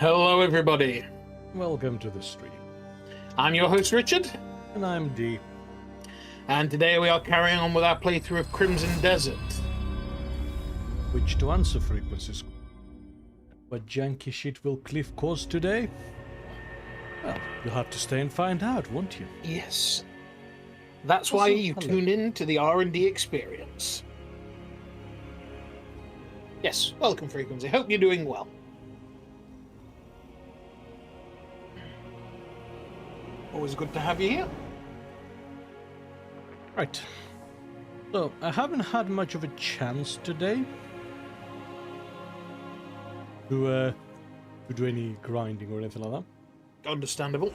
Hello everybody, Welcome to the stream. I'm your host Richard, And I'm D. and today we are carrying on with our playthrough of Crimson Desert. Which to answer frequencies. What janky shit will Kliff cause today? Well, you'll have to stay and find out, won't you? Yes, that's why you tune in to the R&D experience. Yes, welcome Frequency, hope you're doing well. Always good to have you here. Right. So, I haven't had much of a chance today to do any grinding or anything like that. Understandable.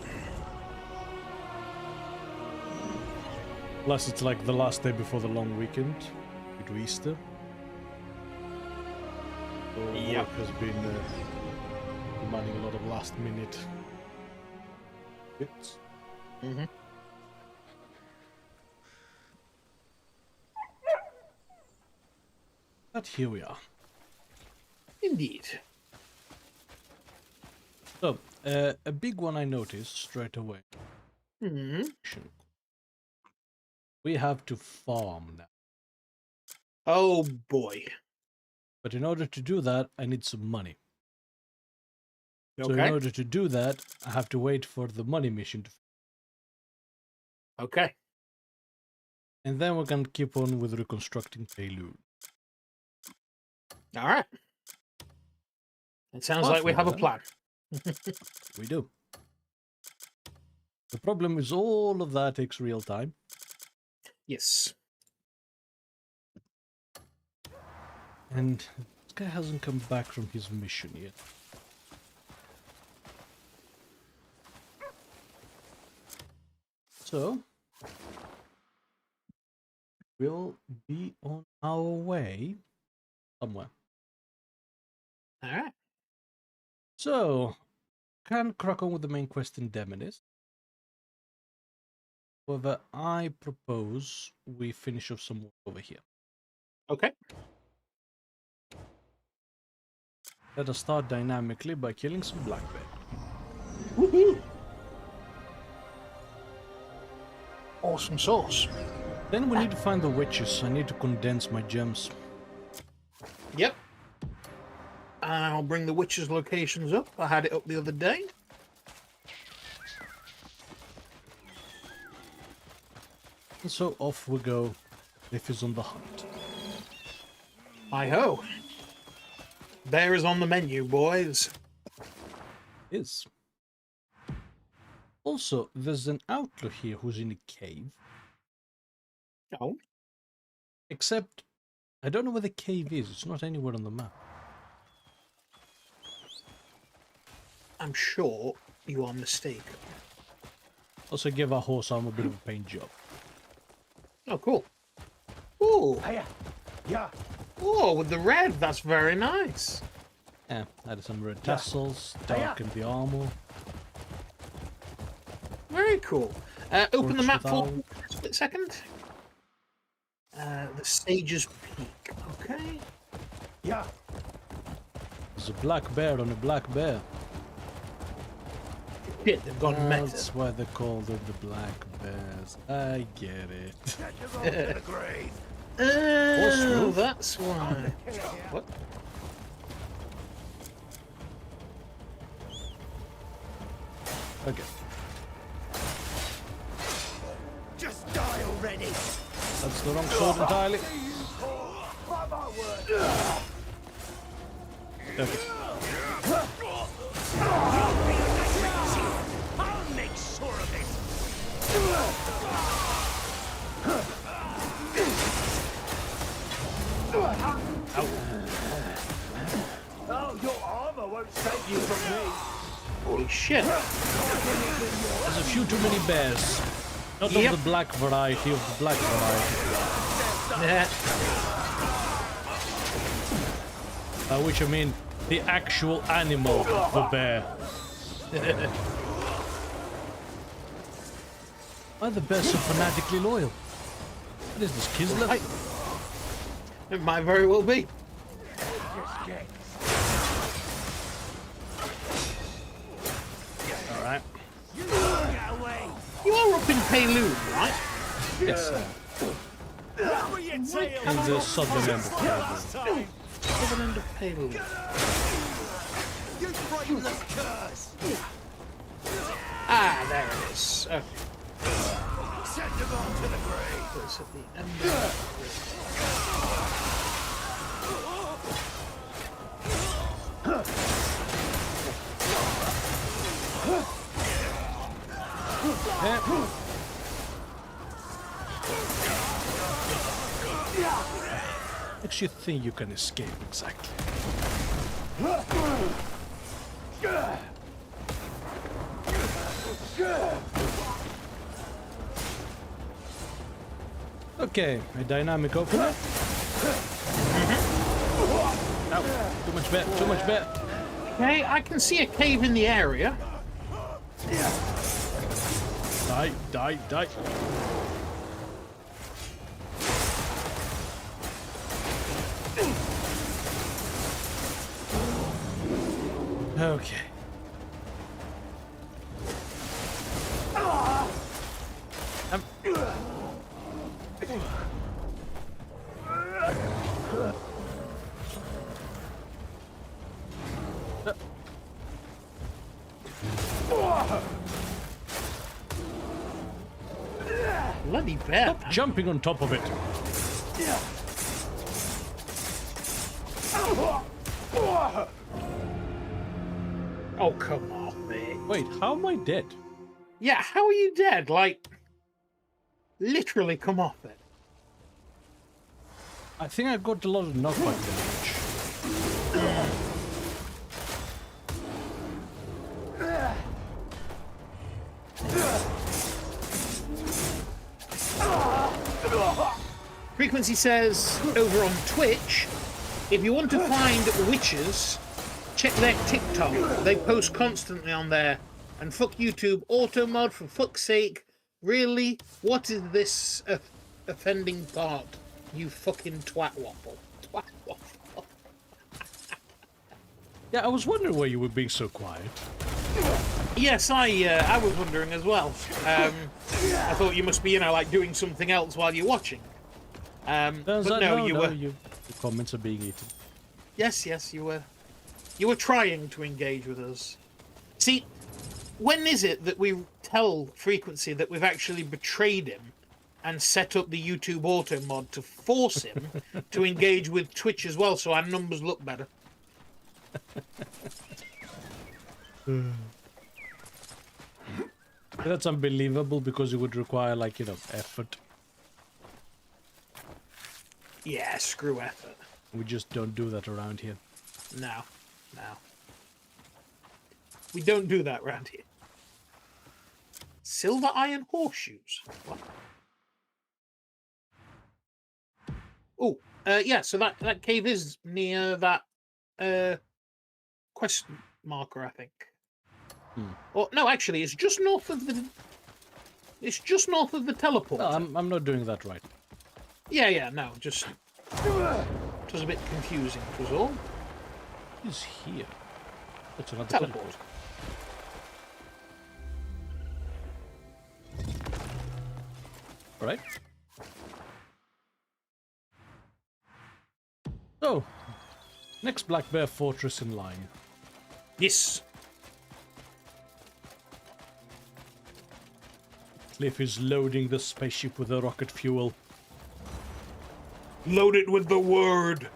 Plus, it's like the last day before the long weekend, due to Easter. So, work has been demanding a lot of last-minute bits. Mm-hmm. But here we are. Indeed. So, a big one I noticed straight away. Mm-hmm. We have to farm now. Oh boy. But in order to do that, I need some money. Okay. So in order to do that, I have to wait for the money mission to... Okay. And then we can keep on with reconstructing Payload. Alright. It sounds like we have a plan. We do. The problem is all of that takes real time. Yes. And this guy hasn't come back from his mission yet. So, we'll be on our way somewhere. Alright. So, can crack on with the main quest in Demonis. However, I propose we finish off some work over here. Okay. Let us start dynamically by killing some black bear. Woohoo! Awesome sauce. Then we need to find the witches. I need to condense my gems. Yep. I'll bring the witches' locations up. I had it up the other day. And so off we go. Kliff is on the hunt. Hi-ho. Bear is on the menu, boys. Is. Also, there's an outlaw here who's in a cave. Oh. Except, I don't know where the cave is. It's not anywhere on the map. I'm sure you are mistaken. Also, give our horse arm a bit of a paint job. Oh, cool. Ooh. Yeah. Oh, with the red. That's very nice. Yeah, added some red tassels, darkened the armor. Very cool. Open the map for without- a split second. The Sage's Peak. Okay. Yeah. There's a black bear on a black bear. Shit, they've gone meta. That's why they call them the black bears. I get it. Oh, that's why. What? Okay. Just die already. That's the wrong sword entirely. By my word. Okay. I'll make sure of it. Oh, your armor won't save you from me. Holy shit. There's a few too many bears. Not of the black variety, of the black variety. Yeah. By which I mean the actual animal, the bear. Why are the bears so fanatically loyal? What is this, Kislev? It might very well be. Payloon, right? Yes, Cover your tail. in the southern end of Canada. Southern end of Payloon. You brainless curse. Ah, there it is. Okay. Send them all to the grave. So it's at the end of Makes you think you can escape exactly. Okay, a dynamic opener. Ow, too much bet, too much bet. Okay, I can see a cave in the area. Die, die, die. Okay. Bloody bear. Stop jumping on top of it. Oh, come on, mate. Wait, how am I dead? Yeah, how are you dead? Like, literally come off it. I think I got a lot of knockback damage. Frequency says over on Twitch, if you want to find witches, check their TikTok. They post constantly on there. And fuck YouTube auto mod, for fuck's sake. Really? What is this offending part? You fucking twat waffle. Twat waffle. Yeah, I was wondering why you were being so quiet. Yes, I was wondering as well. I thought you must be, you know, like doing something else while you're watching. Turns But out, no, you were. the comments are being eaten. Yes, you were. You were trying to engage with us. See, when is it that we tell Frequency that we've actually betrayed him and set up the YouTube auto mod to force him to engage with Twitch as well, so our numbers look better? That's unbelievable because it would require, like, you know, effort. Yeah, screw effort. We just don't do that around here. No. We don't do that around here. Silver iron horseshoes. What? Oh, yeah, so that cave is near that quest marker, I think. Or no, actually, it's just north of the. It's just north of the teleport. No, I'm not doing that right. Yeah, no, just. It was a bit confusing, was all. What is here? That's another Teleport. Right. So, next Black Bear Fortress in line. Yes. Kliff is loading the spaceship with the rocket fuel. Load it with the word.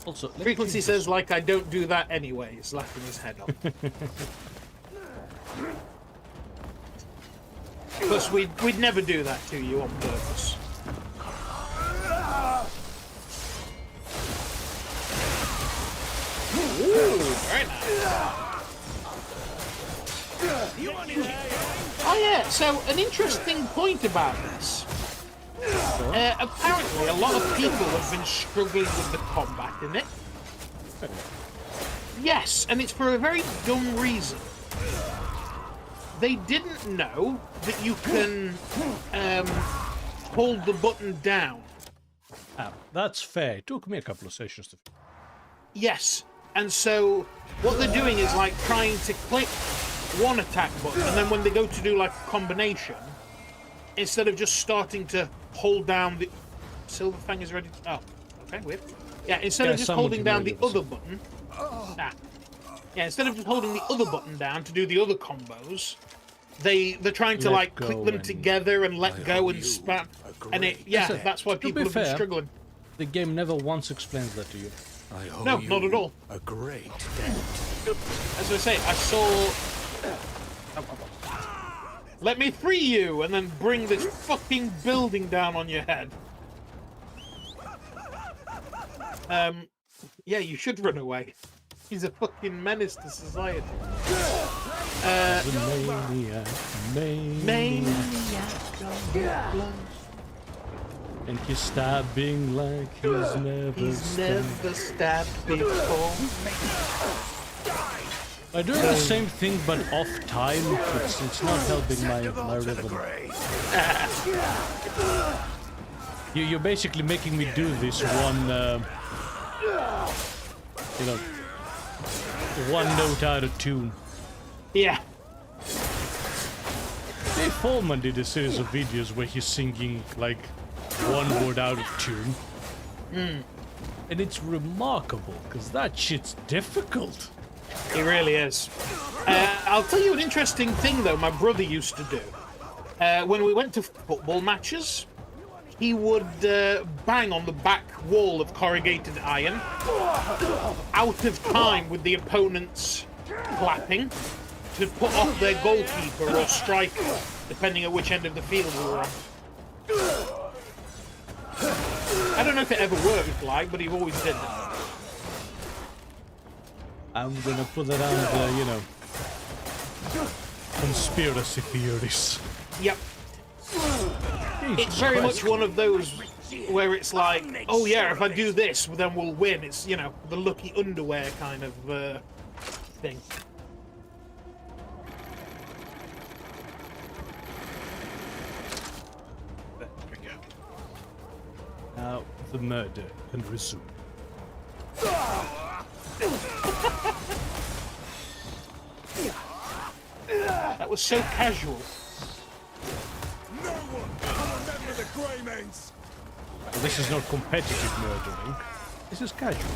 Also, Frequency says, like, I don't do that anyway, slapping his head off. Plus, we'd never do that to you on purpose. Ooh, very nice. Oh yeah, so an interesting point about this. Apparently, a lot of people have been struggling with the combat in it. Yes, and it's for a very dumb reason. They didn't know that you can hold the button down. Ah, that's fair. It took me a couple of sessions to... Yes, and so what they're doing is like trying to click one attack button, and then when they go to do like a combination, instead of just starting to hold down the Silverfang is ready to... Oh, okay, weird. Yeah, instead of just holding down the other button... Yeah, instead of just holding the other button down to do the other combos, they're trying to like click them together and let go and spam. And that's why people have been struggling. The game never once explains that to you. No, not at all. A great debt. As I say, I saw... Let me free you, and then bring this fucking building down on your head. Yeah, you should run away. He's a fucking menace to society. Maniac. And he's stabbing like he's never stabbed before. I'm doing the same thing but off time, but it's not helping my rhythm. You're basically making me do this one, you know, one note out of tune. Yeah. Dave Foreman did a series of videos where he's singing like one word out of tune. And it's remarkable, because that shit's difficult. It really is. I'll tell you an interesting thing, though, my brother used to do. When we went to football matches, he would bang on the back wall of corrugated iron, out of time with the opponents clapping, to put off their goalkeeper or striker, depending on which end of the field we were on. I don't know if it ever worked, like, but he always did it. I'm gonna put that under, you know, conspiracy theories. Yep. It's very much one of those where it's like, oh yeah, if I do this, then we'll win. It's, you know, the lucky underwear kind of thing. There we go. Now the murder can resume. That was so casual. No one can remember the Greymans. Well, this is not competitive murdering. This is casual.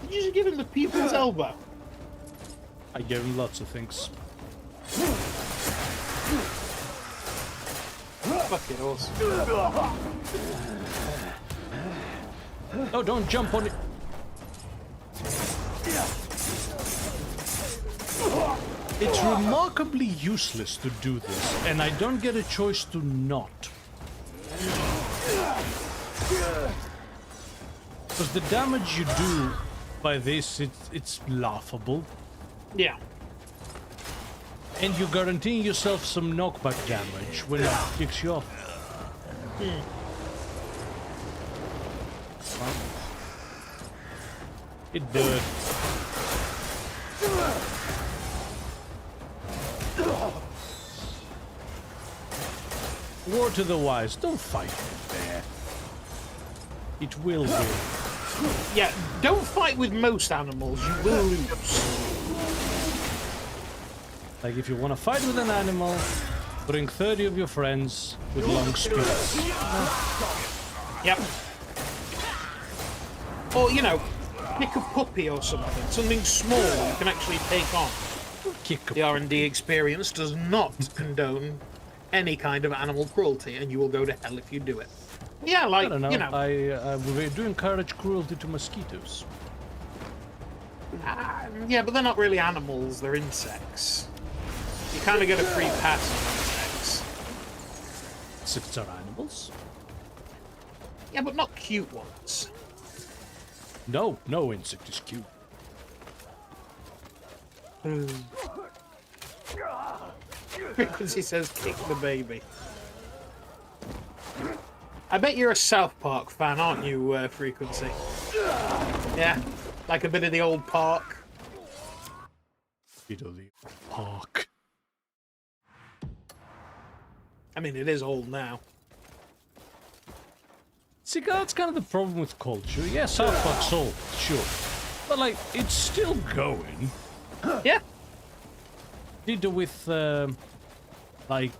Did you just give him the people's elbow? I gave him lots of things. Fucking awesome. Oh, don't jump on it. It's remarkably useless to do this, and I don't get a choice to not. Because the damage you do by this, it's laughable. Yeah. And you're guaranteeing yourself some knockback damage when it kicks you off. It did. Word to the wise, don't fight with bear. It will win. Yeah, don't fight with most animals, you will lose. Like, if you want to fight with an animal, bring 30 of your friends with long spears. Yep. Or, you know, pick a puppy or something small you can actually take on. The R&D experience does not condone any kind of animal cruelty, and you will go to hell if you do it. Yeah, like, I don't know. You know. We do encourage cruelty to mosquitoes. Yeah, but they're not really animals, they're insects. You kind of get a free pass on insects. Insects are animals? Yeah, but not cute ones. No, no insect is cute. Frequency says kick the baby. I bet you're a South Park fan, aren't you, Frequency? Yeah, like a bit of the old park. Bit of the park. I mean, it is old now. See, that's kind of the problem with culture. Yeah, South Park's old, sure. But like, it's still going. Yeah. Did it with like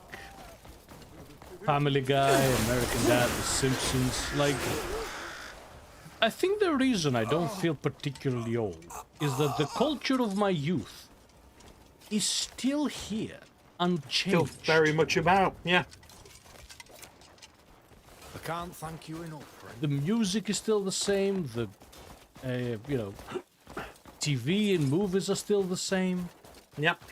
Family Guy, American Dad, The Simpsons. Like, I think the reason I don't feel particularly old is that the culture of my youth is still here, unchanged. Still very much about, yeah. I can't thank you enough, friend. The music is still the same. The, you know, TV and movies are still the same. Yep.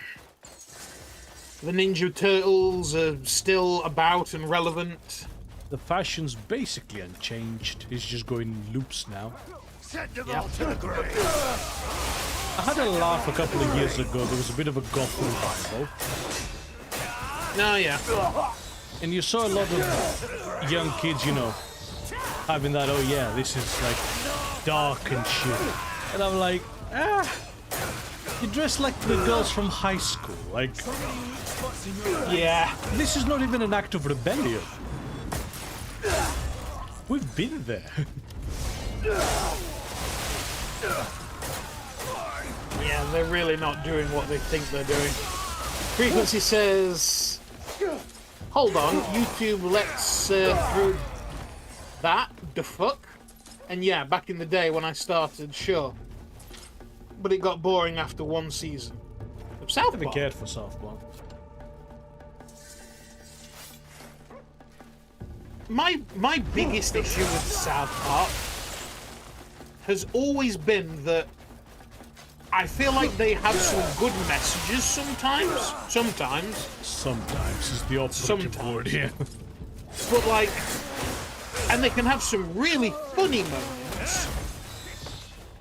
The Ninja Turtles are still about and relevant. The fashion's basically unchanged. It's just going in loops now. Send them all to the grave. I had a laugh a couple of years ago. There was a bit of a goth revival. Oh, yeah. And you saw a lot of young kids, you know, having that, oh yeah, this is like dark and shit. And I'm like, you dress like the girls from high school. Like, Yeah. this is not even an act of rebellion. We've been there. Yeah, they're really not doing what they think they're doing. Frequency says, hold on, YouTube lets through that, the fuck? And yeah, back in the day when I started, sure. But it got boring after one season. Of South Never Park. cared for South Park. My biggest issue with South Park has always been that I feel like they have some good messages sometimes. Sometimes is the operative word here. But like, and they can have some really funny moments.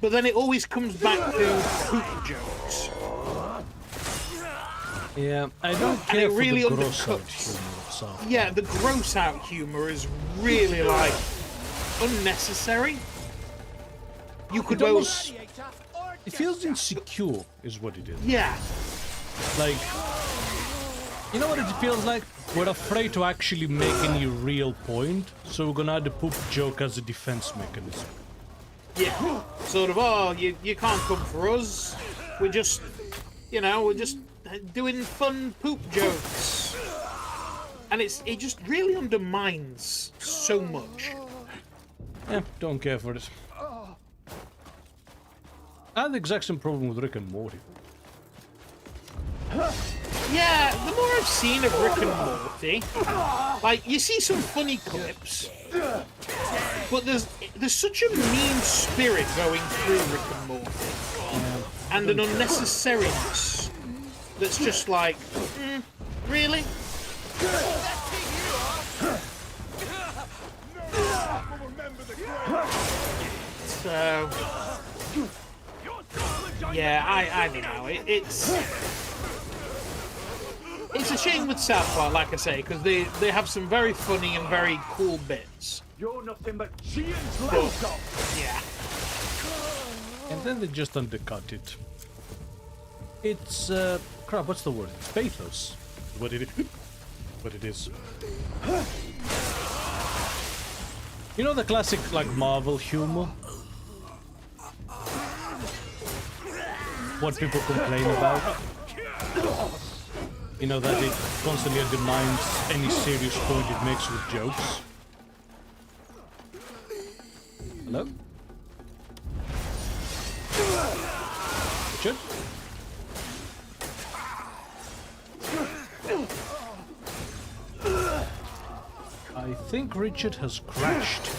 But then it always comes back to poop jokes. Yeah, I don't And care it for really the gross out undercuts. humor of South Park. Yeah, the gross out humor is really like unnecessary. You could It both, almost- It feels insecure, is what it is. yeah, Like, you know what it feels like? We're afraid to actually make any real point, so we're gonna add a poop joke as a defense mechanism. yeah, sort of. Oh, you can't come for us. We're just, you know, we're just doing fun poop jokes, and it just really undermines so much. Yeah, don't care for it. I had the exact same problem with Rick and Morty. Yeah, the more I've seen of Rick and Morty, like, you see some funny clips, but there's such a mean spirit going through Rick and Morty, and an unnecessariness that's just like, really? So, yeah, I don't know. It's a shame with South Park, like I say, because they have some very funny and very cool bits. You're nothing but cheating But, loco. yeah. And then they just undercut it. It's, crap, what's the word? It's pathos. What it is. What it is. You know the classic, like, Marvel humor? What people complain about? You know, that it constantly undermines any serious point it makes with jokes. Hello? Richard? I think Richard has crashed.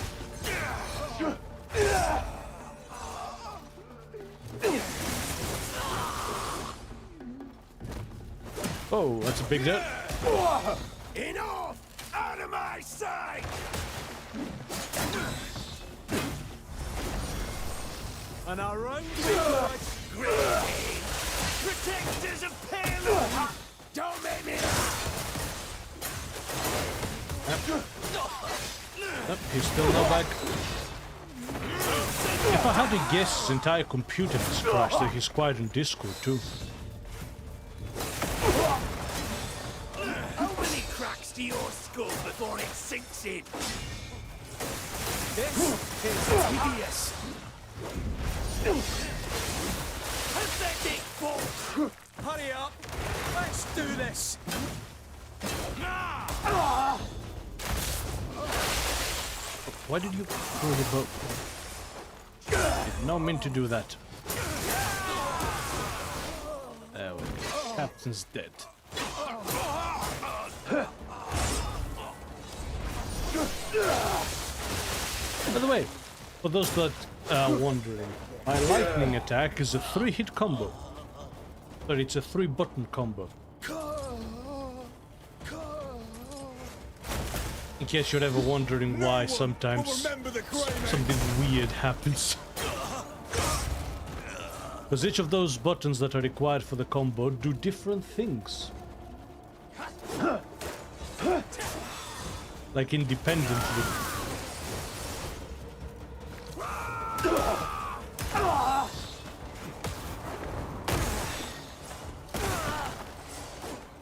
Oh, that's a big hit. Enough! Out of my sight! And I run protectors of payload! Don't make me Yep, he's still not back. If I had to guess, his entire computer has crashed, so he's quiet in Discord too. How many cracks to your skull before it sinks in? This is hideous. do this. Why did you throw the boat? Did not mean to do that. There we go. Captain's dead. By the way, for those that are wondering, my lightning attack is a 3-hit combo. Sorry, it's a 3-button combo. In case you're ever wondering why sometimes something weird happens. Because each of those buttons that are required for the combo do different things. Like independently.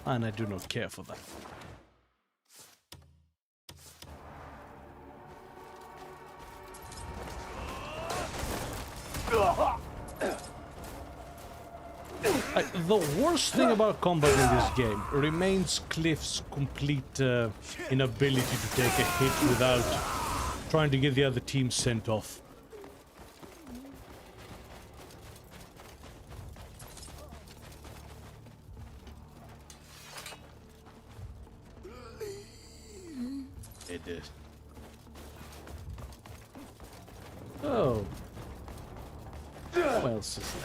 And I do not care for that. The worst thing about combat in this game remains Kliff's complete inability to take a hit without trying to get the other team sent off. It did. Oh. What else is there?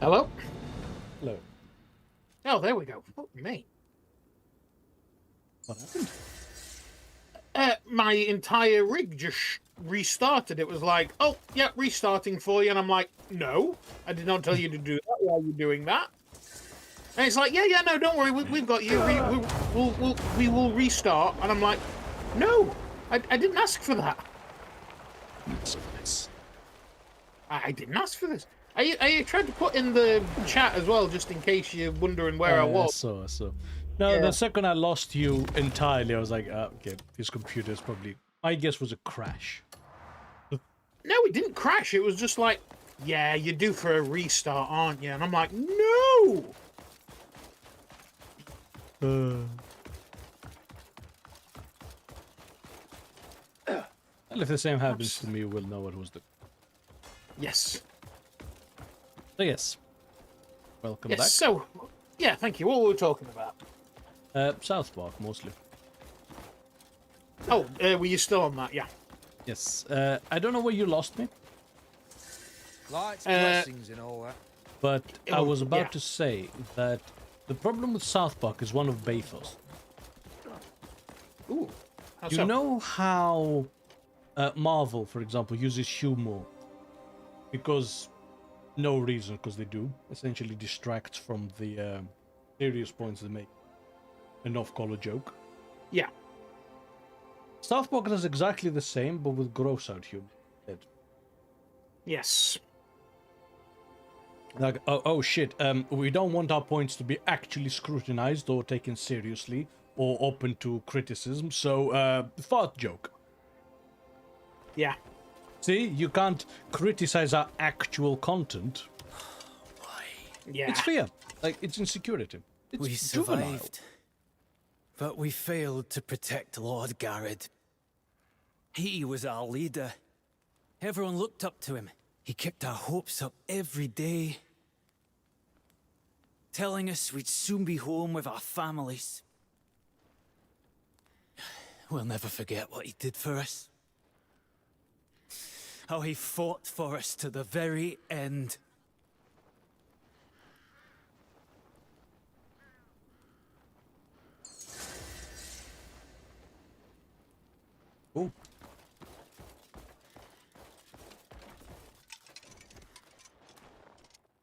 Hello? Hello. Oh, there we go. Fuck me. What happened? My entire rig just restarted. It was like, oh, yeah, restarting for you. And I'm like, no, I did not tell you to do that. Why are you doing that? And it's like, yeah, no, don't worry. We've got you. We will restart. And I'm like, no, I didn't ask for that. I didn't ask for this. I tried to put in the chat as well, just in case you're wondering where I was. I saw. No, Yeah. the second I lost you entirely, I was like, okay, his computer's probably... My guess was a crash. No, it didn't crash. It was just like, yeah, you're due for a restart, aren't you? And I'm like, no! And if the same happens to me, we'll know what was the... Yes. So yes. Welcome Yes, back. so, yeah, thank you. What were we talking about? South Park, mostly. Oh, were you still on that? Yeah. Yes. I don't know where you lost me, Lights, blessings, and all that. but I was about yeah. to say that the problem with South Park is one of bathos. Ooh. How You so? know how Marvel, for example, uses humor because no reason, because they do, essentially distracts from the serious points they make. An off-color joke. Yeah. South Park does exactly the same, but with gross-out humor. Yes. Like, oh shit, we don't want our points to be actually scrutinized or taken seriously or open to criticism, so fart joke. Yeah. See, you can't criticize our actual content. Yeah. It's fear. Like, it's insecurity. It's We juvenile. survived, but we failed to protect Lord Garrett. He was our leader. Everyone looked up to him. He kept our hopes up every day, telling us we'd soon be home with our families. We'll never forget what he did for us. How he fought for us to the very end. Oh.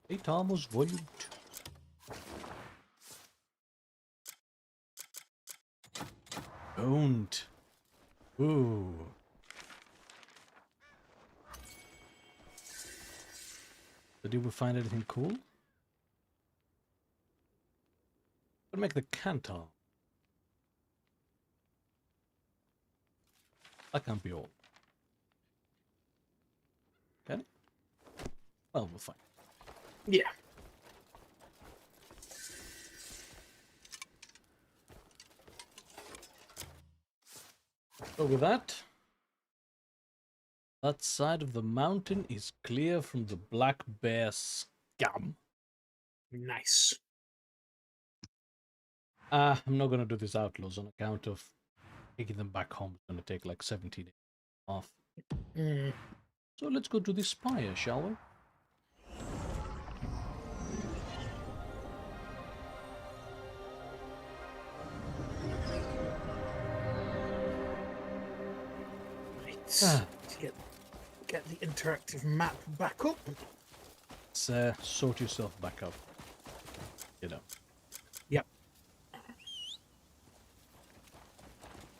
Hey, Thomas, Volume 2. Don't. Ooh. So did we find anything cool? We'll make the cantar. That can't be all. Can it? Well, we'll find. Yeah. So with that side of the mountain is clear from the black bear scum. Nice. I'm not gonna do these outlaws on account of taking them back home. It's gonna take like 17 days off. Mm. So let's go to the spire, shall we? Right. Get the interactive map back up. Let's sort yourself back up. You know. Yep.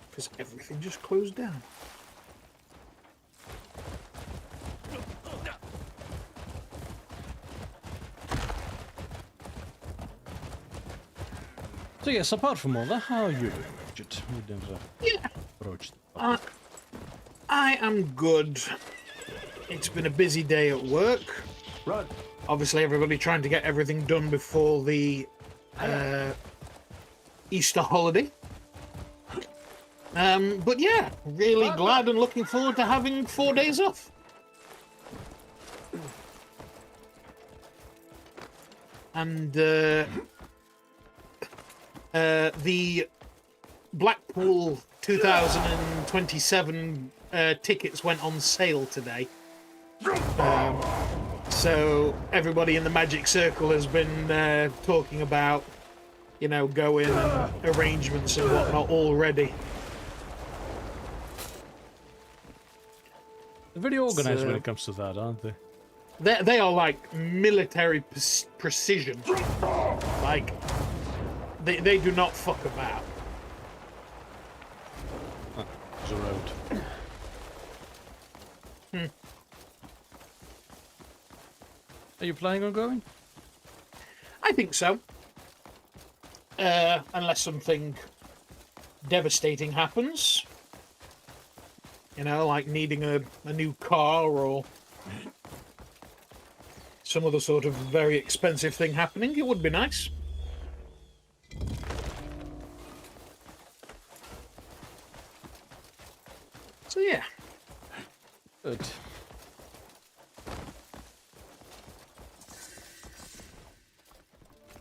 Because everything just closed down. So yes, apart from all that, how are you doing, Bridget? We don't Yeah. approach the topic. I am good. It's been a busy day at work. Run. Obviously, everybody trying to get everything done before the Easter holiday. But yeah, really glad and looking forward to having 4 days off. And the Blackpool 2027 tickets went on sale today. So everybody in the Magic Circle has been talking about, you know, going and arrangements and whatnot already. They're very organized So- when it comes to that, aren't they? They are like military precision. Like, they do not fuck about. There's a road. Are you planning on going? I think so. Unless something devastating happens. You know, like needing a new car or some other sort of very expensive thing happening, it would be nice. So yeah. Good.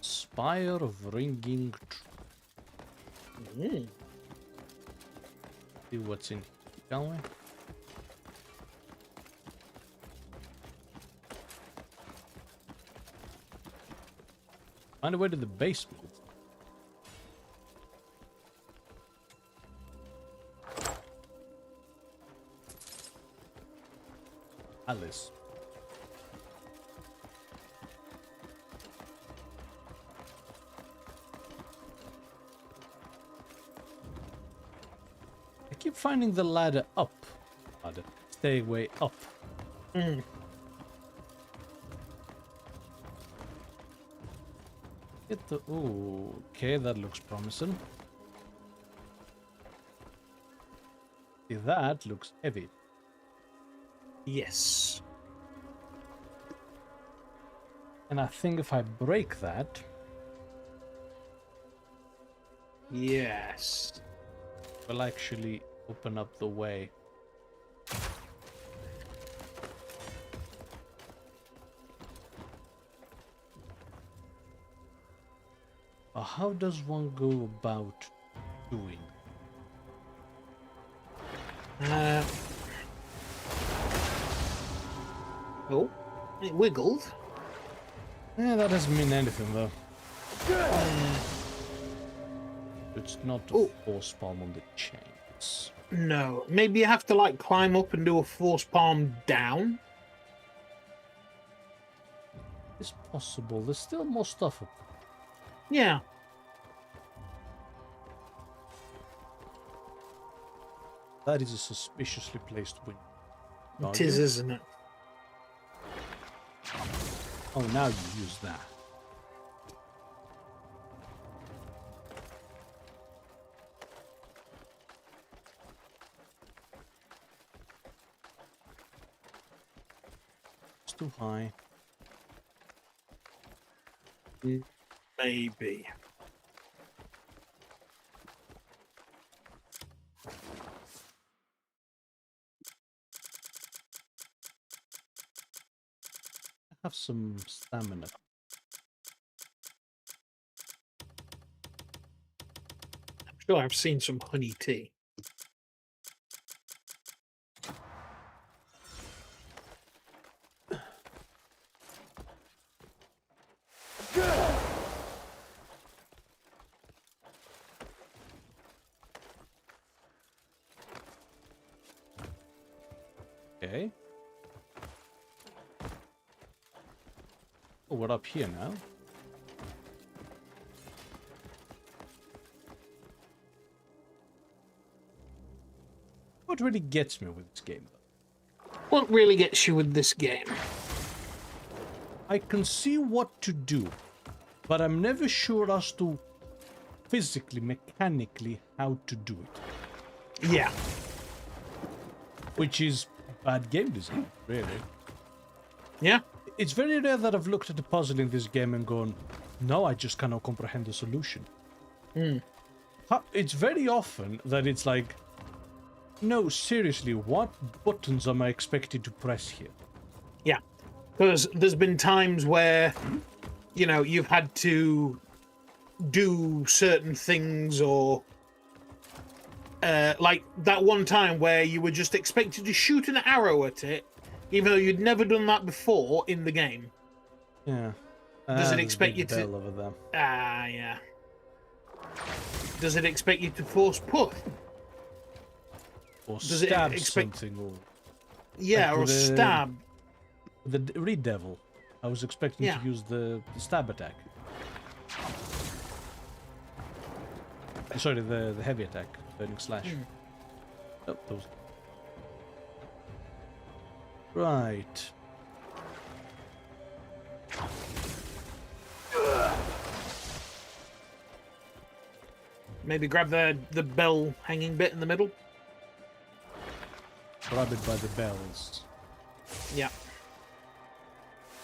Spire of Ringing Mm. See what's in here, shall we? Find a way to the basement. Alice. I keep finding the ladder up. Ladder. Stairway up. Mm. Get the. Ooh, okay, that looks promising. See, that looks heavy. Yes. And I think if I break that, Yes. will actually open up the way. But how does one go about doing? Oh, it wiggled. Yeah, that doesn't mean anything though. It's not a Oh. force palm on the chains. No, maybe you have to like climb up and do a force palm down. It's possible. There's still more stuff up. Yeah. That is a suspiciously placed window. It is, isn't it? Oh, now you use that. It's too high. Maybe. Have some stamina. I'm sure I've seen some honey tea. Okay. Oh, we're up here now. What really gets me with this game, though? What really gets you with this game? I can see what to do, but I'm never sure as to physically, mechanically, how to do it. Yeah. Which is bad game design, really. Yeah. It's very rare that I've looked at a puzzle in this game and gone, no, I just cannot comprehend the solution. It's very often that it's like, no, seriously, what buttons am I expected to press here? Yeah. Because there's been times where, you know, you've had to do certain things, or like that one time where you were just expected to shoot an arrow at it, even though you'd never done that before in the game. Yeah. Does it expect you to... Over there. Ah, yeah. Does it expect you to force push? Or Does it stab expect... something, or... Yeah, like or with stab. The Reed Devil. I was expecting Yeah. to use the stab attack. Sorry, the heavy attack. Burning Slash. Oh, those... Right. Maybe grab the bell hanging bit in the middle. Grab it by the bells. Yeah.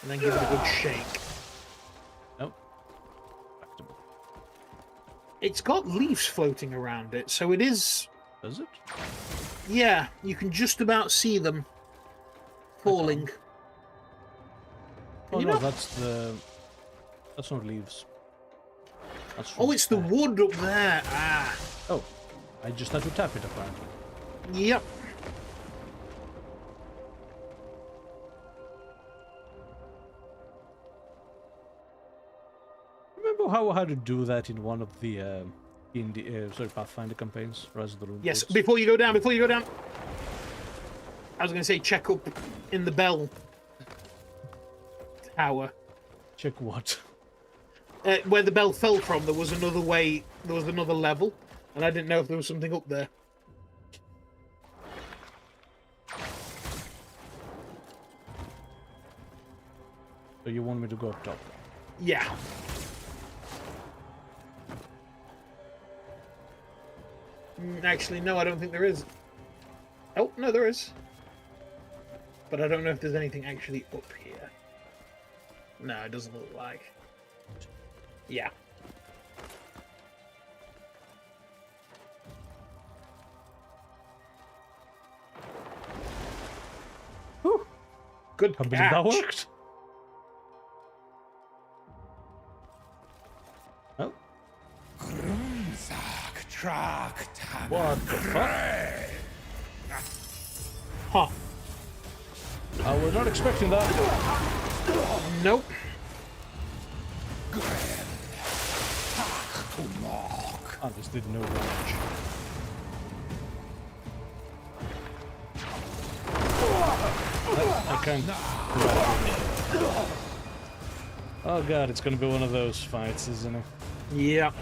And then give it a good shake. Nope. It's got leaves floating around it, so it is... Does it? Yeah, you can just about see them falling. Oh you no, not- that's not leaves. That's Oh, from it's the back. wood up there. Ah. Oh, I just had to tap it apparently. Yep. Remember how I had to do that in one of the Pathfinder campaigns, Rise of the Rune Yes, Lords? before you go down, I was going to say check up in the bell tower. Check what? Where the bell fell from, there was another way, there was another level, and I didn't know if there was something up there. So you want me to go up top? Yeah. Actually, no, I don't think there is. Oh, no, there is. But I don't know if there's anything actually up here. No, it doesn't look like. Yeah. Whew. Good Can't believe that catch. worked. Oh. What the fuck? Huh. I was not expecting that. Nope. I just did no damage. I can't. Oh god, it's gonna be one of those fights, isn't it? Yeah.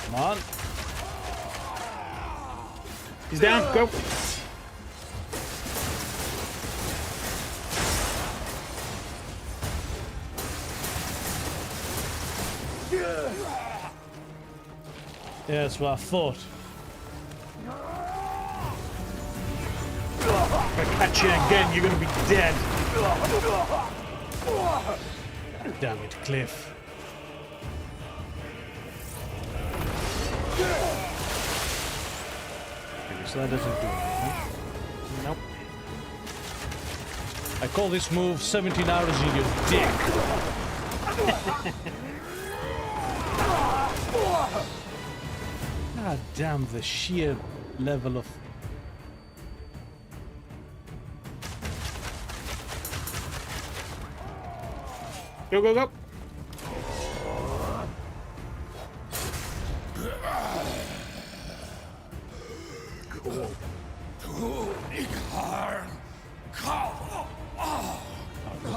Come on. He's down. Go. Yeah, that's what I thought. If I catch you again, you're gonna be dead. Damn it, Kliff. Okay, so that doesn't do anything. Nope. I call this move 17 hours in your dick. God damn the sheer level of... Go, go, go.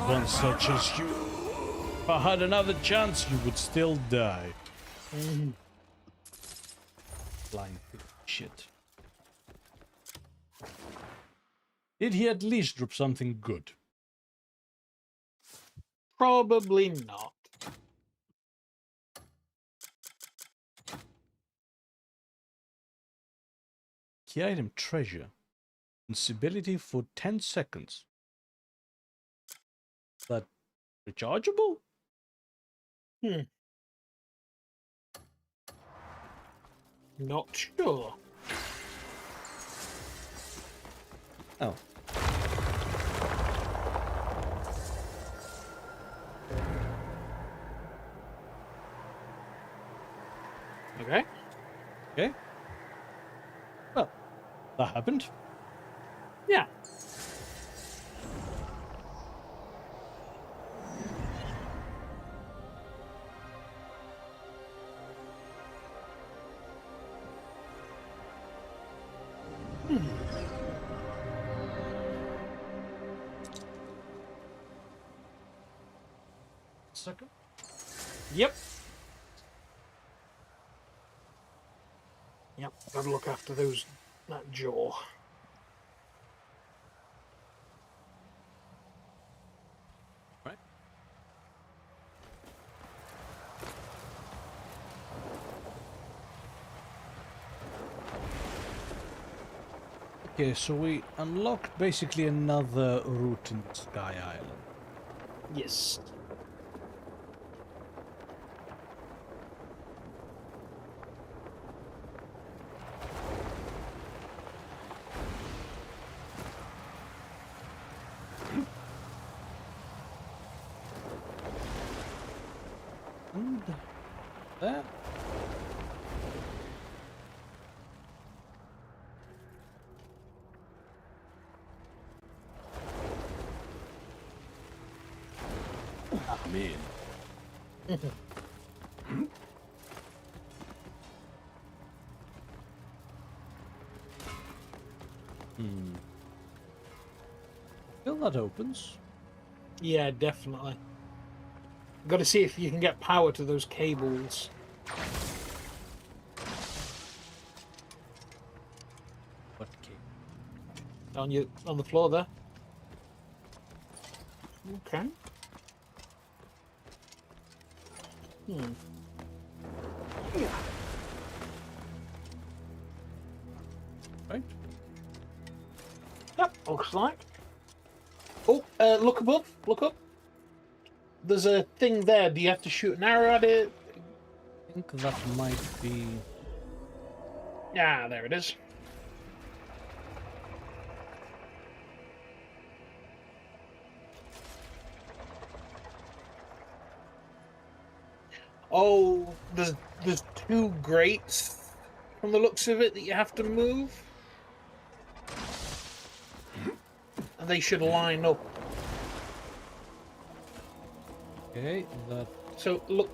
One such as you. If I had another chance, you would still die. Blind shit. Did he at least drop something good? Probably not. Key item treasure. Invincibility for 10 seconds. That rechargeable? Not sure. Oh. Okay. Okay. Well, that happened. Yeah. Second. Yep. Yep. Gotta look after that jaw. Right. Okay, so we unlocked basically another route in Sky Island. Yes. And that. I'm in. Still that opens. Yeah, definitely. Got to see if you can get power to those cables. What key? On the floor there. Okay. Right? Yep, looks like. Oh, look above. Look up. There's a thing there. Do you have to shoot an arrow at it? think that might be... Ah, there it is. Oh, there's two grates from the looks of it that you have to move. And they should line up. Okay, that... So, look.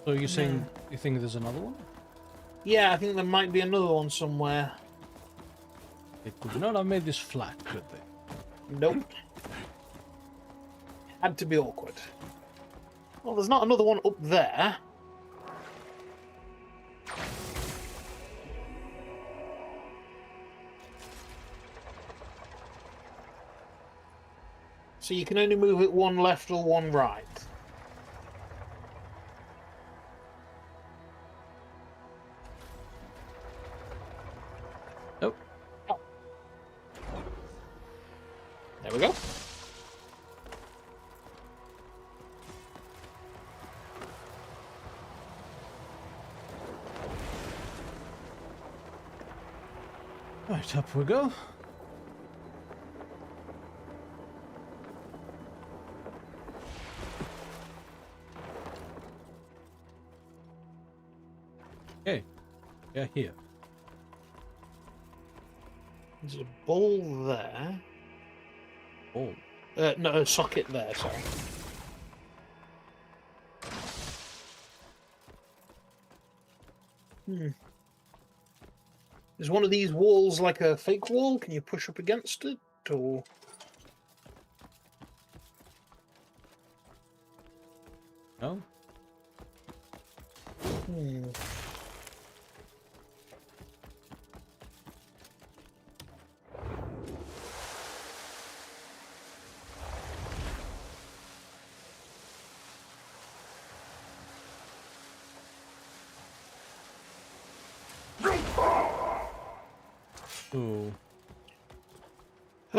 So you're saying you think there's another one? Yeah, I think there might be another one somewhere. They could not have made this flat, could they? Nope. Had to be awkward. Well, there's not another one up there. So you can only move it one left or one right. Nope. Oh. There we go. Right, up we go. Okay. Yeah, here. There's a ball there. Oh. No, a socket there, sorry. Is one of these walls like a fake wall? Can you push up against it, or...? No? Ooh.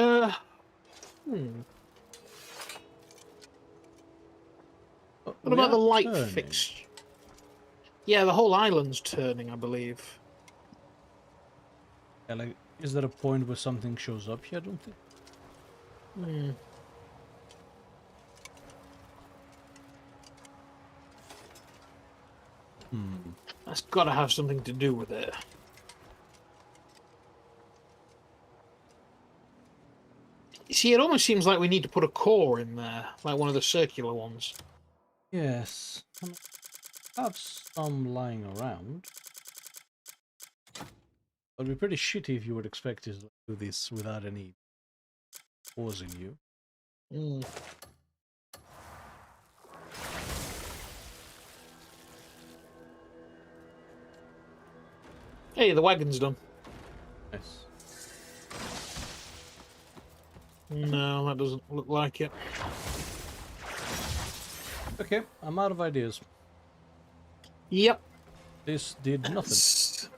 Oh, what about the light fixture? Yeah, the whole island's turning, I believe. Yeah, like, is there a point where something shows up here? I don't think. That's got to have something to do with it. See, it almost seems like we need to put a core in there, like one of the circular ones. Yes. I have some lying around. It'd be pretty shitty if you would expect to do this without any pausing you. Hey, the wagon's done. Nice. No, that doesn't look like it. Okay, I'm out of ideas. Yep. This did nothing.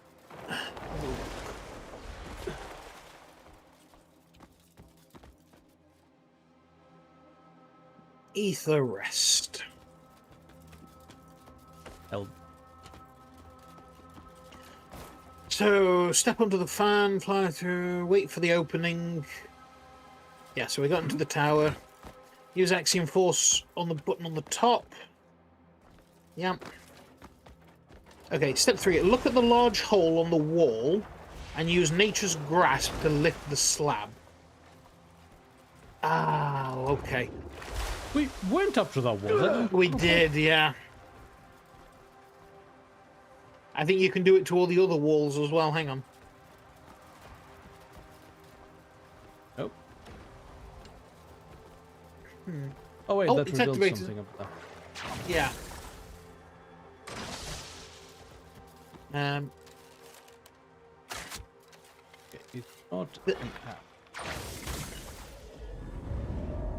Ether rest. Held. So, step onto the fan, fly through, wait for the opening. Yeah, so we got into the tower. Use axiom force on the button on the top. Yep. Okay, step 3. Look at the large hole on the wall and use nature's grasp to lift the slab. Ah, okay. We went up to that wall. We did, yeah. I think you can do it to all the other walls as well. Hang on. Nope. Oh wait, Oh, that it's revealed activated. something up there. Yeah. Okay, it's not an app.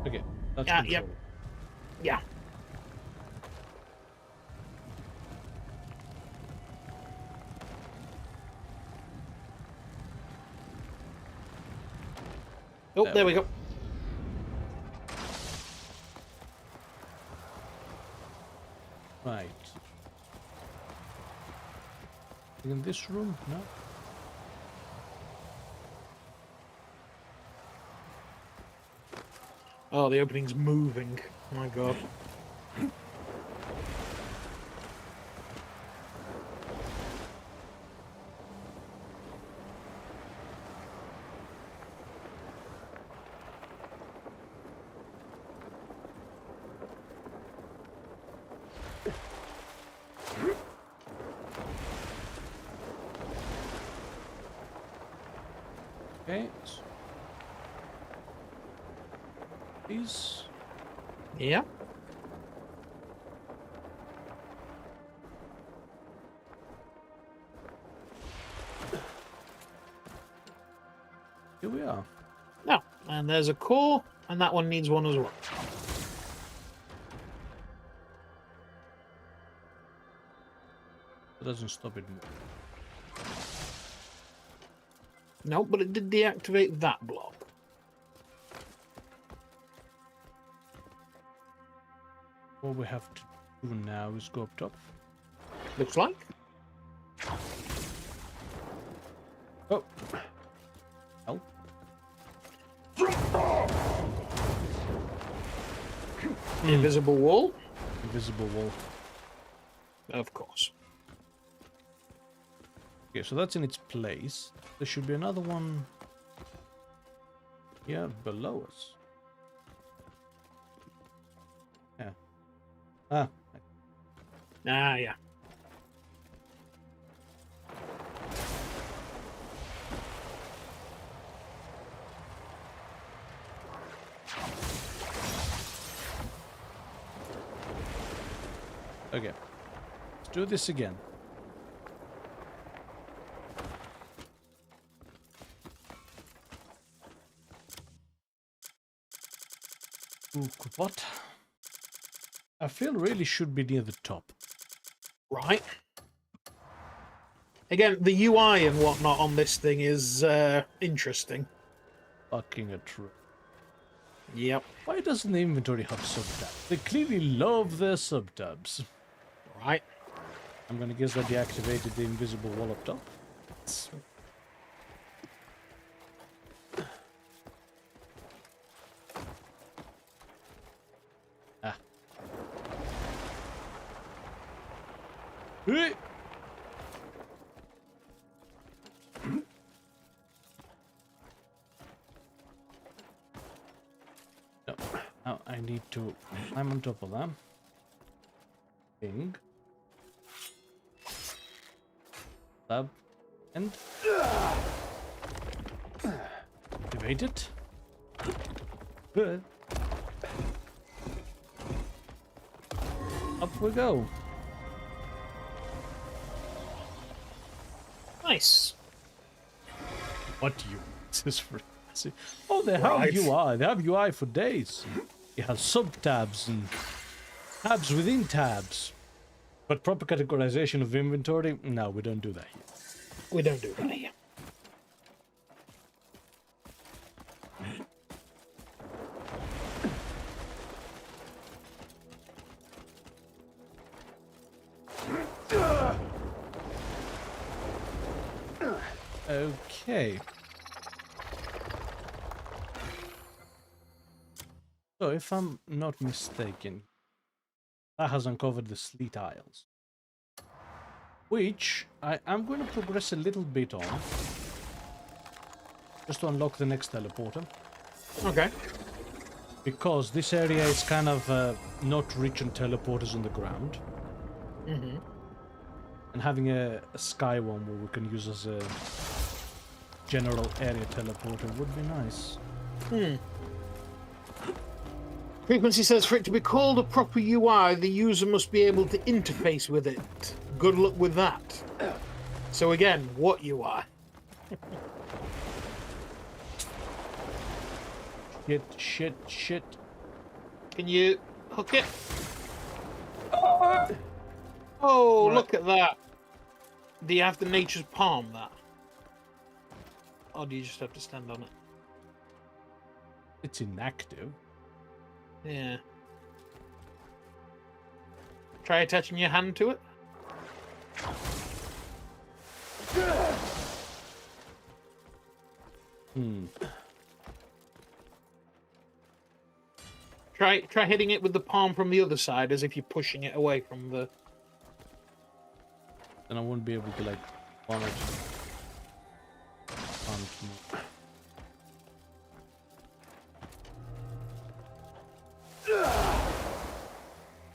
Okay, that's Yeah, control. yep. Yeah. Oh, there we go. Right. In this room? No? Oh, the opening's moving. My god. Okay. These. Yeah. Here we are. No. And there's a core, and that one needs one as well. It doesn't stop it moving. No, but it did deactivate that block. What we have to do now is go up top. Looks like. Oh. Help. Invisible wall. Invisible wall. Of course. Okay, so that's in its place. There should be another one here below us. Yeah. Ah. Ah, yeah. Okay. Let's do this again. Ooh, what? I feel really should be near the top. Right. Again, the UI and whatnot on this thing is interesting. Fucking a true. Yep. Why doesn't the inventory have subtabs? They clearly love their subtabs. Right. I'm gonna guess that deactivated the invisible wall up top. Ah. Hey! No. Now I need to climb on top of them. Ping. Lab. And activate it. Good. Up we go. Nice. What do you this is for? Oh, they Right. have UI. They have UI for days. It has sub-tabs and tabs within tabs. But proper categorization of inventory? No, we don't do that here. We don't do that here. Okay. So, if I'm not mistaken, that has uncovered the Sleet Isles. Which I am going to progress a little bit on. Just to unlock the next teleporter. Okay. Because this area is kind of not rich on teleporters on the ground. Mm-hmm. And having a sky one where we can use as a general area teleporter would be nice. Hmm. Frequency says for it to be called a proper UI, the user must be able to interface with it. Good luck with that. So again, what UI? Shit. Can you hook it? Oh, Right. look at that. Do you have the nature's palm, that? Or do you just have to stand on it? It's inactive. Yeah. Try attaching your hand to it. Try hitting it with the palm from the other side, as if you're pushing it away from the... Then I won't be able to, like, bomb it.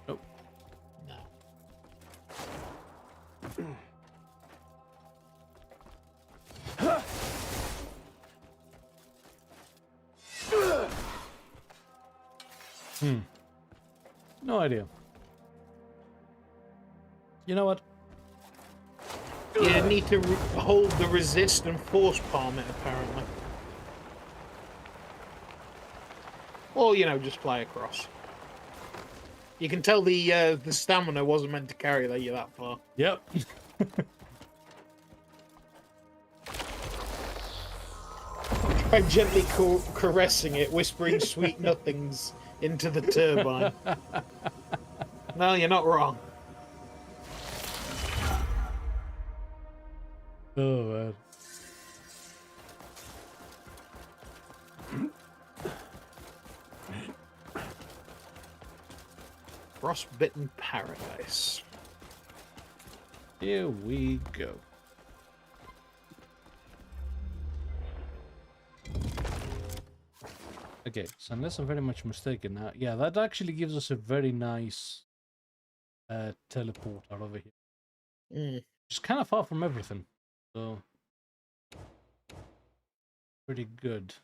Nope. No. No idea. You know what? You need to hold the resist and force palm it, apparently. Or, you know, just fly across. You can tell the stamina wasn't meant to carry you that far. Yep. Try gently caressing it, whispering sweet nothings into the turbine. No, you're not wrong. Oh, man. Frostbitten paradise. Here we go. Okay, so unless I'm very much mistaken now, yeah, that actually gives us a very nice teleport out over here. It's kind of far from everything, so pretty good.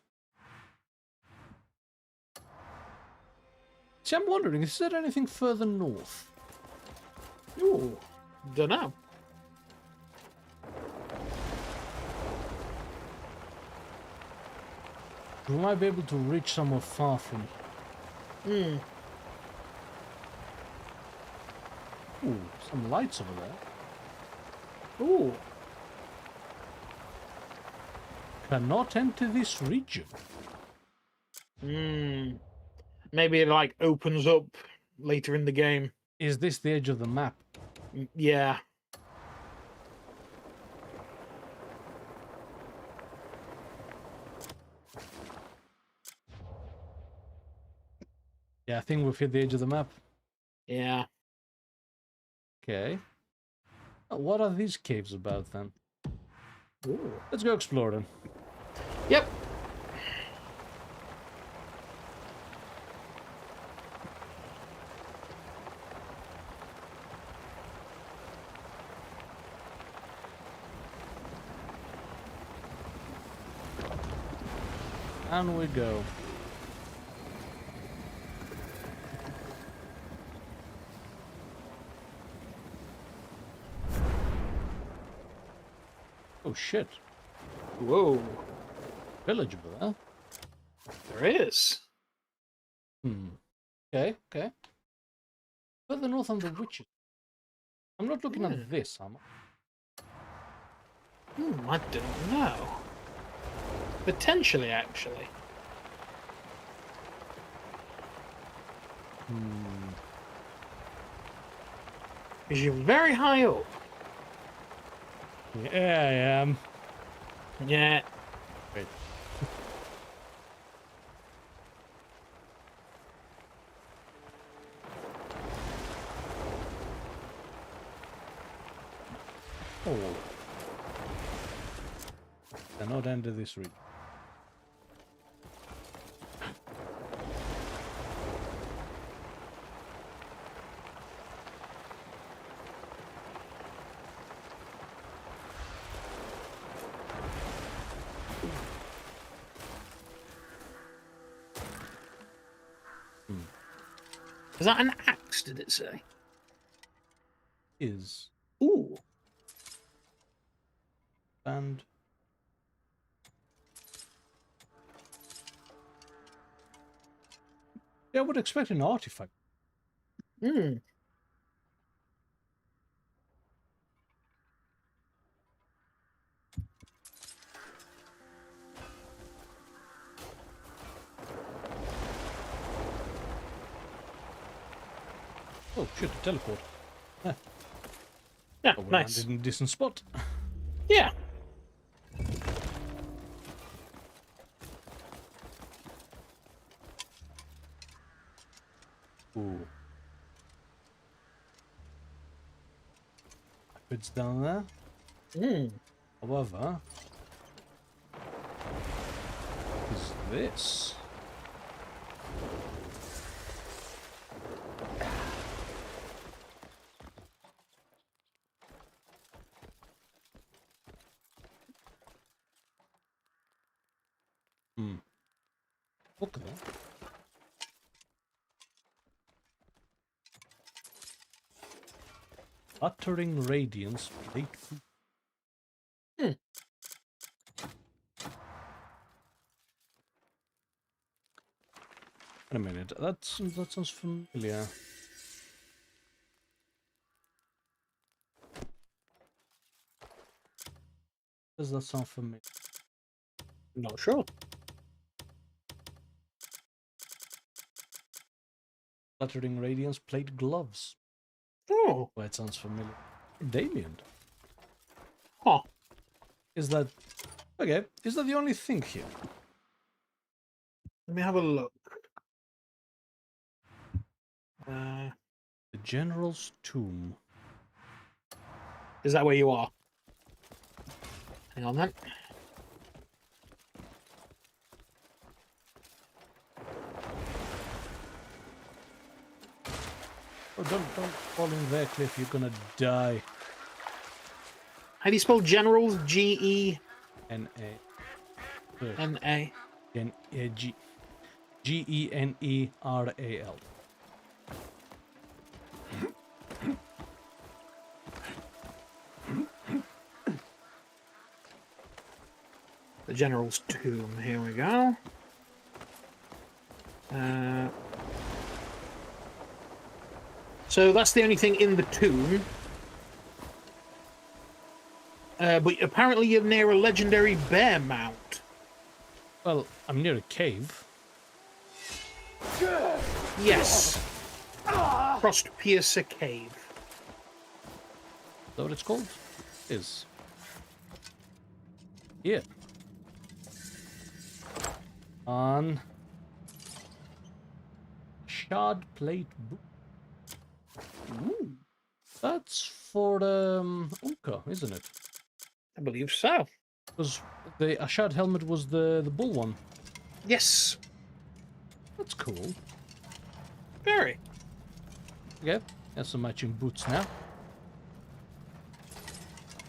See, I'm wondering, is there anything further north? Ooh, dunno. We might be able to reach somewhere far from here. Ooh, some lights over there. Ooh. Cannot enter this region. Maybe it, like, opens up later in the game. Is this the edge of the map? Yeah. Yeah, I think we've hit the edge of the map. Yeah. Okay. What are these caves about then? Ooh. Let's go explore them. Yep. And we go. Oh shit. Whoa. Village over there. There is. Okay, okay. Further north on the witches. I'm not looking at this, am I? I don't know. Potentially, actually. Because you're very high up. Yeah, I am. Yeah. Wait. Oh. Cannot enter this region. Is that an axe, did it say? Is. Ooh. And. Yeah, I would expect an artifact. Oh shit, a teleport. Yeah, Oh, we nice. landed in a decent spot. Yeah. Ooh. It's down there. Mm. However, is this? Hmm. Look at that. Uttering radiance. Plate. Hmm. Wait a minute. That sounds familiar. Does that sound familiar? Not sure. Uttering radiance. Plate gloves. Oh. Well, it sounds familiar. Damien. Huh. Is that... Okay. Is that the only thing here? Let me have a look. Uh, The General's Tomb. is that where you are? Hang on then. Oh, don't fall in there, Kliff. You're gonna die. How do you spell generals? G-E-N-A. N-A. G-E-N-E-R-A-L. The general's tomb. Here we go. So that's the only thing in the tomb. But apparently you're near a legendary bear mount. Well, I'm near a cave. Yes. Frostpiercer Cave. Is that what it's called? Is. Yeah. On shard plate book. Ooh. That's for Unka, isn't it? I believe so. Because the Ashad helmet was the bull one. Yes. That's cool. Very. Okay, have some matching boots now.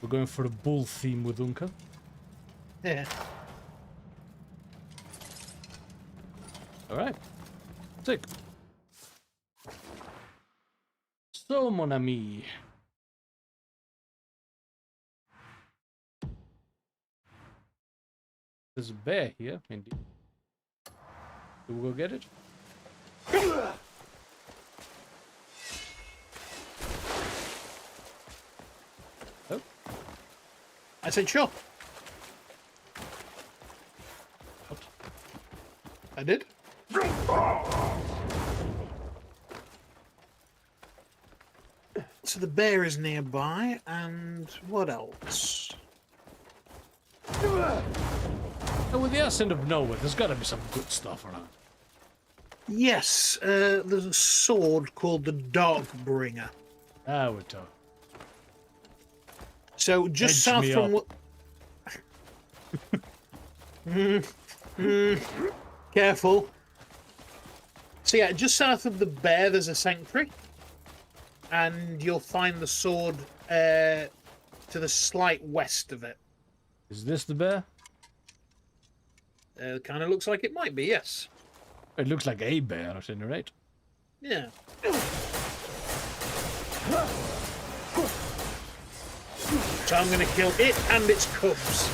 We're going for a bull theme with Unka. Yeah. Alright. Sick. So, mon ami. There's a bear here, indeed. Do we go get it? Oh. I said sure. What? I did. So the bear is nearby, and what else? Oh, with the accent of nowhere, there's got to be some good stuff around. Yes, there's a sword called the Darkbringer. Ah, we're talking. So just Edge south me from careful. So yeah, just south of the bear, there's a sanctuary, and you'll find the sword to the slight west of it. Is this the bear? Kind of looks like it might be, yes. It looks like a bear, at any rate. Yeah. So I'm going to kill it and its cubs.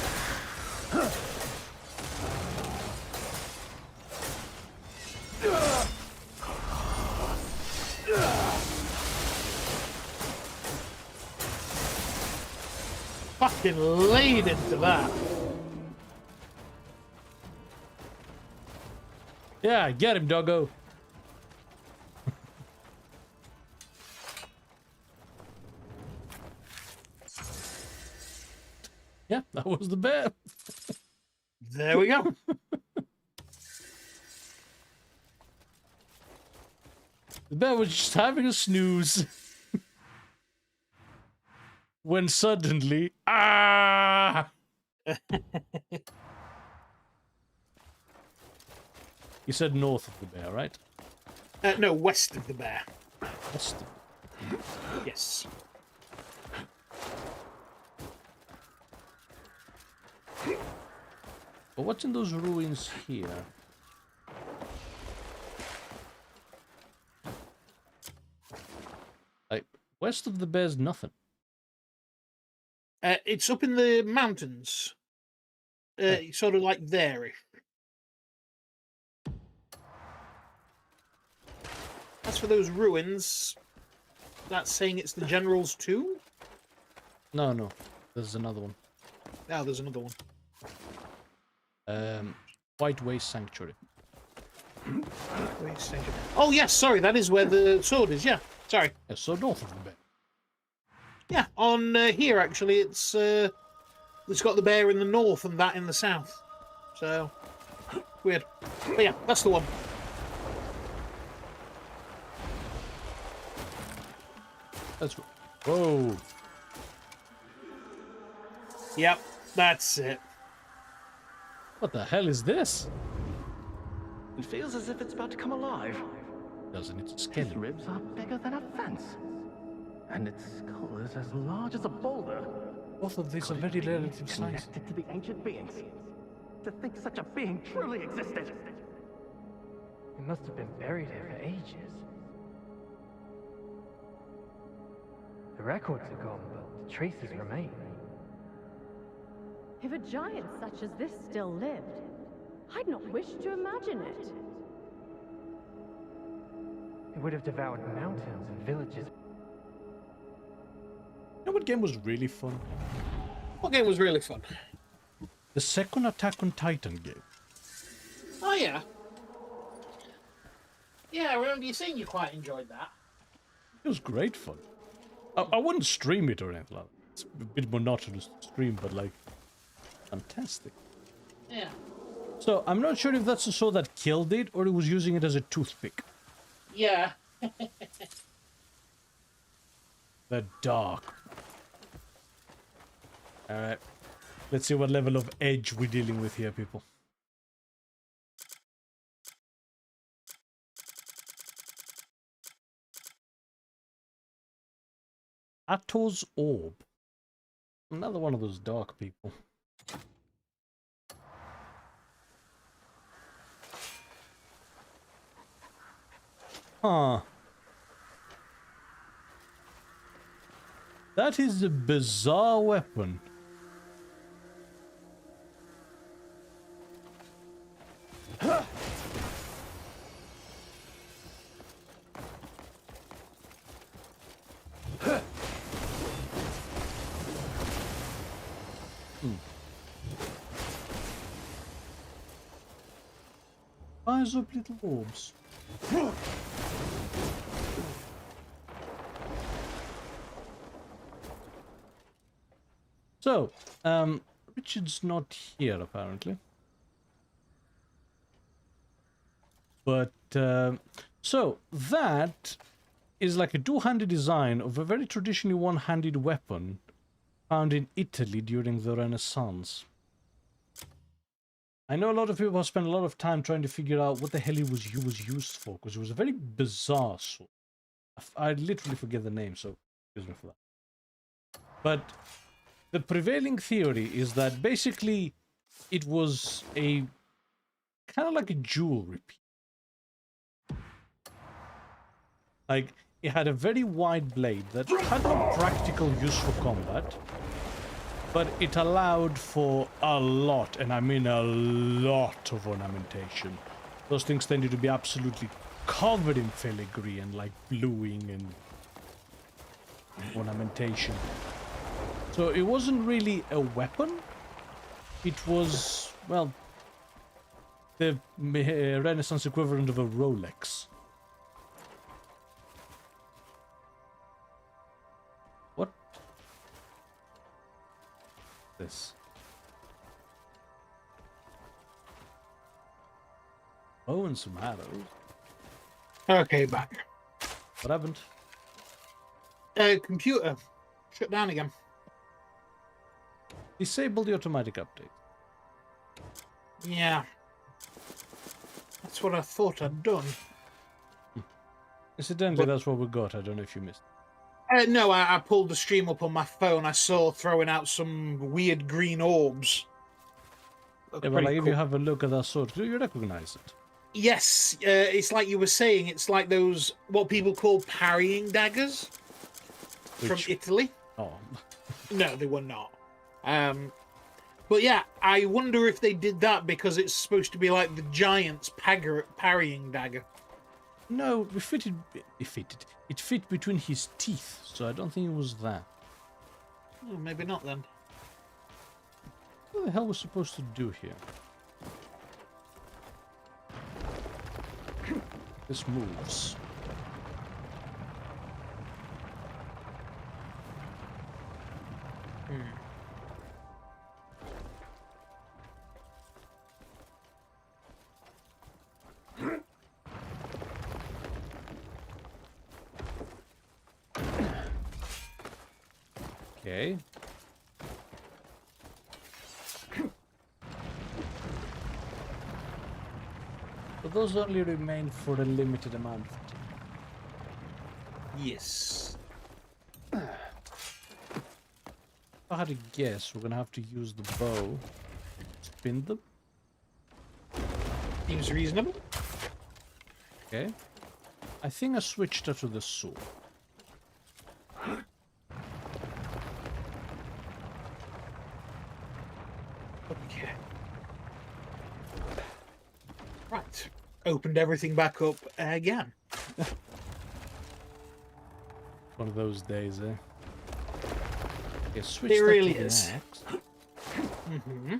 Fucking laid into that. Yeah, get him, doggo. Yeah, that was the bear. There we go. The bear was just having a snooze. When suddenly, ah! You said north of the bear, right? No, west of the bear. West of Yes. But what's in those ruins here? Like, west of the bear's nothing. It's up in the mountains. Sort of like there. As for those ruins, that's saying it's the general's tomb? No, no. There's another one. Oh, there's another one. White Waste Sanctuary. Oh, yes, sorry, that is where the sword is, yeah. Sorry. Yeah, so north of the bear. Yeah, on here, actually, it's got the bear in the north and that in the south. So, weird. But yeah, that's the one. That's... Whoa! Yep, that's it. What the hell is this? It feels as if it's about to come alive. Doesn't it? Its Skeleton. ribs are bigger than a fence. And its skull is as large as a boulder. Both of these are Could very it be relative size. connected to the ancient beings. To think such a being truly existed. It must have been buried here for ages. The records are gone, but the traces remain. If a giant such as this still lived, I'd not wish to imagine it. It would have devoured mountains and villages. You know what game was really fun? What game was really fun? The second Attack on Titan game. Oh, yeah. Yeah, I remember you saying you quite enjoyed that. It was great fun. I wouldn't stream it or anything like that. It's a bit monotonous to stream, but like, fantastic. Yeah. So, I'm not sure if that's the sword that killed it, or it was using it as a toothpick. Yeah. The dark. Alright. Let's see what level of edge we're dealing with here, people. Atos Orb. Another one of those dark people. Huh. That is a bizarre weapon. Fires up little orbs. So, Richard's not here apparently. But, so that is like a two-handed design of a very traditionally one-handed weapon found in Italy during the Renaissance. I know a lot of people have spent a lot of time trying to figure out what the hell it was used for, because it was a very bizarre sword. I literally forget the name, so excuse me for that. But the prevailing theory is that basically it was a kind of like a jewelry piece. Like, it had a very wide blade that had no practical use for combat, but it allowed for a lot, and I mean a lot of ornamentation. Those things tended to be absolutely covered in filigree and like bluing and ornamentation. So it wasn't really a weapon. It was, well, the Renaissance equivalent of a Rolex. What? This. Oh, and some arrows. Okay, back. What happened? Computer. Shut down again. Disable the automatic update. Yeah. That's what I thought I'd done. Incidentally, that's what we got. I don't know if you missed. No, I pulled the stream up on my phone. I saw throwing out some weird green orbs. Looked Yeah, but like, pretty if cool. you have a look at that sword, do you recognize it? Yes, it's like you were saying. It's like those, what people call parrying daggers from Which- Italy. Oh, No, they were not. But yeah, I wonder if they did that because it's supposed to be like the giant's parrying dagger. no, it fit between his teeth, so I don't think it was that. Oh, maybe not then. What the hell was supposed to do here? This moves. Okay. But those only remain for a limited amount of time. Yes. If I had to guess, we're gonna have to use the bow. Spin them. Seems reasonable. Okay. I think I switched her to the sword. Okay. Right. Opened everything back up again. One of those days, eh? Okay, switch It that really to the is. axe. Mm-hmm.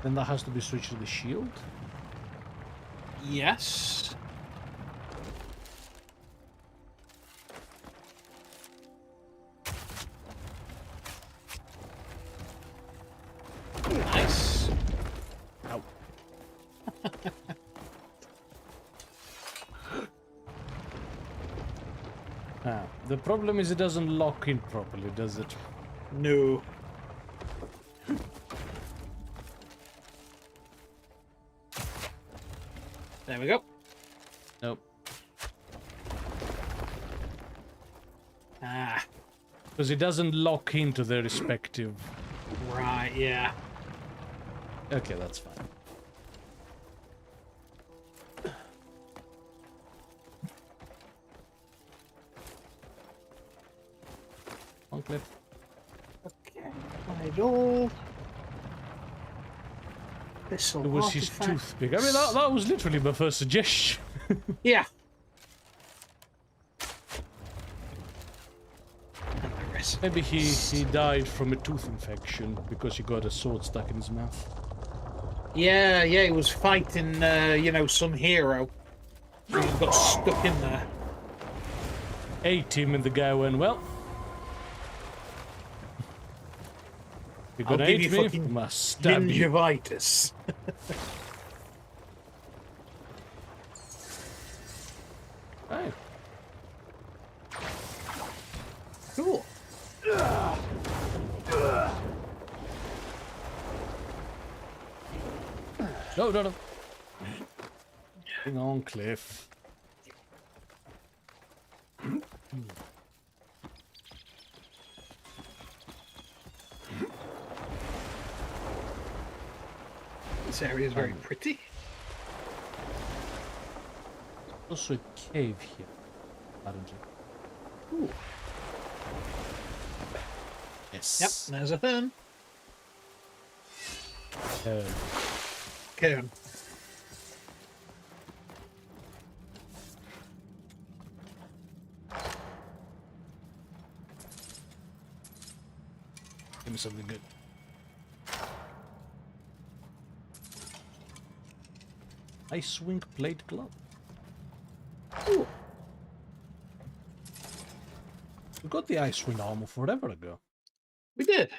Then that has to be switched to the shield. Yes. Nice. Ow. The problem is it doesn't lock in properly, does it? No. There we go. Nope. Ah, Because it doesn't lock into their respective... right, yeah. Okay, that's fine. On Kliff. Okay, right all. This'll It was his artifact- toothpick. I mean, that was literally my first suggestion. Yeah. Maybe he died from a tooth infection because he got a sword stuck in his mouth. Yeah, he was fighting, you know, some hero. He got stuck in there. Ate him and the guy went, well... You're I'll gonna give eat you me? fucking I must stab you. gingivitis. Right. Cool. No. Hang on, Kliff. This area is very pretty. Also a cave here, aren't you? Ooh. Yes. Yep, there's a fern. Cairn. Give me something good. Ice wing plate glove. Ooh. We got the ice wing armor forever ago. We did.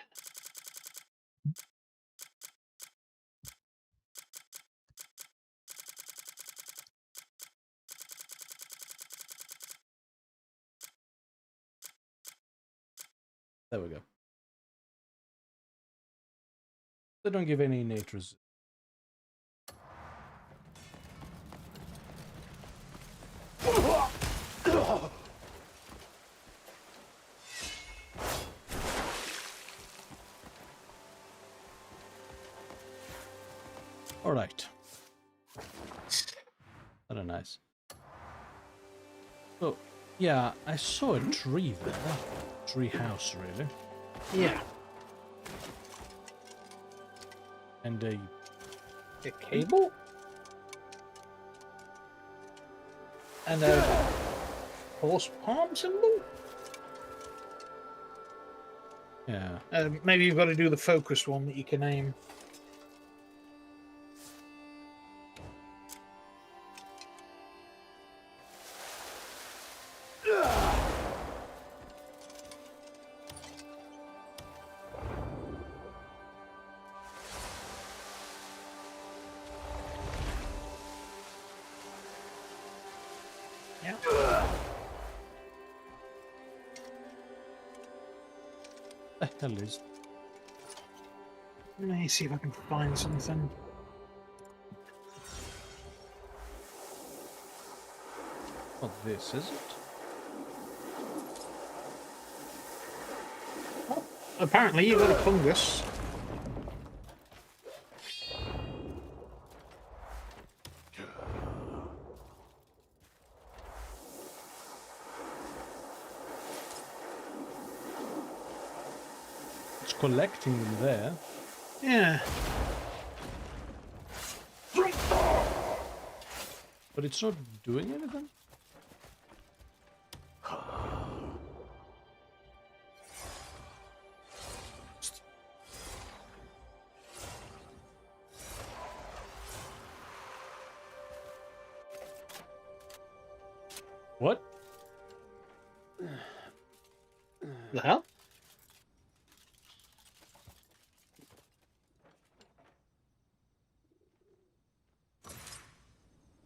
There we go. They don't give any innate resistance. All right. That are nice. So, yeah, I saw a tree there. Tree house, really. Yeah. And a cable? And a horse palm symbol? yeah. Maybe you've got to do the focused one that you can aim. The hell is? Let me see if I can find something. Not this, is it? Oh, apparently you've got a fungus. It's collecting them there. Yeah. But it's not doing anything? What? The hell?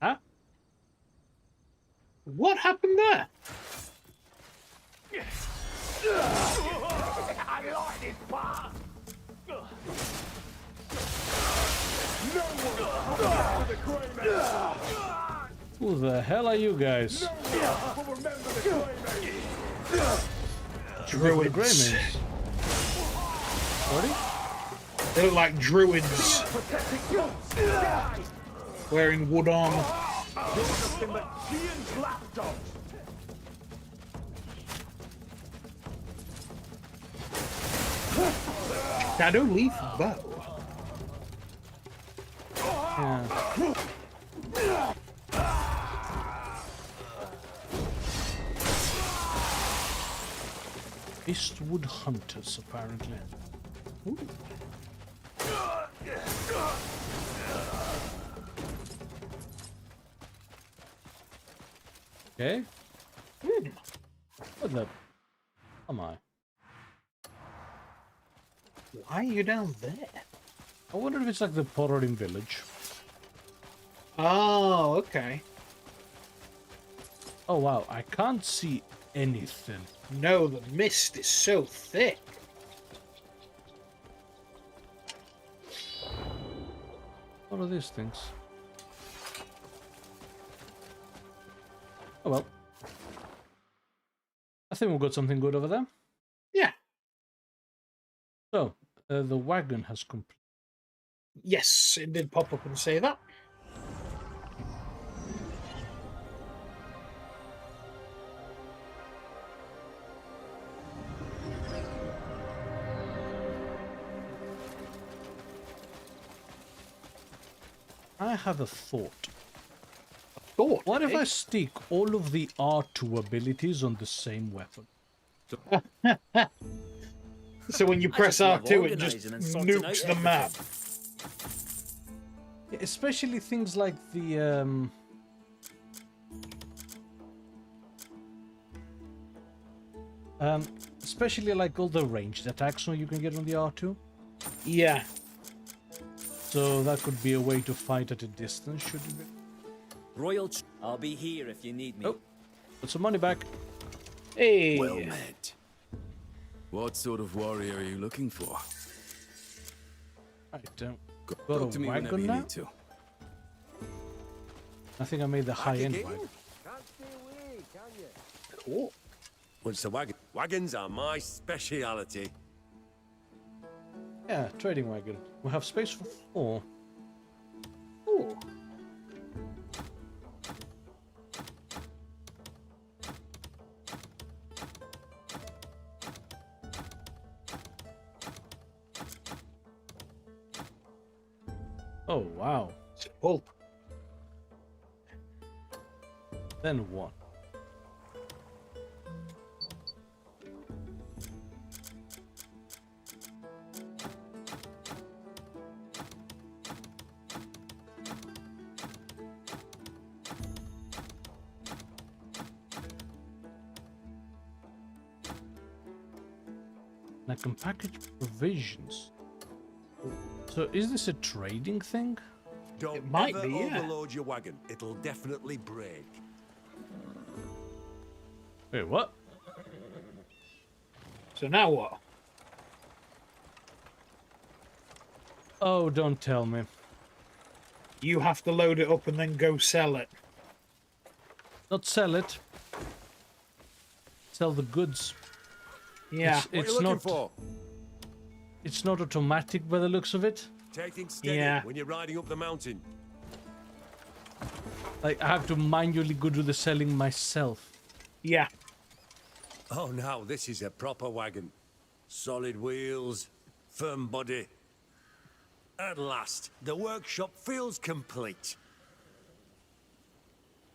Huh? What happened there? I like this part. Who the hell are you guys? Druids. Sorry? They look like druids. Wearing wood armor. Shadow leaf bow. Yeah. Eastwood Hunters, apparently. Ooh. Okay. What the? Am I? Why are you down there? I wonder if it's like the Pororin village. Oh, okay. Oh wow, I can't see anything. No, the mist is so thick. What are these things? Oh well. I think we've got something good over there. Yeah. So, the wagon has completed. Yes, it did pop up and say that. I have a thought. Thought. What if I stick all of the R2 abilities on the same weapon? So when you press R2, it just nukes the map. Especially things like the especially like all the ranged attacks you can get on the R2. Yeah. So that could be a way to fight at a distance, shouldn't it? I'll be here if you need me. Oh, put some money back. Hey. Well met. What sort of warrior are you looking for? I don't Talk got to a me whenever wagon you now. need to. I think I made the high-end wagon. Can't stay away, can you? Cool. What's the wagon? Wagons are my speciality. Yeah, trading wagon. We have space for 4. Ooh. Oh wow. It's full. Then what? I can package provisions. So is this a trading thing? Don't It might ever be, yeah. overload your wagon. It'll definitely break. Wait, what? So now what? Oh, don't tell me. You have to load it up and then go sell it. Not sell it. Sell the goods. Yeah. What It's are you looking not. for? It's not automatic by the looks of it. Take things steady Yeah. when you're riding up the mountain. Like I have to manually go do the selling myself. Yeah. Oh, now this is a proper wagon. Solid wheels, firm body. At last, the workshop feels complete.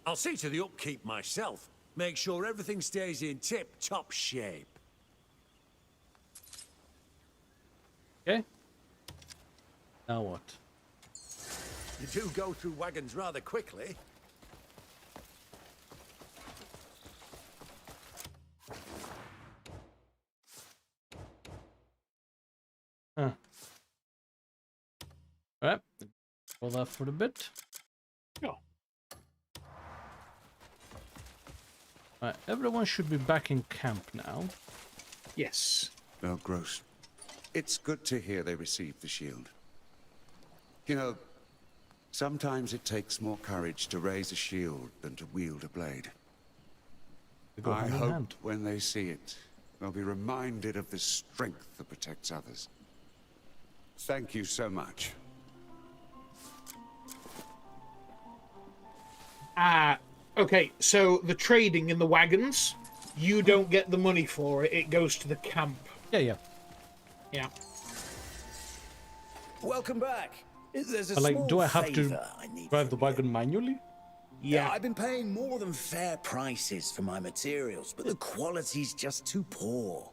I'll see to the upkeep myself. Make sure everything stays in tip-top shape. Okay. Now what? You do go through wagons rather quickly. Huh. Alright. Hold that for a bit. Oh. Alright, everyone should be back in camp now. Yes. Well, Gross, it's good to hear they received the shield. You know, sometimes it takes more courage to raise a shield than to wield a blade. They go I hand in hope hand. when they see it, they'll be reminded of the strength that protects others. Thank you so much. Okay, so the trading in the wagons, you don't get the money for it. It goes to the camp. Yeah, yeah. Yeah. Welcome back. There's a But like, small do I have to favour I need drive the from you. wagon manually? Yeah. I've been paying more than fair prices for my materials, but the quality's just too poor.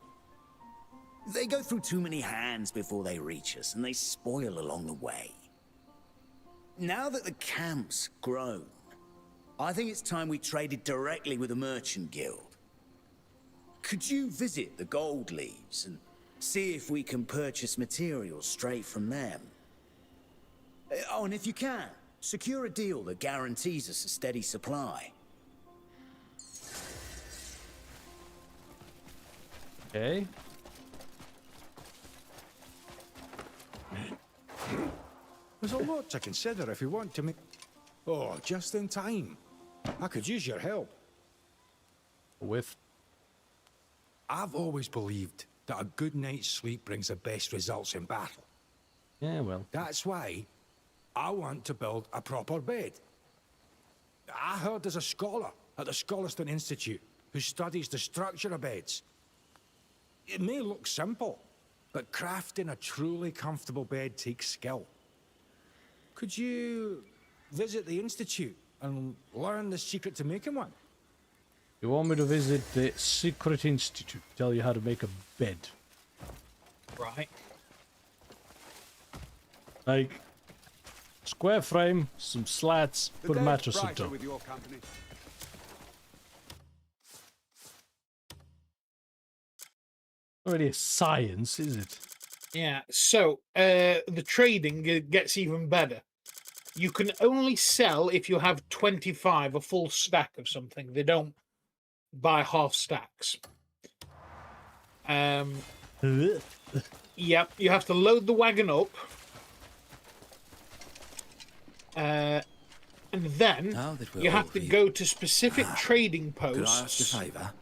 They go through too many hands before they reach us, and they spoil along the way. Now that the camp's grown, I think it's time we traded directly with the Merchant Guild. Could you visit the Gold Leaves and see if we can purchase materials straight from them? Oh, and if you can, secure a deal that guarantees us a steady supply. Okay. There's a lot to consider if we want to make... Oh, just in time. I could use your help. With? I've always believed that a good night's sleep brings the best results in battle. Yeah, well. That's why I want to build a proper bed. I heard there's a scholar at the Scholarston Institute who studies the structure of beds. It may look simple, but crafting a truly comfortable bed takes skill. Could you visit the Institute and learn the secret to making one? You want me to visit the Secret Institute, tell you how to make a bed. Right. Like, square frame, some slats, put a mattress on top. With your company. Not really a science, is it? Yeah. So the trading gets even better. You can only sell if you have 25, a full stack of something. They don't buy half stacks. Yep, you have to load the wagon up. And then Now that we're you have all to here- go to specific trading Could I ask a posts favour?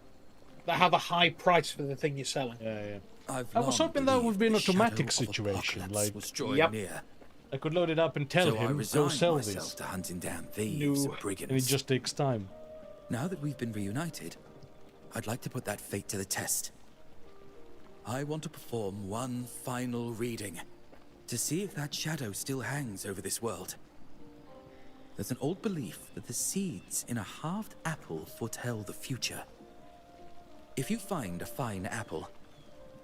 that have a high price for the thing you're selling. Yeah. I've I was long hoping that would believed be an the shadow automatic of situation, apocalypse like- was drawing Yep. near. I could load it up and tell So I him, go resigned sell myself this. to hunting down thieves and brigands. And it just takes time. Now that we've been reunited, I'd like to put that fate to the test. I want to perform one final reading to see if that shadow still hangs over this world. There's an old belief that the seeds in a halved apple foretell the future. If you find a fine apple,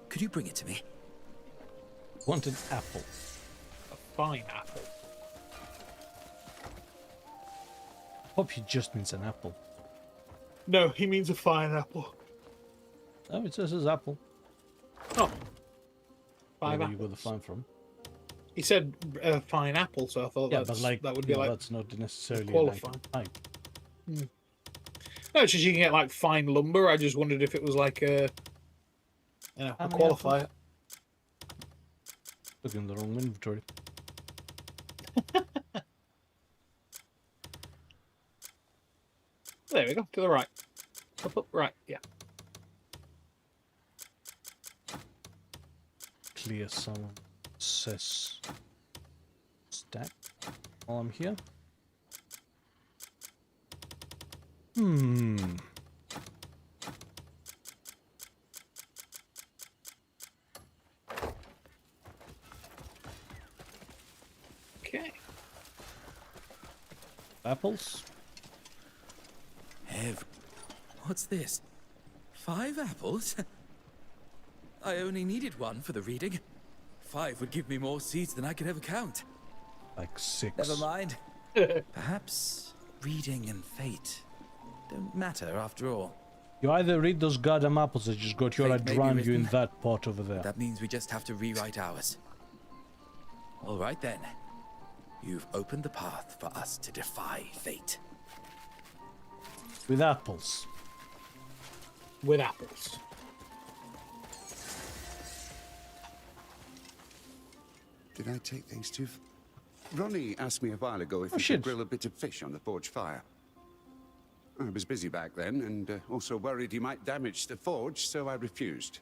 could you bring it to me? Want an apple. A fine apple. Hope he just means an apple. No, he means a fine apple. Oh, it says his apple. Oh. Five Where you got the apples. fine from? He said fine apple, so I thought Yeah, that's, but like, that would be no, like that's not necessarily qualifying. like fine. No, it's just you can get like fine lumber. I just wondered if it was like a How many qualifier. Look in the wrong inventory. There we go, to the right. Up, right, yeah. Clear someone says stack while I'm here. Okay. Apples? What's this? 5 apples? I only needed 1 for the reading. 5 would give me more seeds than I could ever count. Like 6. Never mind. Perhaps reading and fate don't matter after all. You either read those goddamn apples I just got, or I Fate may be drown you in written. that pot over there. That means we just have to rewrite ours. All right then. You've opened the path for us to defy fate. With apples. With apples. Did I take things too far? Ronnie asked me a while ago if Oh, we shit. could grill a bit of fish on the forge fire. I was busy back then, and also worried he might damage the forge, so I refused.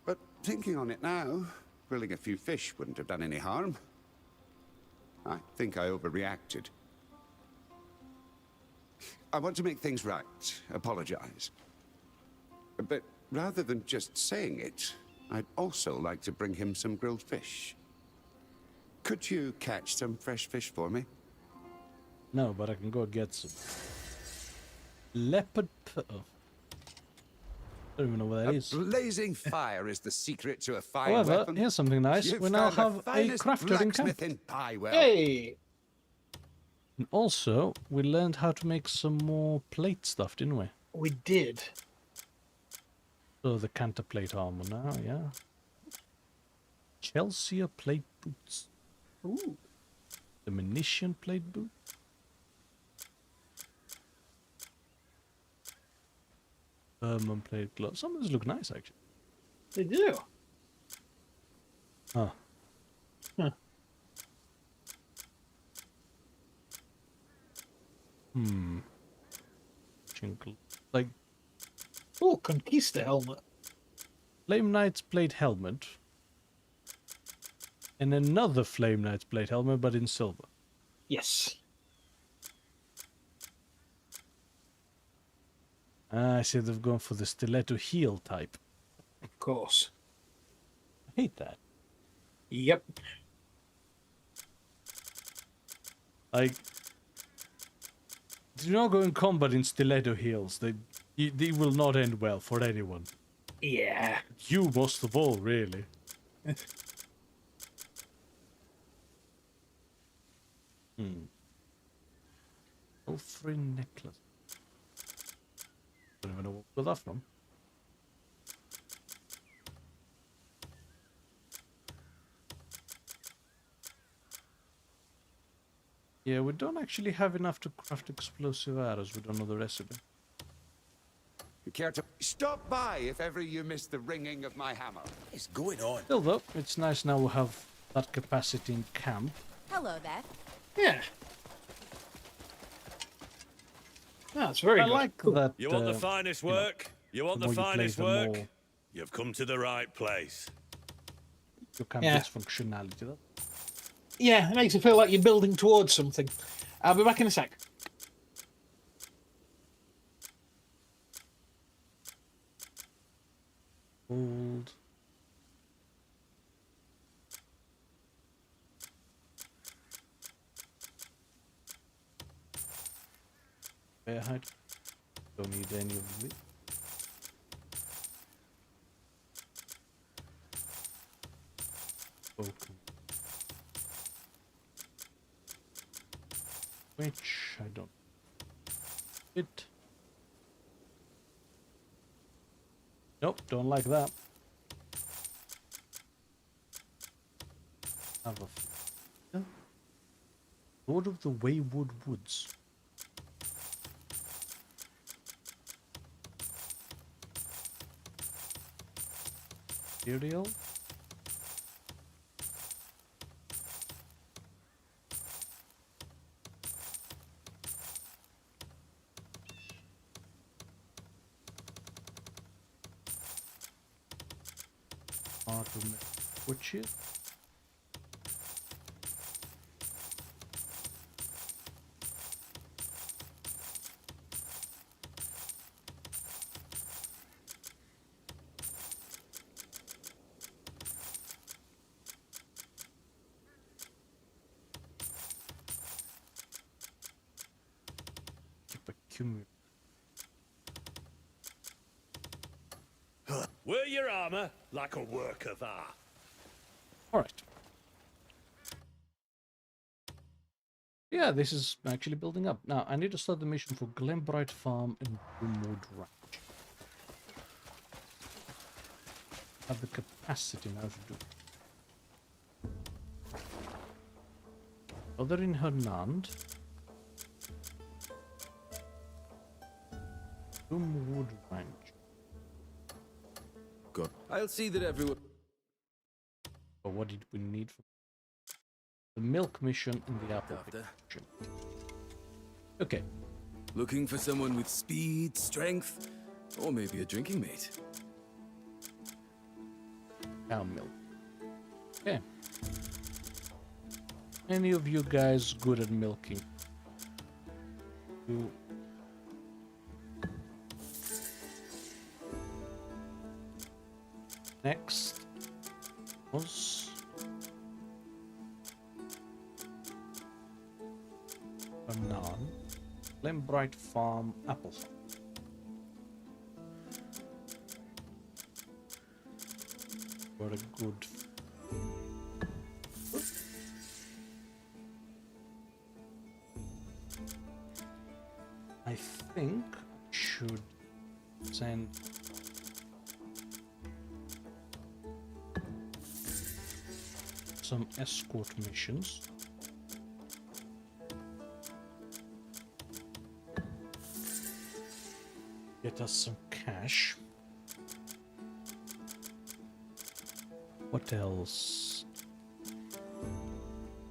But thinking on it now, grilling a few fish wouldn't have done any harm. I think I overreacted. I want to make things right, apologize. But rather than just saying it, I'd also like to bring him some grilled fish. Could you catch some fresh fish for me? No, but I can go get some. Leopard. Oh. I don't even know what that is. Blazing fire is the secret to a fine However, weapon. here's something nice. You've We now found the have a finest crafter in camp. blacksmith in Pywell. Hey! And also, we learned how to make some more plate stuff, didn't we? We did. So the canter plate armor now, yeah. Chelsea plate boots. Ooh. The munition plate boot. Vermin plate gloves. Some of these look nice, actually. They do. Huh. Huh. Chinkle. Like, Oh, Conquista helmet. Flame Knight's plate helmet. And another Flame Knight's plate helmet, but in silver. Yes. Ah, I see they've gone for the stiletto heel type. Of course. I hate that. Yep. Like, do not go in combat in stiletto heels. They will not end well for anyone. Yeah. You most of all, really. Offering necklace. Don't even know where that's from. Yeah, we don't actually have enough to craft explosive arrows. We don't know the recipe. You care to stop by if ever you miss the ringing of my hammer? What is going on? Still though, it's nice now we have that capacity in camp. Hello there. Yeah. That's very I good. like that. You want the finest work? You want the more you play, finest the work? more You've come to the right place. your camp Yeah. gets functionality. That Yeah, it makes it feel like you're building towards something. I'll be back in a sec. old. Bear height. Don't need any of this. Okay. Which I don't. It. Nope, don't like that. Have a Lord of the Wayward Woods. Cereal. Which is Wear your armor like a work of art. Alright. Yeah, this is actually building up. Now, I need to start the mission for Glenbright Farm and Broomwood Ranch. Have the capacity now to do it. Other in Hernand. Broomwood Ranch. Good. I'll see that everyone... But what did we need for the milk mission in the apple mission? Okay. Looking for someone with speed, strength, or maybe a drinking mate. Cow milk. Okay. Any of you guys good at milking? You... Next was Banan, Glenbright Farm, Apple Farm. What a good. I think I should send some escort missions. Get us some cash. What else?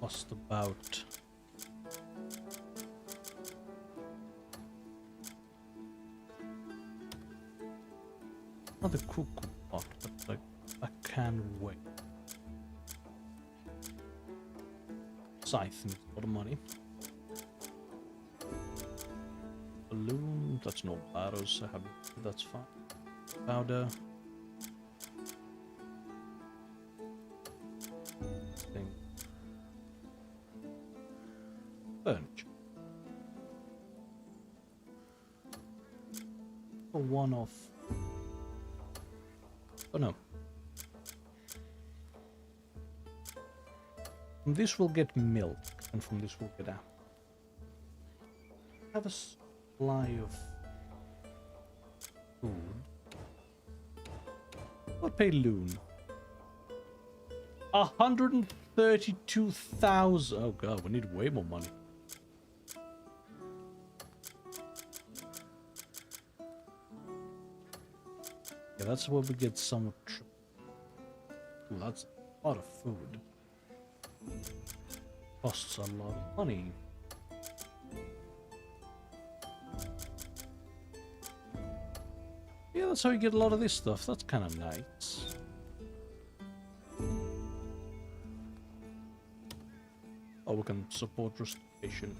What's about? Another cuckoo pot, but like I can't wait. Scythe needs a lot of money. Balloon, that's no arrows, I have, that's fine. Powder. Thing. Furniture. A one-off. Oh no. From this we'll get milk, and from this we'll get apple. Have a supply of food. What pay loon? 132,000. Oh god, we need way more money. Yeah, that's where we get some. Ooh, that's a lot of food. Costs a lot of money. Yeah, that's how you get a lot of this stuff. That's kind of nice. Oh, we can support restoration.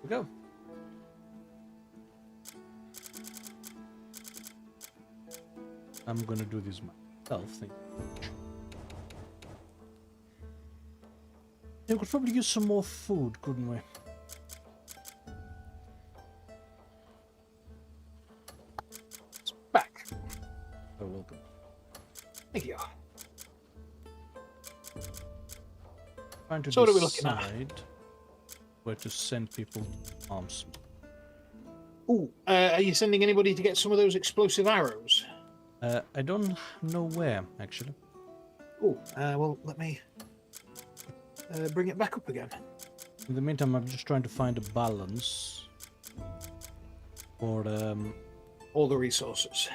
Here we go. I'm gonna do this myself. Thank you. Yeah, we could probably use some more food, couldn't we? It's back. Oh, welcome. Thank you. Trying to So what are we looking at? decide where to send people to arms. Ooh, are you sending anybody to get some of those explosive arrows? I don't know where, actually. Oh, well, let me bring it back up again. In the meantime, I'm just trying to find a balance for all the resources.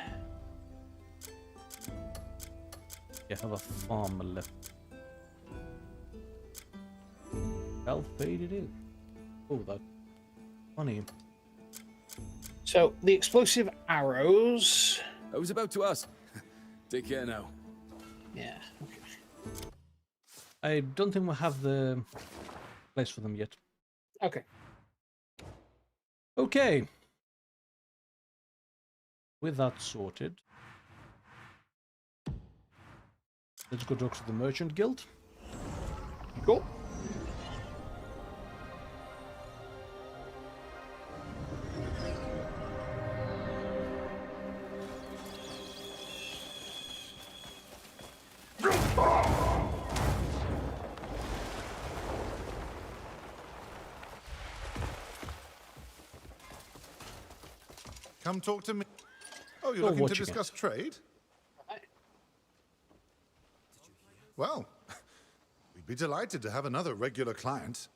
Yeah, have a farm left. Well paid it is. Oh, that money. So the explosive arrows. I was about to ask. Take care now. Yeah. Okay. I don't think we have the place for them yet. Okay. Okay. With that sorted, let's go talk to the Merchant Guild. Cool. Come talk to me. Oh, you're looking to discuss trade? Well, we'd be delighted to have another regular client.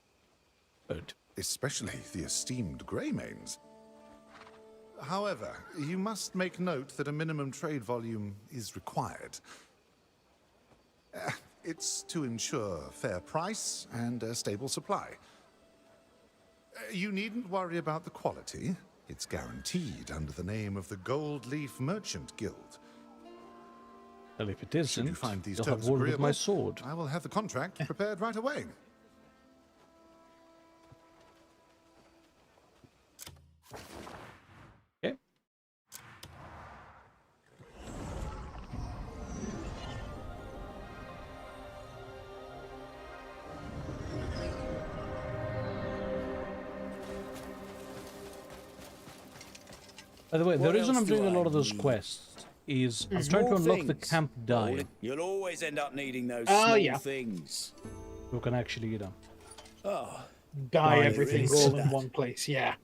Good. Especially the esteemed Greymanes. However, you must make note that a minimum trade volume is required. It's to ensure fair price and a stable supply. You needn't worry about the quality. It's guaranteed under the name of the Gold Leaf Merchant Guild. Well, if it isn't, Should you find these you'll have terms war with agreeable, my sword. I will have the contract prepared right away. Okay. By the way, the reason I'm doing a lot of those quests is I'm trying to unlock the camp diet. You'll always end up needing those Oh, small things. You can actually, you know. Oh, Dye Dye everything is all in that. one place. Yeah.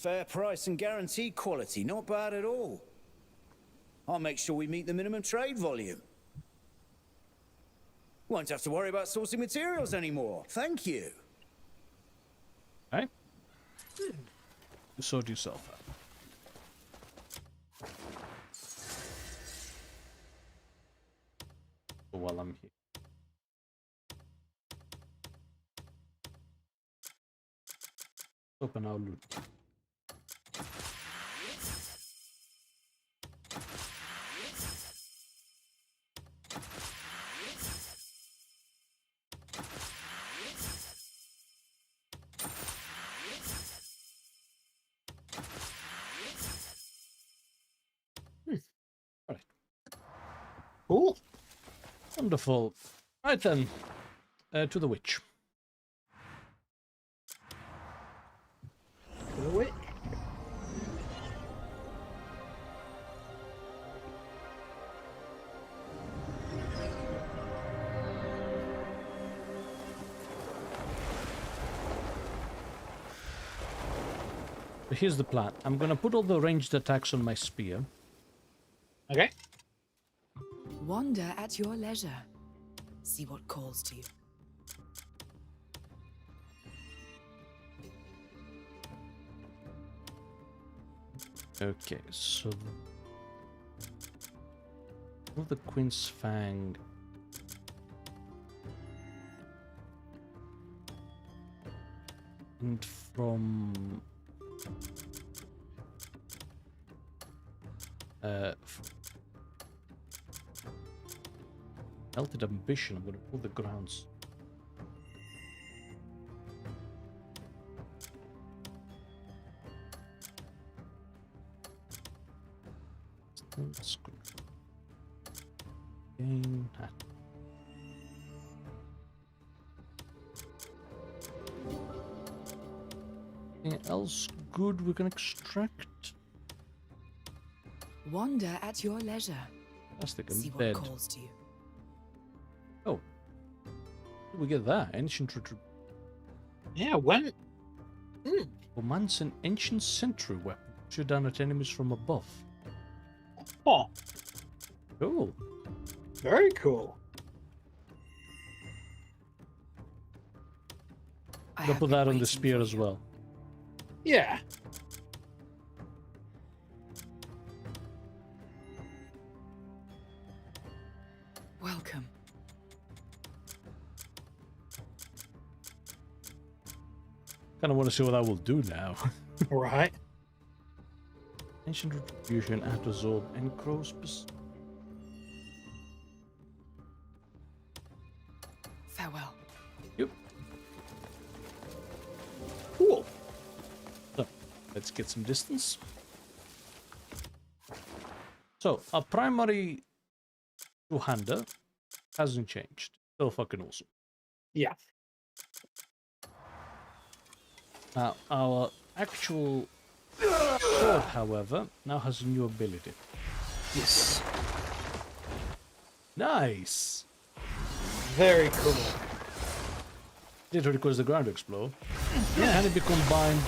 fair price and guaranteed quality. Not bad at all. I'll make sure we meet the minimum trade volume. Won't have to worry about sourcing materials anymore. Thank you. Right? You sort yourself out. While I'm here. Open our loot. All right. Cool. Wonderful. Right then, to the witch. To the witch. here's the plan. I'm gonna put all the ranged attacks on my spear. Okay. Wander at your leisure. See what calls to you. Okay, so the Queen's Fang. And from Melted Ambition, I'm gonna pull the grounds. Gain that. Anything else good we can extract? Wander at your leisure. Fantastic, See I'm what dead. calls to you. Oh. Where did we get that? Ancient retribution. Yeah, when? Commands an ancient sentry weapon. Shoot down at enemies from above. Oh. Cool. Very cool. I'll put that on the spear as well. Yeah. Welcome. Kind of want to see what I will do now. Right. Ancient retribution, Atazorb, and Crow's. Farewell. Yep. Cool. So, let's get some distance. So, our primary two-hander hasn't changed. Still fucking awesome. Yeah. Now, our actual sword, however, now has a new ability. Yes. Nice! Very cool. Literally cause the ground to explode. Yeah. Can it be combined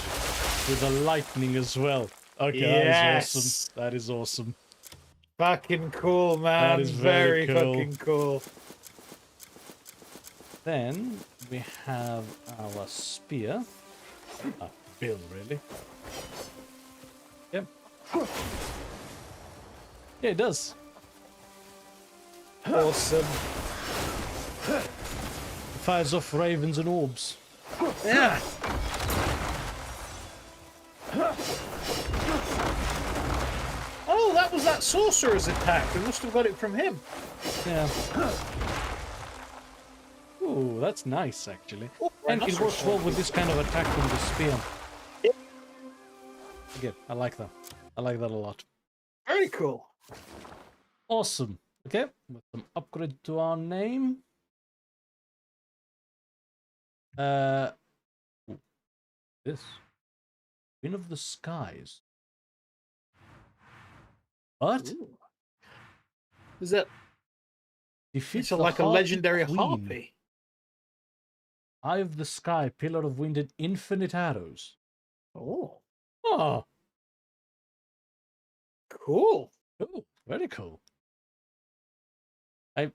with the lightning as well? Okay, Yes. that is awesome. That is awesome. Fucking cool, man. That is very cool. Fucking cool. Then we have our spear. Bill, really? Yep. Yeah, it does. Awesome. It fires off ravens and orbs. Yeah. Oh, that was that sorcerer's attack. We must have got it from him. Yeah. Ooh, that's nice, actually. Oh, And it works well with this kind of attack from the spear. Yep. Again, I like that. I like that a lot. Very cool. Awesome. Okay, with some upgrade to our name. Ooh, this. Queen of the Skies. What? Ooh. Is that... Defeat It's the like a Harpy legendary Queen. harpy. Eye of the Sky, Pillar of Wind, and Infinite Arrows. Oh. Oh, Cool. cool. Very cool. I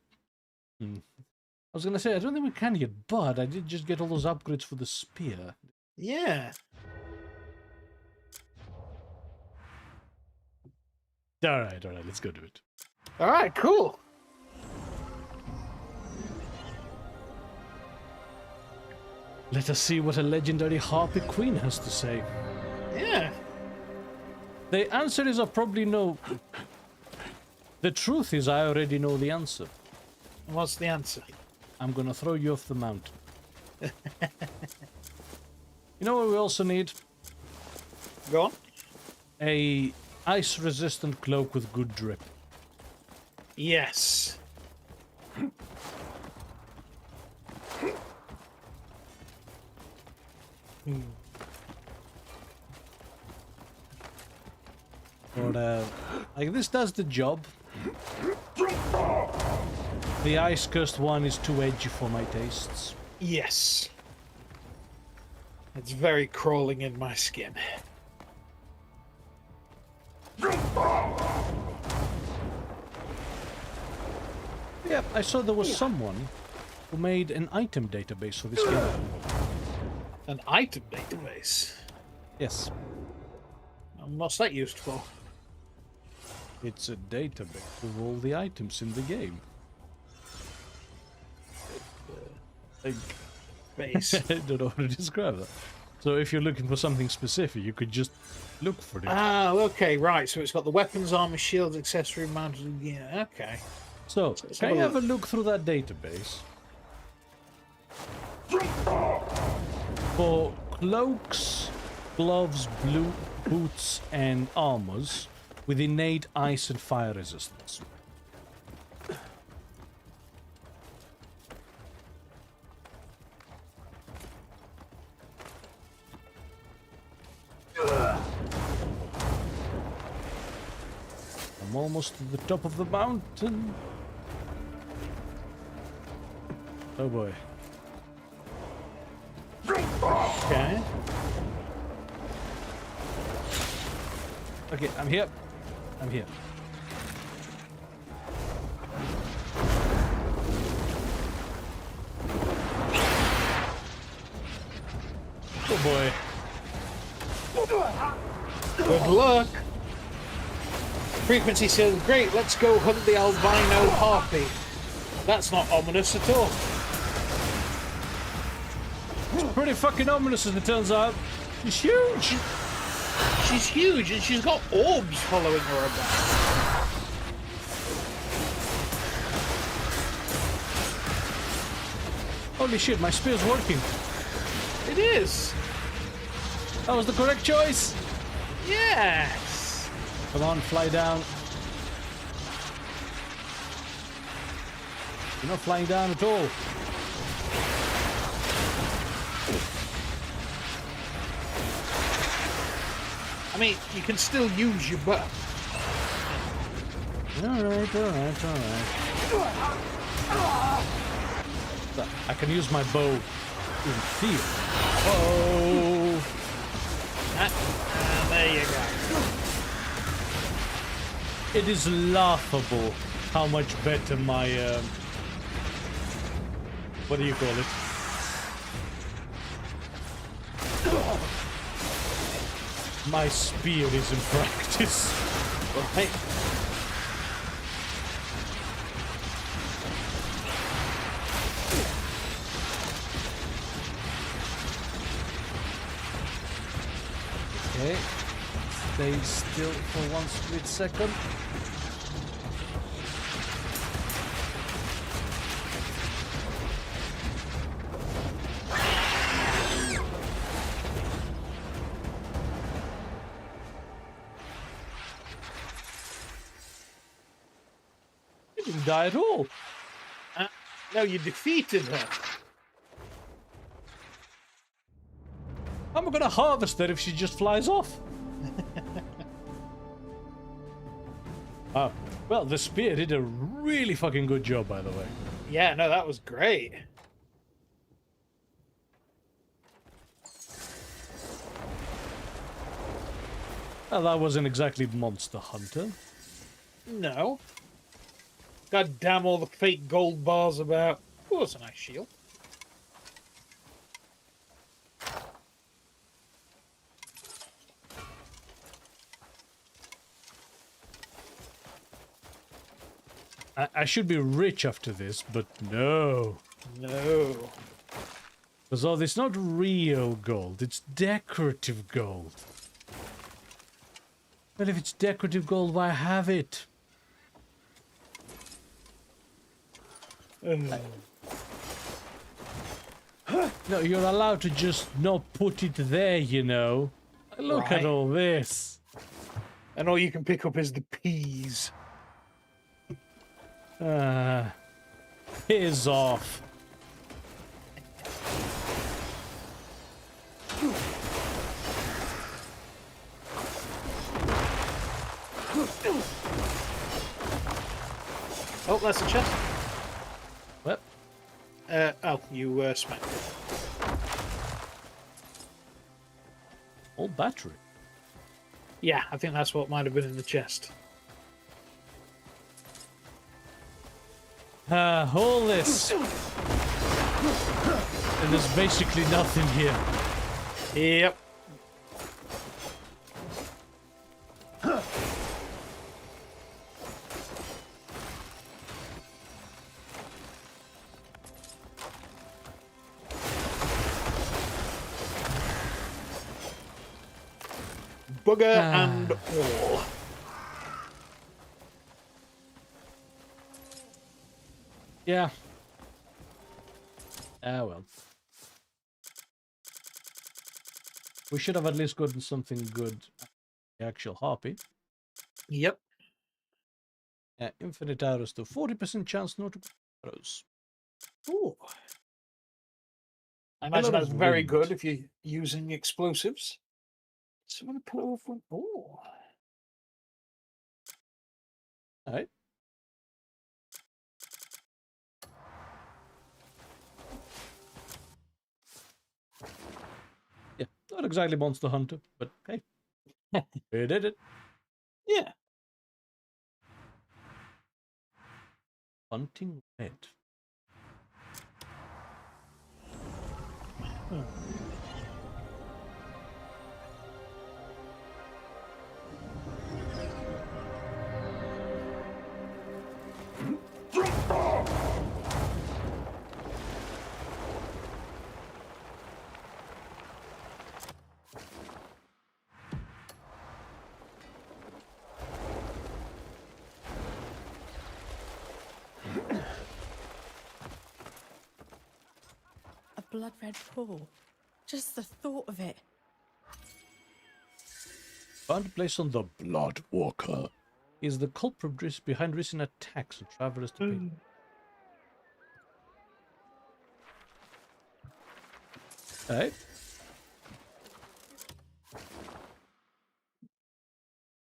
was gonna say I don't think we can yet, but I did just get all those upgrades for the spear. Yeah. All right, let's go do it. All right, cool. Let us see what a legendary Harpy Queen has to say. Yeah. The answer is I probably know. The truth is I already know the answer. What's the answer? I'm gonna throw you off the mountain. You know what we also need? Go on. A ice-resistant cloak with good drip. Yes. But like this does the job. The ice-cursed one is too edgy for my tastes. Yes. It's very crawling in my skin. Yep, I saw there was someone who made an item database for this game. An item database? Yes. And what's that used for? It's a database of all the items in the game. Like, Base. I don't know how to describe that. So if you're looking for something specific, you could just look for it. Ah, okay, right. So it's got the weapons, armor, shields, accessory, mounted. Yeah, okay. So, can you have a look through that database? For cloaks, gloves, boots, and armors with innate ice and fire resistance. I'm almost to the top of the mountain. Oh boy. Okay. Okay, I'm here. I'm here. Oh boy. Good luck. Frequency says, great, let's go hunt the albino harpy. That's not ominous at all. It's pretty fucking ominous as it turns out. She's huge. She's huge and she's got orbs following her about. Holy shit, my spear's working. It is. That was the correct choice. Yes. Come on, fly down. You're not flying down at all. I mean, you can still use your bow. Alright, alright, alright. I can use my bow in field. Oh! There you go. It is laughable how much better my what do you call it? My spear is in practice. Right. Okay. Stay still for 1 split second. You didn't die at all. No, you defeated her. How am I gonna harvest her if she just flies off? Oh, well, the spear did a really fucking good job, by the way. Yeah, no, that was great. Well, that wasn't exactly Monster Hunter. No. God damn all the fake gold bars about. Oh, that's a nice shield. I should be rich after this, but no. No. Because oh, it's not real gold, it's decorative gold. Well, if it's decorative gold, why have it? No, you're allowed to just not put it there, you know. Look Right. at all this. And all you can pick up is the peas. Piss off. Oh, that's a chest. What? Oh, you smacked it. Old battery. Yeah, I think that's what might have been in the chest. All this. And there's basically nothing here. Yep. Bugger and all. Yeah. Ah, well. We should have at least gotten something good. The actual harpy. Yep. Infinite arrows to 40% chance not to arrows. Ooh. I imagine that's very good if you're using explosives. Someone put over one. Oh. Alright. Yeah, not exactly Monster Hunter, but hey. We did it. Yeah. Hunting red. A blood-red pool. Just the thought of it. Found place on the Blood Walker. Is the culprit behind recent attacks on travelers to pay. Alright.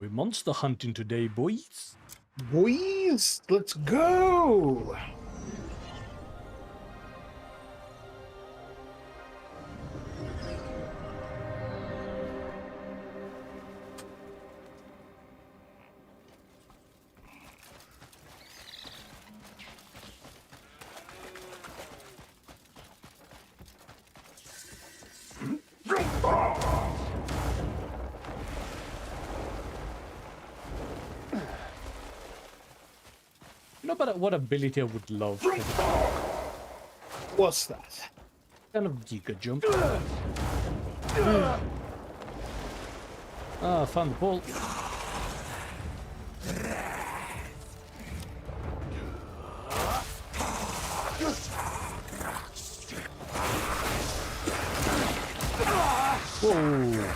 We're monster hunting today, boys. Boys, let's go! You know about what ability I would love? What's that? Kind of giga jump. Ah, found the ball. Whoa.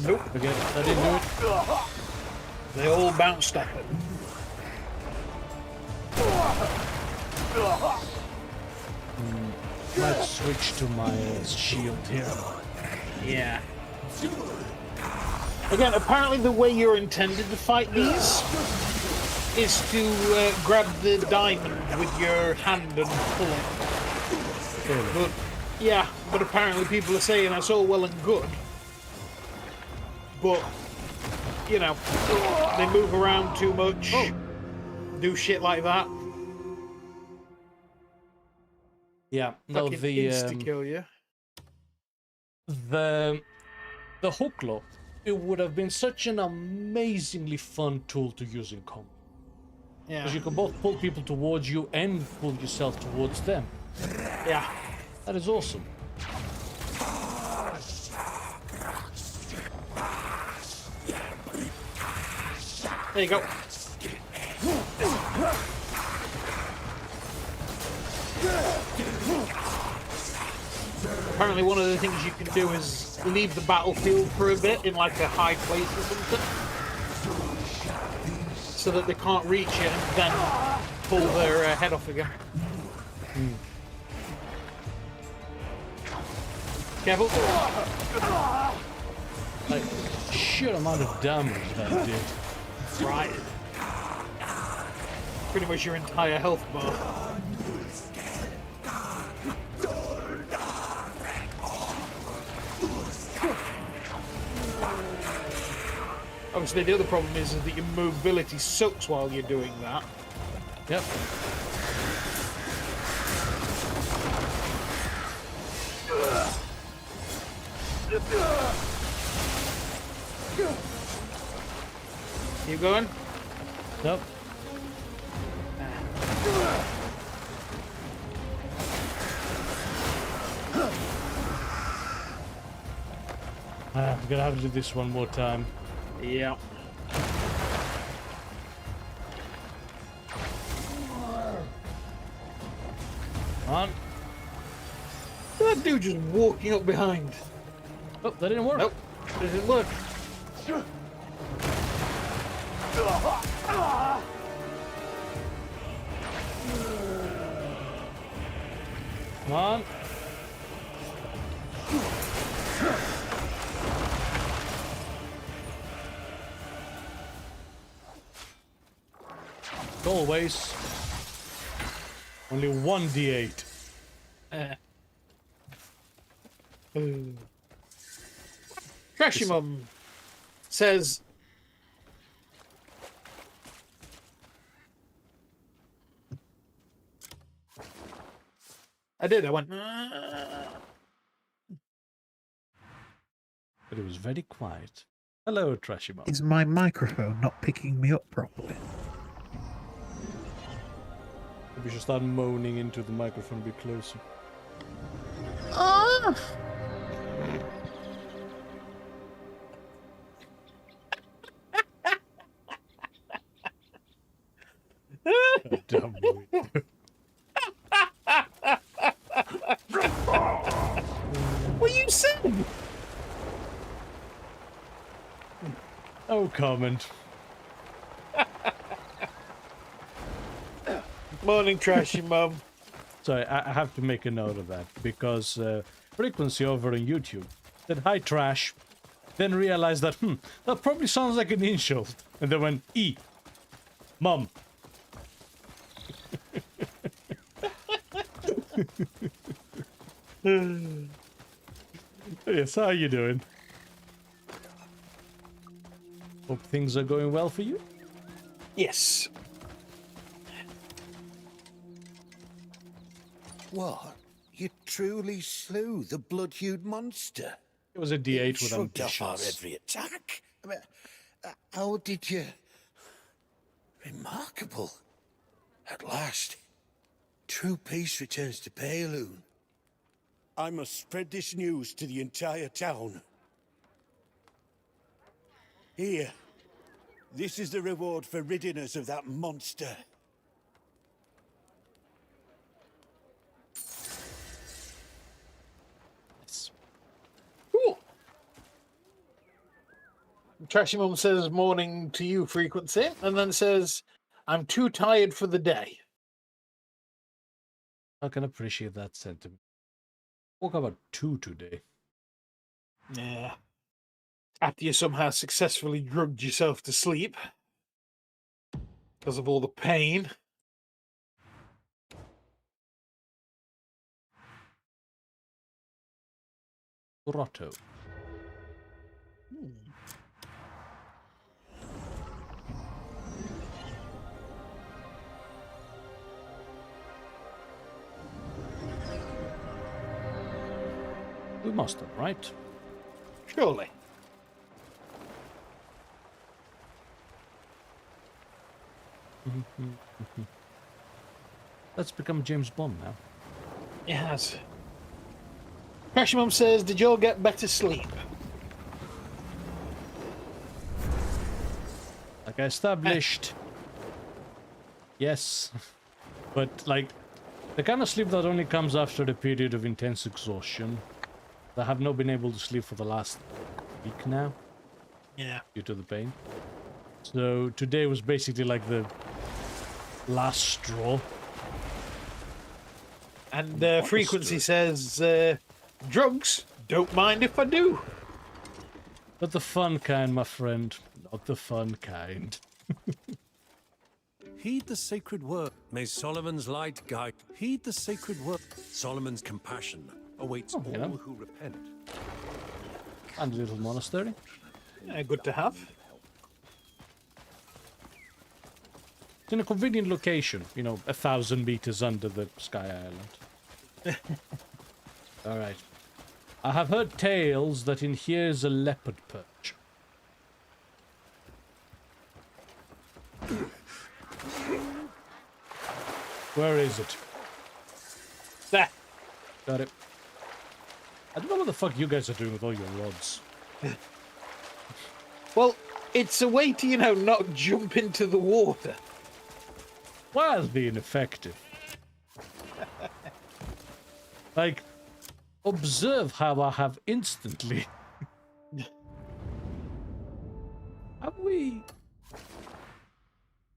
Nope. Again, I didn't do it. They all bounced off it. Might switch to my shield here. Yeah. Again, apparently the way you're intended to fight these is to grab the diamond with your hand and pull it. But, yeah, but apparently people are saying that's all well and good. But, you know, they move around too much, do shit like that. Yeah, no, Fucking the insta-kill you. the hooklock, it would have been such an amazingly fun tool to use in combat. Yeah. Because you can both pull people towards you and pull yourself towards them. Yeah. That is awesome. There you go. Apparently one of the things you can do is leave the battlefield for a bit in like a high place or something, so that they can't reach it and then pull their head off again. Careful. Like, sheer amount of damage that did. Right. Pretty much your entire health bar. Obviously, the other problem is that your mobility sucks while you're doing that. Yep. Keep going? Nope. I'm gonna have to do this one more time. Yeah. Come on. That dude just walking up behind. Oh, that didn't work. Nope. Didn't work. Come on. Always. Only 1d8. Trashy Mum says, I did, I went, But it was very quiet. Hello, Trashy Mum. is my microphone not picking me up properly? Maybe you should start moaning into the microphone a bit closer. Ah! Dumb boy. What you said? No comment. Morning, Trashy Mum. Sorry, I have to make a note of that because Frequency over on YouTube said hi Trash, then realized that that probably sounds like an insult, and then went Mum. Yes, how are you doing? Hope things are going well for you. Yes. What? You truly slew the blood-hued monster? It was a D8 with Shrugged off our ambitions. every attack. How did you... Remarkable. At last, true peace returns to Payloon. I must spread this news to the entire town. Here. This is the reward for ridding us of that monster. Cool. Trashy Mum says morning to you, Frequency, and then says, I'm too tired for the day. I can appreciate that sentiment. Woke up at 2 today. Yeah. After you somehow successfully drugged yourself to sleep. Because of all the pain. Grotto. We must have, right? Surely. Let's become James Bond now. It has. Trashy Mum says, did you all get better sleep? Like I established. Yes. But, like, the kind of sleep that only comes after the period of intense exhaustion. I have not been able to sleep for the last week now. Yeah. Due to the pain. So today was basically like the last straw. And Frequency says, drugs, don't mind if I do. Not the fun kind, my friend. Not the fun kind. Heed the sacred word. May Solomon's light guide. Heed the sacred word. Solomon's compassion awaits all who repent. And a little monastery. Good to have. It's in a convenient location, you know, 1,000 meters under the Sky Island. Alright. I have heard tales that in here is a leopard perch. Where is it? There. Got it. I don't know what the fuck you guys are doing with all your rods. Well, it's a way to, you know, not jump into the water. While being effective. Like, observe how I have instantly. Have we...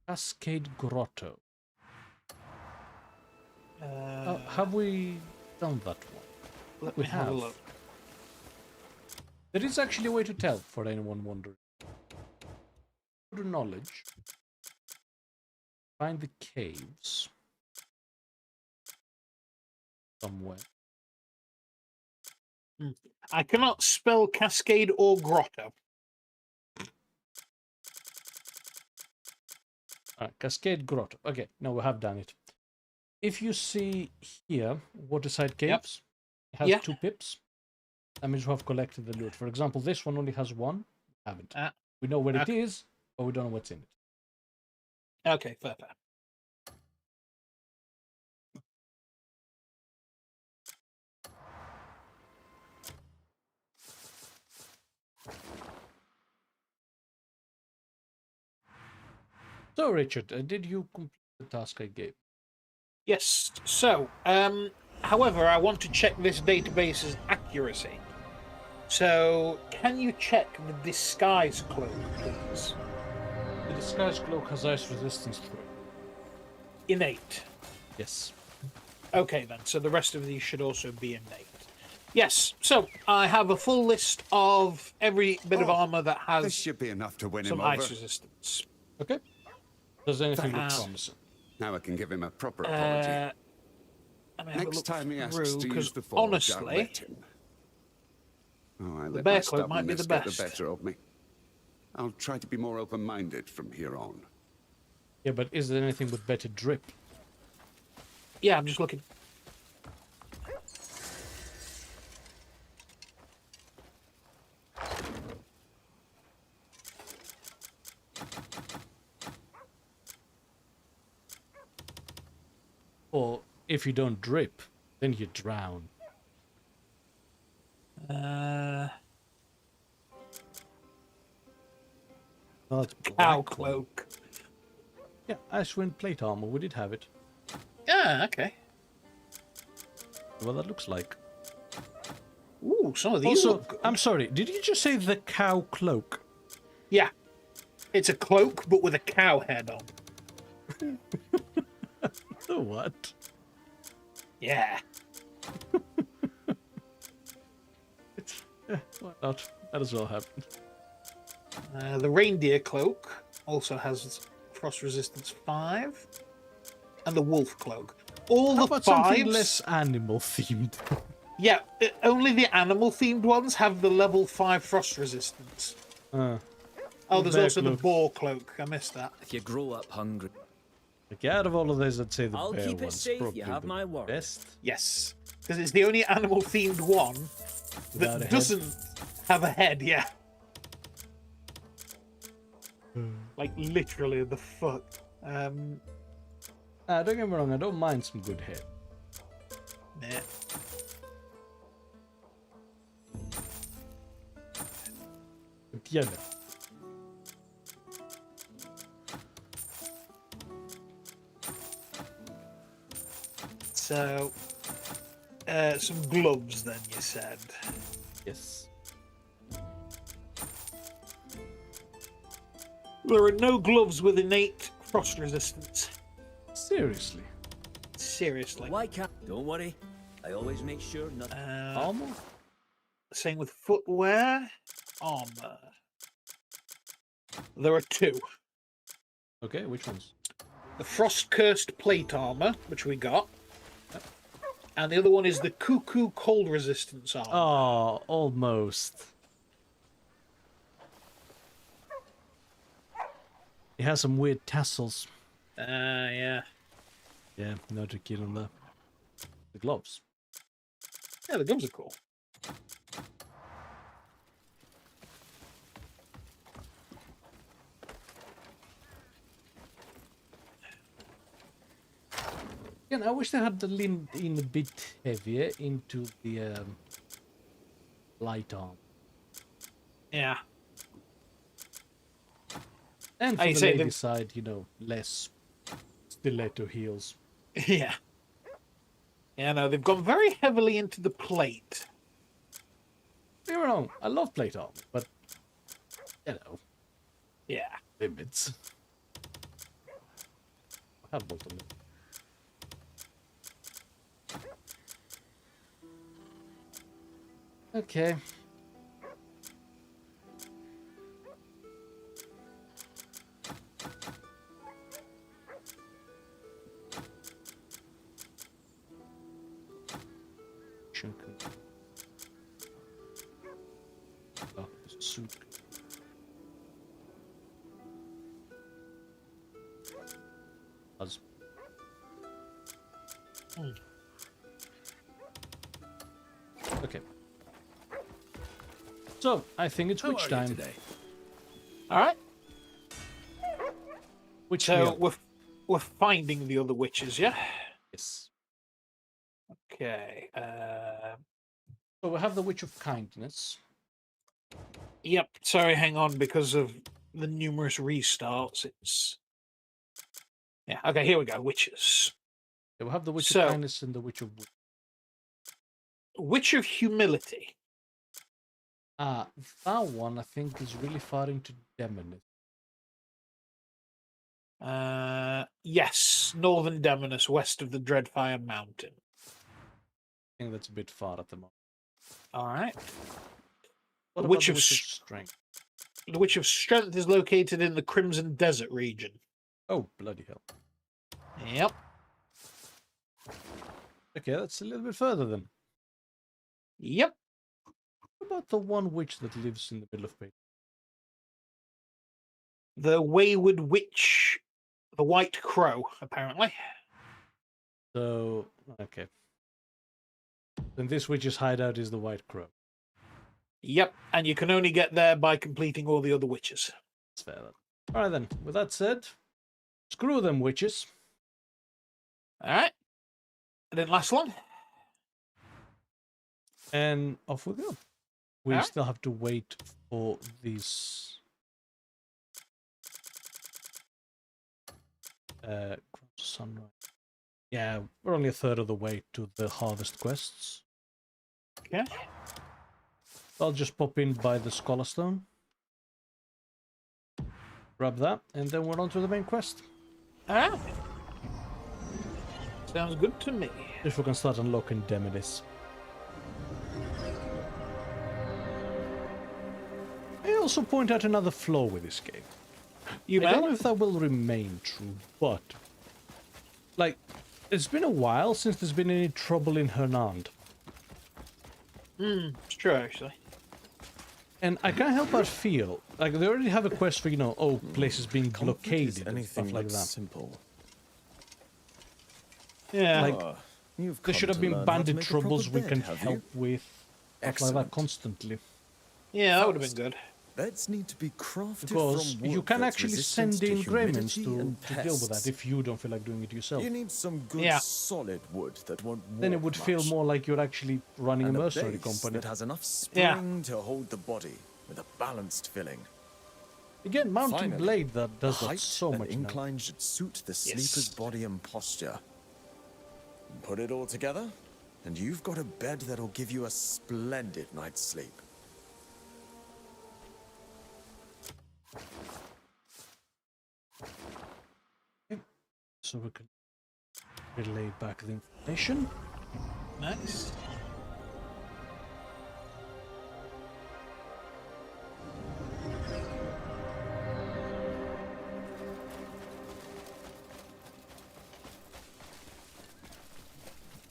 Cascade Grotto. Have we done that one? Let me have a look. There is actually a way to tell, for anyone wondering. Go to knowledge. Find the caves. Somewhere. I cannot spell cascade or grotto. Cascade Grotto. Okay, no, we have done it. If you see here, Waterside Caves, it has 2 pips. That means we have collected the loot. For example, this one only has 1. We haven't. We know where it is, but we don't know what's in it. Okay, fair. So, Richard, did you complete the task I gave? Yes. So, however, I want to check this database's accuracy. So, can you check the disguise cloak, please? The disguise cloak has ice resistance through it. Innate. Yes. Okay, then. So the rest of these should also be innate. Yes. So I have a full list of every bit of armor that has This should be enough to win some him over. ice resistance. Okay. Does anything look Thanks. promising? Now I can give him a proper apology. Next time he asks to use the forge, I'll honestly, let him. Oh, I the let bear my cloak might be the stubbornness best. get the better of me. I'll try to be more open-minded from here on. Yeah, but is there anything with better drip? Yeah, I'm just looking. Or if you don't drip, then you drown. Cow cloak. Yeah, Icewind plate armor. We did have it. Yeah, okay. Well, that looks like. Ooh, some of these Also, look good. I'm sorry. Did you just say the cow cloak? Yeah. It's a cloak, but with a cow head on. The what? Yeah. Yeah, why not? That as well happen. The reindeer cloak also has frost resistance 5. And the wolf cloak. All How the about fives... something less animal themed? Yeah, only the animal themed ones have the level 5 frost resistance. Oh, there's bear also cloak. the boar cloak. I missed that. If you grow up hungry. Okay, out of all of these, I'd say the I'll bear keep it one's safe, probably you have the my word. best. Yes, because it's the only animal themed one Without a that head? doesn't have a head. Yeah. Like literally the fuck. Don't get me wrong, I don't mind some good head. Yeah. But yeah, no. So, some gloves then, you said. Yes. There are no gloves with innate frost resistance. Seriously? Seriously. Why can't? Don't worry. I always make sure nothing. Armor? Same with footwear. armor. There are two. Okay, which ones? The frost-cursed plate armor, which we got. And the other one is the cuckoo cold resistance armor. Oh, almost. It has some weird tassels. Yeah. Yeah, no too keen on that. The gloves. Yeah, the gloves are cool. Again, I wish they had leaned in a bit heavier into the light arm. Yeah. And I from the say lady side, you know, less stiletto heels. Yeah. Yeah, no, they've gone very heavily into the plate. Don't get me wrong, I love plate armor, but, you know. Yeah. Limits. I have both of them. Okay. Oh, there's a suit. Okay. So, I think it's witch time. Today? All right. Which so we're finding the other witches, yeah? Yes. Okay. So we have the Witch of Kindness. Yep. Sorry, hang on, because of the numerous restarts. It's yeah. Okay, here we go. Witches. Yeah, we have the Witch of Kindness and the Witch of Witch of Humility. That one I think is really far into Demoness. Yes, Northern Demoness, west of the Dreadfire Mountain. I think that's a bit far at the moment. All right. What The about Witch the of Witch of Strength? The Witch of Strength is located in the Crimson Desert region. Oh, bloody hell. Yep. Okay, that's a little bit further then. Yep. What about the one witch that lives in the middle of Pate? The Wayward Witch, the White Crow, apparently. So, okay. Then this witch's hideout is the White Crow. Yep, and you can only get there by completing all the other witches. That's fair then. Alright then, with that said, screw them witches. Alright. And then last one. And off we go. We Alright. still have to wait for these sunrise. Yeah, we're only a third of the way to the harvest quests. Okay. I'll just pop in by the Scholar Stone. Grab that, and then we're on to the main quest. Alright. Sounds good to me. If we can start unlocking Demoness. I also point out another flaw with this game. I don't know if that will remain true, but like, it's been a while since there's been any trouble in Hernand. It's true, actually. And I can't help but feel like they already have a quest for, you know, places being blockaded and stuff like that. Simple. Yeah. Like, there should have been bandit troubles we can help with. Stuff like that constantly. Yeah, that would have been good. Beds need to be crafted because from wood you can that's actually resistant send in Greymans humidity to deal with that if you don't feel like doing it yourself. You need some good solid wood that won't Then it warp would feel much. more like you're actually running And a mercenary base company. that has enough spring to hold the body with a balanced filling. Again, mountain Finally, blade that does the that height so and much now. incline should suit the sleeper's body and posture. Put it all together, and you've got a bed that'll give you a splendid night's sleep. So we can relay back the information. Nice.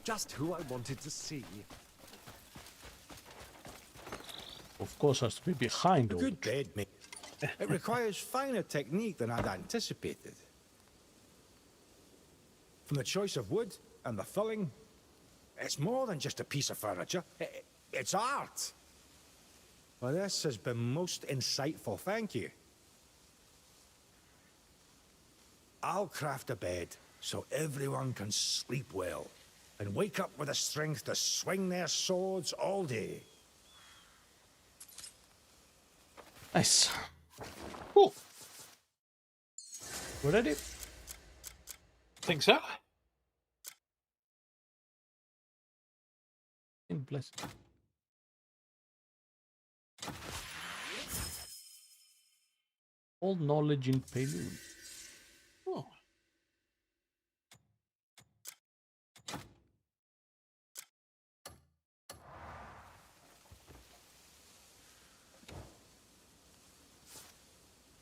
Just who I wanted to see. Of course, has to be behind A all. good bed, mate. It requires finer technique than I'd anticipated. From the choice of wood and the filling, it's more than just a piece of furniture. It's art. Well, this has been most insightful, thank you. I'll craft a bed so everyone can sleep well and wake up with the strength to swing their swords all day. Nice. Cool. We're ready? Think so. Bless it. All knowledge in Prelude. Oh.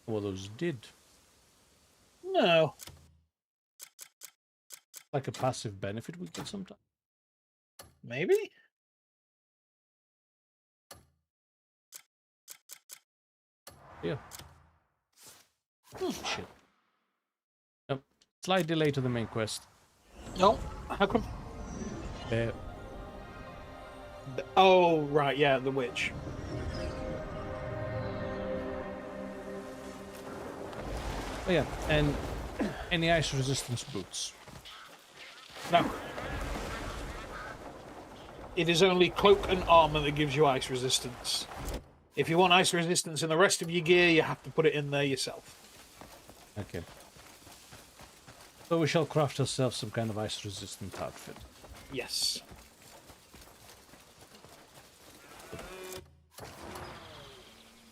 Well, those did. No. Like a passive benefit we get sometimes. Maybe? Yeah. Shit. Nope. Slight delay to the main quest. No. How come? Oh, right, yeah, the witch. Oh, yeah, and any ice resistance boots. No. It is only cloak and armor that gives you ice resistance. If you want ice resistance in the rest of your gear, you have to put it in there yourself. Okay. So we shall craft ourselves some kind of ice resistant outfit. Yes.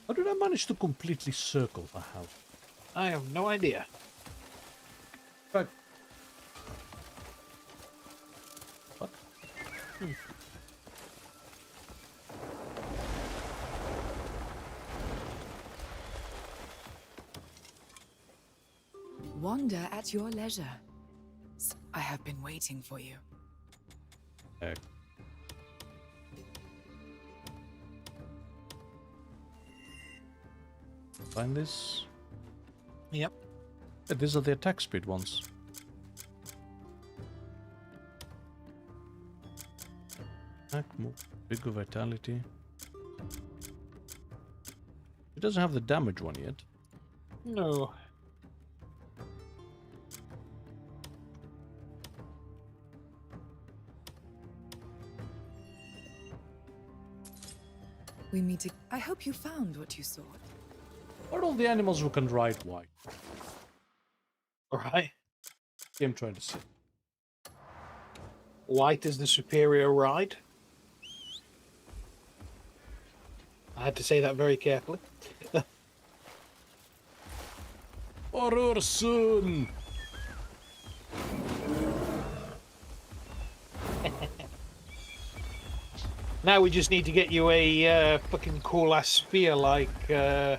How did I manage to completely circle the house? I have no idea. But what? Wander at your leisure. I have been waiting for you. Find this. Yep. These are the attack speed ones. Attack, move, bigger vitality. It doesn't have the damage one yet. No. We meet. I hope you found what you sought. Are all the animals who can ride white? Right. I'm trying to say. White is the superior ride. I had to say that very carefully. Orursun! Now we just need to get you a fucking cool ass spear like I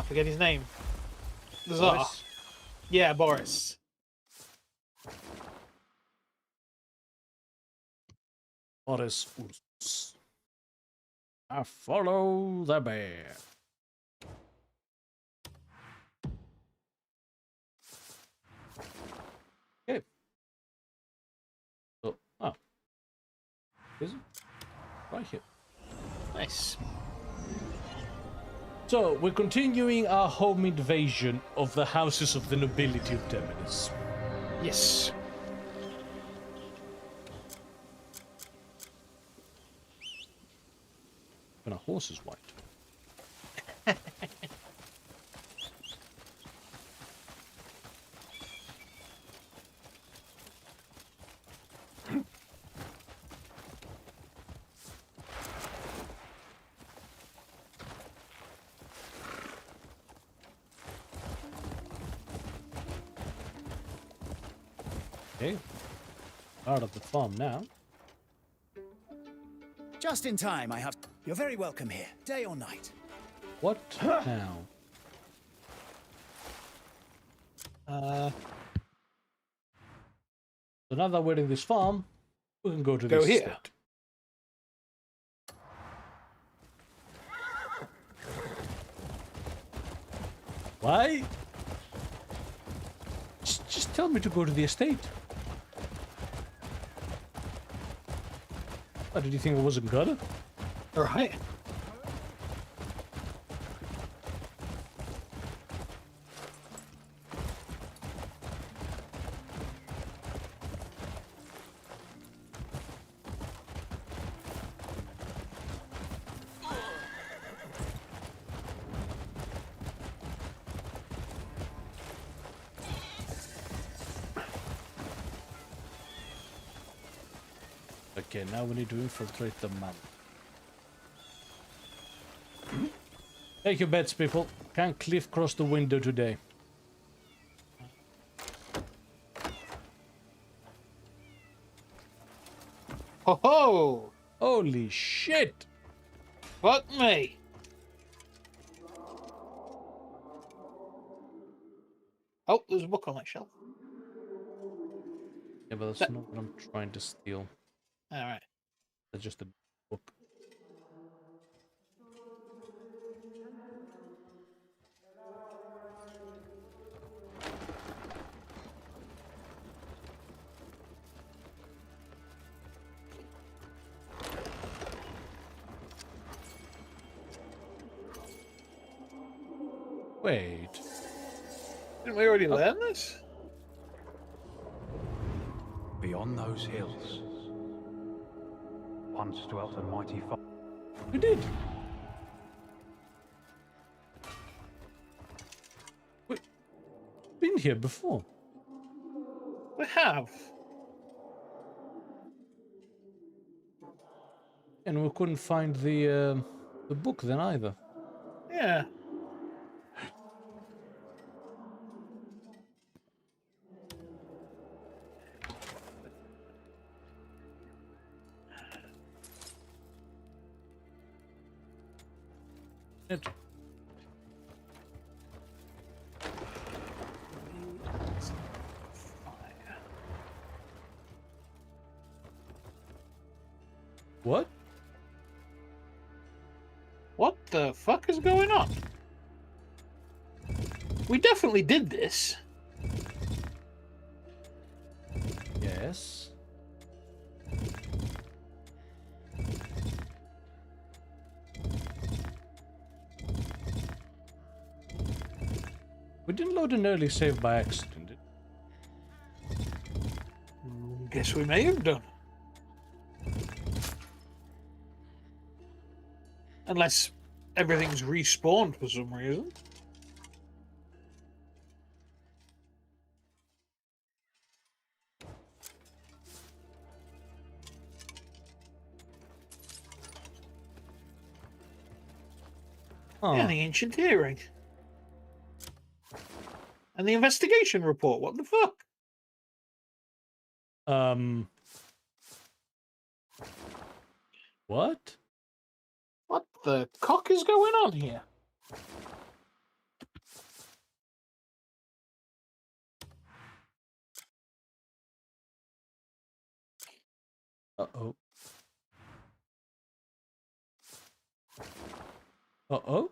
forget his name. The Tsar. Boris? Yeah, Boris. Boris Ursus. I follow the bear. Okay. So, is it? Right here. Nice. So, we're continuing our home invasion of the houses of the nobility of Temenis. Yes. And our horse is white. Okay. Out of the farm now. Just in time, I have... You're very welcome here, day or night. What now? So now that we're in this farm, we can go to Go this here. estate. Why? Just tell me to go to the estate. What, did you think I wasn't gonna? Alright. Okay, now we need to infiltrate the map. Take your bets, people. Can Kliff cross the window today? Ho ho! Holy shit! Fuck me! Oh, there's a book on that shelf. Yeah, but that's not what I'm trying to steal. Alright. That's just a book. Wait. Didn't we already learn this? Beyond those hills, once dwelt a mighty fire. We did. We've been here before. We have. And we couldn't find the book then either. Yeah. It. What? What the fuck is going on? We definitely did this. Yes. We didn't load an early save by accident, did we? Guess we may have done. Unless everything's respawned for some reason. Oh. Yeah, the ancient hearing. And the investigation report. What the fuck? What? What the cock is going on here? Uh-oh. Uh-oh.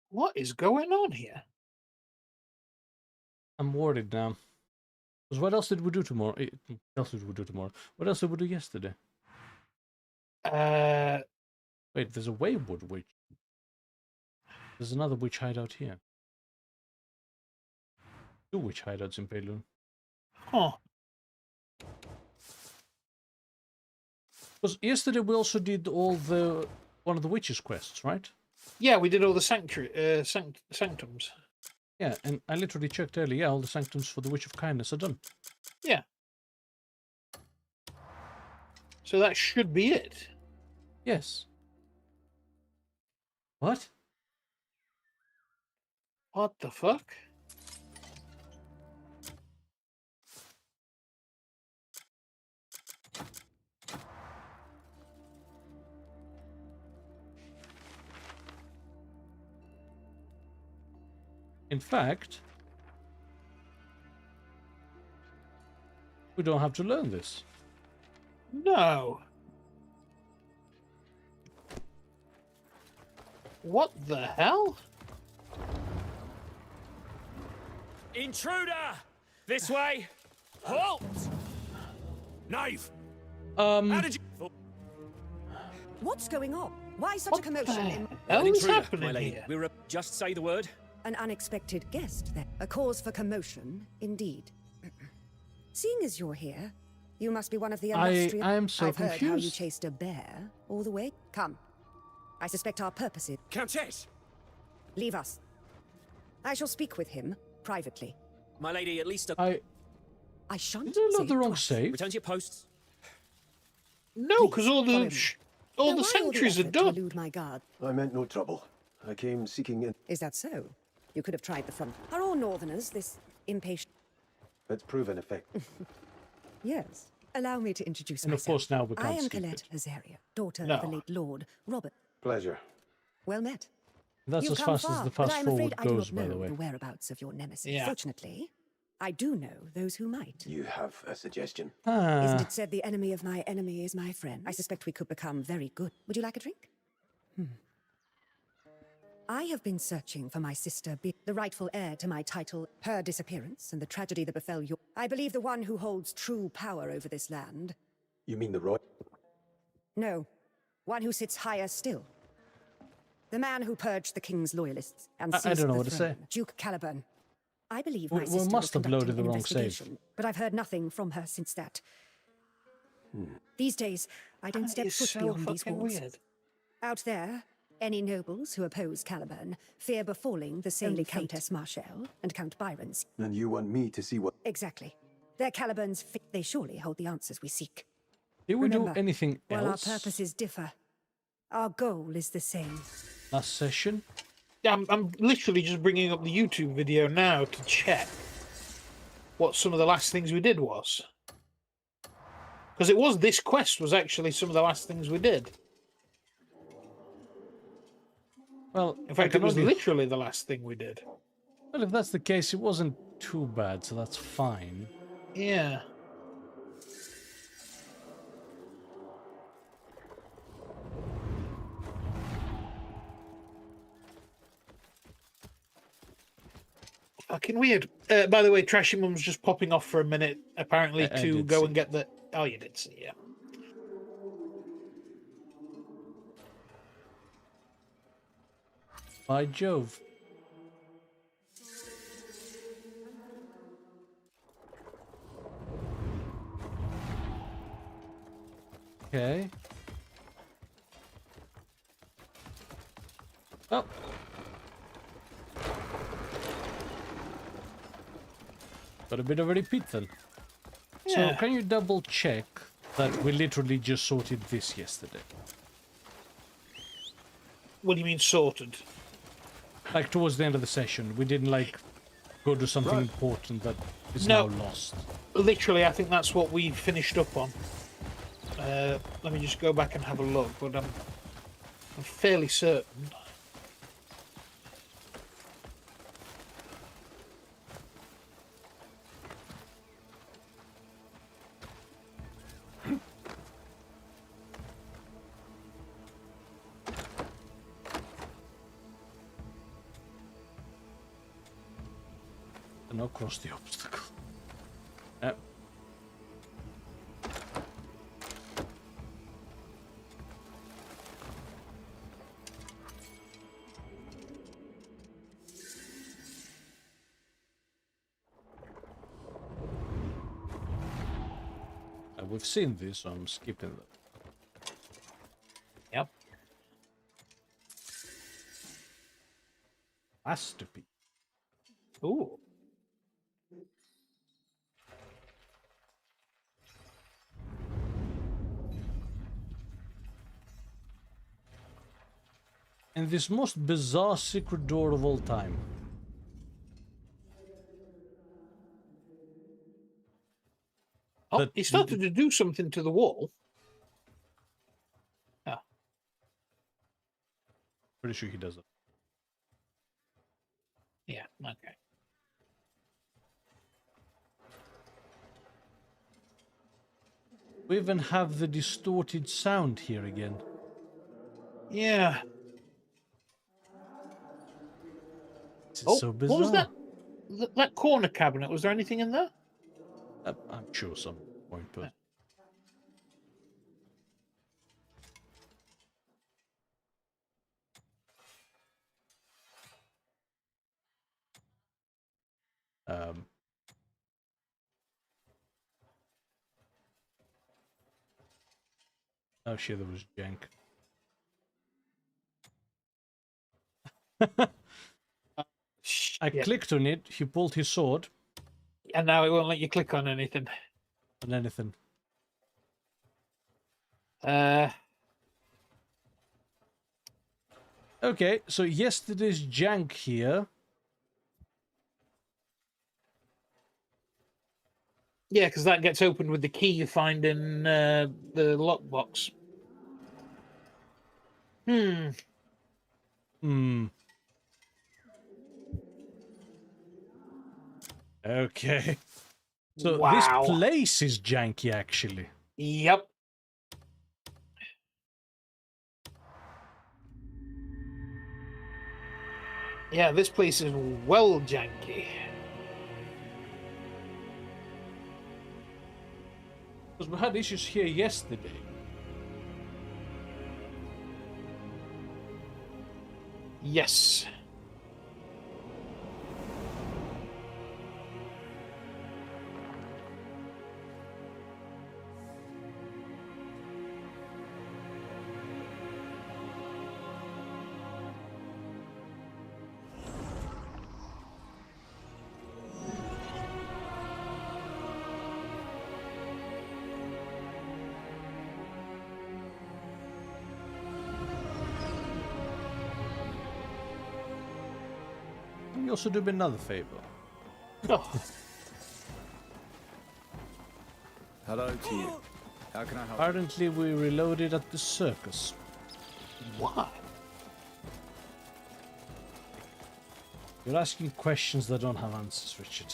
What is going on here? I'm worried now. Because what else did we do tomorrow? What else did we do tomorrow? What else did we do yesterday? Wait, there's a wayward witch. There's another witch hideout here. 2 witch hideouts in Peilun. Huh. Because yesterday we also did all the one of the witches' quests, right? Yeah, we did all the sanctuary sanctums. Yeah, and I literally checked earlier. Yeah, all the sanctums for the Witch of Kindness are done. Yeah. So that should be it. Yes. What? What the fuck? In fact, we don't have to learn this. No. What the hell? Intruder! This way! Halt! Knife! How did you... What's going on? Why such a commotion? Hell is happening my lady. here? We're just say the word. An unexpected guest, then. A cause for commotion, indeed. Seeing as you're here, you must be one of the illustrious... I am so I've heard how you confused. chased a bear all the way. Come. I suspect our purpose is... Countess! Leave us. I shall speak with him privately. My lady, at least I shan't Is that say the wrong twice. save? return to your posts. No, because all follow the me. all Now, the why sentries are effort to done. elude my guard? I meant no trouble. I came seeking in. Is that so? You could have tried the front. Are all northerners this impatient? Let's prove an effect. Yes. Allow me to introduce And of myself. course now we I can't am skip Colette it. Azaria, daughter No. of the late Lord Robert. Pleasure. Well met. That's You've as come fast as far, the but fast I'm forward afraid I do goes, not by know the way. whereabouts of your nemesis. Yeah. Fortunately, I do know those who might. You have a suggestion? Isn't it said the enemy of my enemy is my friend? I suspect we could become very good. Would you like a drink? I have been searching for my sister, the rightful heir to my title, her disappearance, and the tragedy that befell you. I believe the one who holds true power over this land. You mean the Roy? No, one who sits higher still. The man who purged the king's loyalists and I seized don't know the what to throne, say. Duke Caliburn. I believe my We sister must was have loaded conducting the an wrong save. investigation, but I've heard nothing from her since that. These days, I don't That step is foot so beyond these fucking walls. weird. Out there, any nobles who oppose Caliburn fear befalling the saintly Countess Marshall and Count Byron's. And you want me to see what... Exactly. They're Caliburn's they surely hold the answers we seek. Did we Remember, do anything while else our purposes differ, our goal is the same. last session? Yeah, I'm literally just bringing up the YouTube video now to check what some of the last things we did was. Because it was this quest was actually some of the last things we did. Well, In fact, it was literally the last thing we did. Well, if that's the case, it wasn't too bad, so that's fine. Yeah. Fucking weird. By the way, Trashy Mum's just popping off for a minute, apparently, I to did go see. and get the... Oh, you did see, yeah. By Jove. Okay. Oh. Got a bit of a repeat then. So Yeah. can you double check that we literally just sorted this yesterday? What do you mean sorted? Like towards the end of the session, we didn't like go do something important that is No. now lost. Literally, I think that's what we finished up on. Let me just go back and have a look, but I'm fairly certain. And now cross the obstacle. Yep. We've seen this, so I'm skipping that. Yep. Masterpiece. Ooh. And this most bizarre secret door of all time. Oh, That- he started to do something to the wall. Ah. Pretty sure he does it. Yeah, okay. We even have the distorted sound here again. Yeah. It's Oh, so bizarre. what was that? That corner cabinet, was there anything in there? I'm sure some point, but... Oh shit, there was jank. I clicked on it, he pulled his sword. And now it won't let you click on anything. On anything. Okay, so yesterday's jank here. Yeah, because that gets opened with the key you find in the lockbox. Okay. So wow. this place is janky, actually. Yep. Yeah, this place is well janky. Because we had issues here yesterday. Yes. We also do me another favor. Oh. Hello to you. How can I help? Apparently we reloaded at the circus. What? You're asking questions that don't have answers, Richard.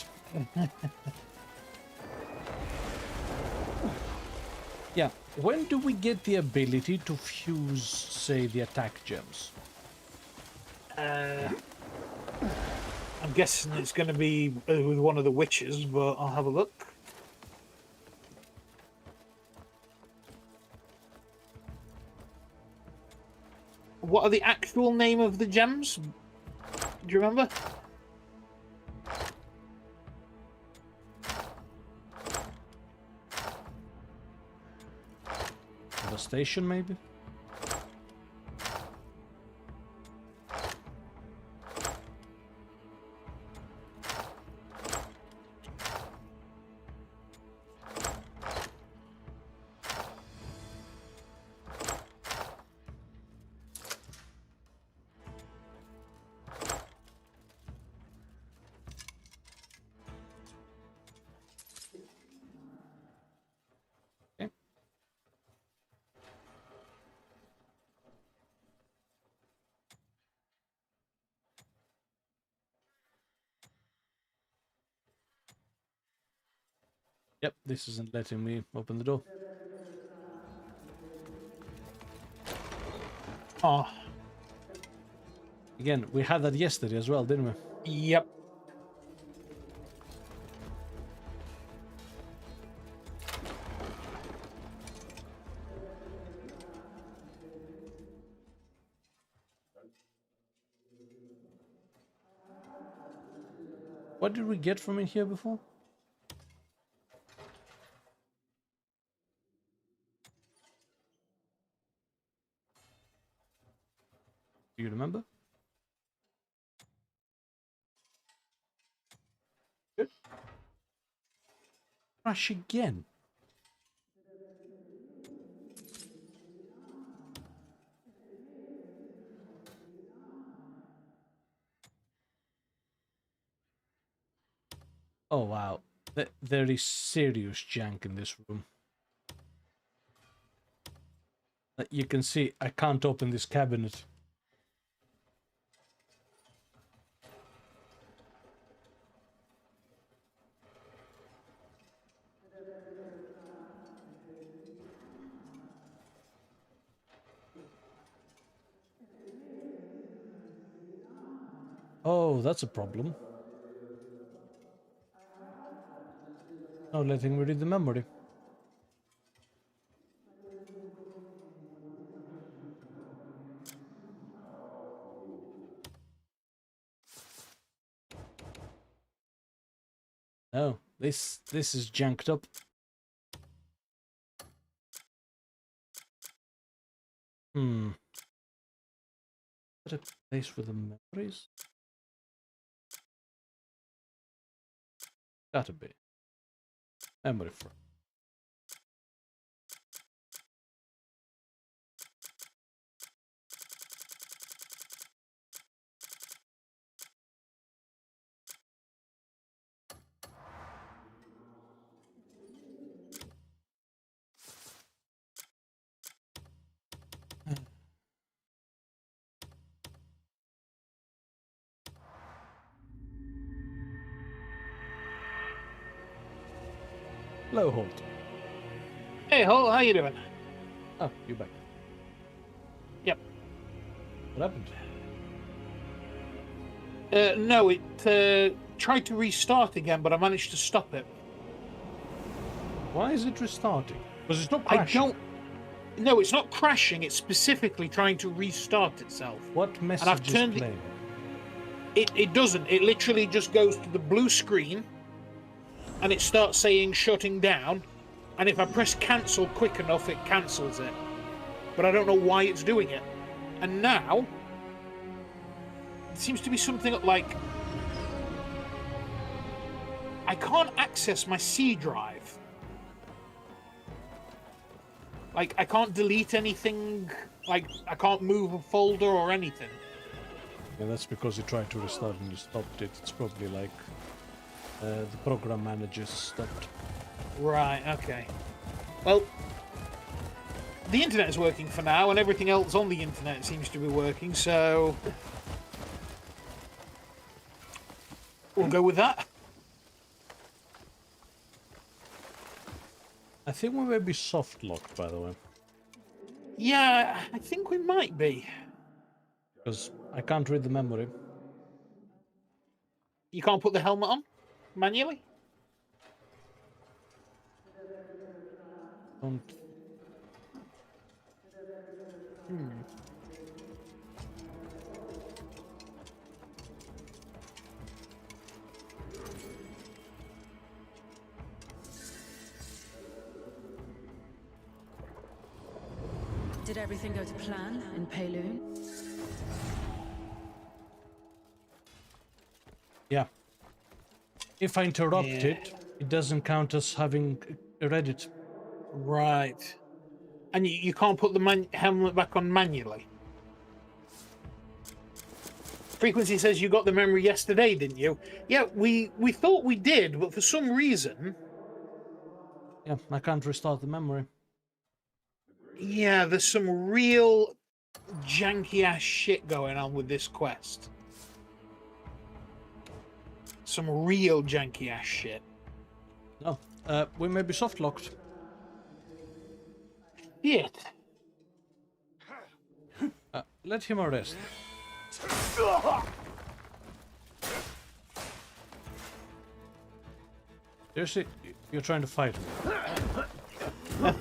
Yeah, when do we get the ability to fuse, say, the attack gems? I'm guessing it's going to be with one of the witches, but I'll have a look. What are the actual name of the gems? Do you remember? Devastation, maybe? Yep, this isn't letting me open the door. Oh. Again, we had that yesterday as well, didn't we? Yep. What did we get from in here before? Do you remember? Good. Crash again. Oh wow, there is serious jank in this room. You can see I can't open this cabinet. Oh, that's a problem. Not letting me read the memory. Oh, this is janked up. Is that a place for the memories? Gotta be. Memory for. Hello, Holt. Hey, Holt, how you doing? Oh, you're back. Yep. What happened? No, it tried to restart again, but I managed to stop it. Why is it restarting? Because it's not crashing. No, it's not crashing. It's specifically trying to restart itself. What message is playing? It doesn't. It literally just goes to the blue screen, and it starts saying shutting down. And if I press cancel quick enough, it cancels it. But I don't know why it's doing it. And now, it seems to be something like I can't access my C drive. Like, I can't delete anything. Like, I can't move a folder or anything. Yeah, that's because you tried to restart and you stopped it. It's probably like the program manager stopped. Right, okay. Well, the internet is working for now, and everything else on the internet seems to be working, so we'll go with that. I think we may be soft locked, by the way. Yeah, I think we might be. Because I can't read the memory. You can't put the helmet on manually? Don't. Did everything go to plan in Payloon? Yeah. If I interrupt it, it doesn't count as having read it. Right. And you can't put the helmet back on manually? Frequency says you got the memory yesterday, didn't you? Yeah, we thought we did, but for some reason... Yeah, I can't restart the memory. Yeah, there's some real janky-ass shit going on with this quest. Some real janky-ass shit. No, we may be soft-locked. Shit. Let him arrest. Seriously, you're trying to fight me.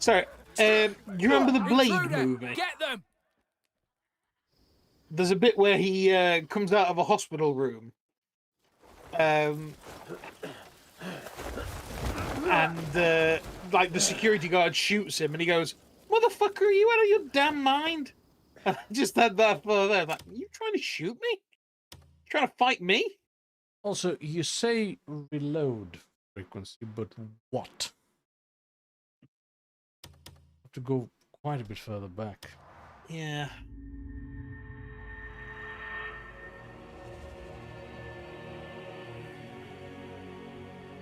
Sorry, you remember the Blade movie? Get them! There's a bit where he comes out of a hospital room. And like the security guard shoots him and he goes, "Motherfucker, are you out of your damn mind?" And I just had that for there. Like, you trying to shoot me? You trying to fight me? Also, you say reload frequency, but what? Have to go quite a bit further back. Yeah.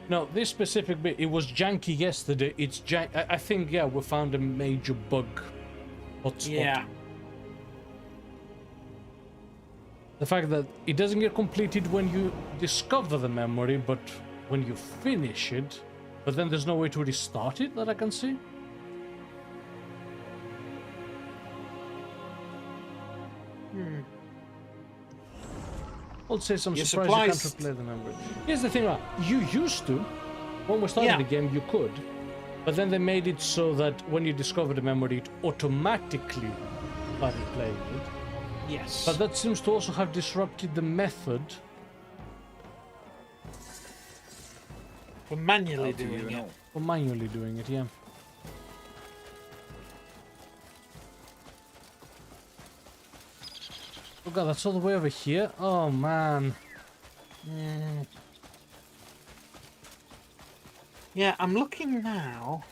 No, this specific bit, it was janky yesterday. It's I think, yeah, we found a major bug hotspot. Yeah. The fact that it doesn't get completed when you discover the memory, but when you finish it, but then there's no way to restart it that I can see. I'll say some Your surprise supplies- you can't replay the memory. Here's the thing, right? You used to, when we started the game, you could, but then they made it so that when you discovered a memory, it automatically started playing it. Yes. But that seems to also have disrupted the method for manually doing it. For manually doing it, yeah. Oh god, that's all the way over here? Oh man. Yeah, I'm looking now.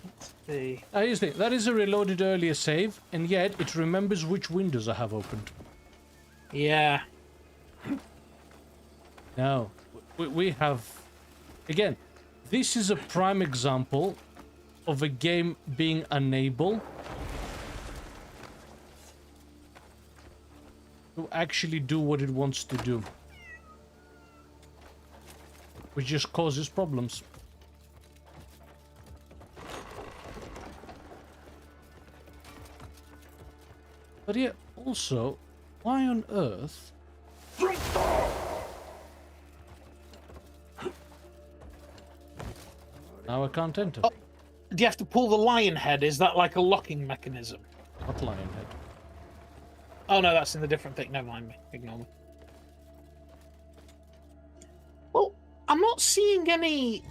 Let's see. Here's the thing, that is a reloaded earlier save, and yet it remembers which windows I have opened. Yeah. Now, we have... Again, this is a prime example of a game being unable to actually do what it wants to do. Which just causes problems. But yeah, also, why on earth... Now I can't enter. Oh, do you have to pull the lion head? Is that like a locking mechanism? What lion head? Oh no, that's in the different thing. Never mind me. Ignore me. Well, I'm not seeing any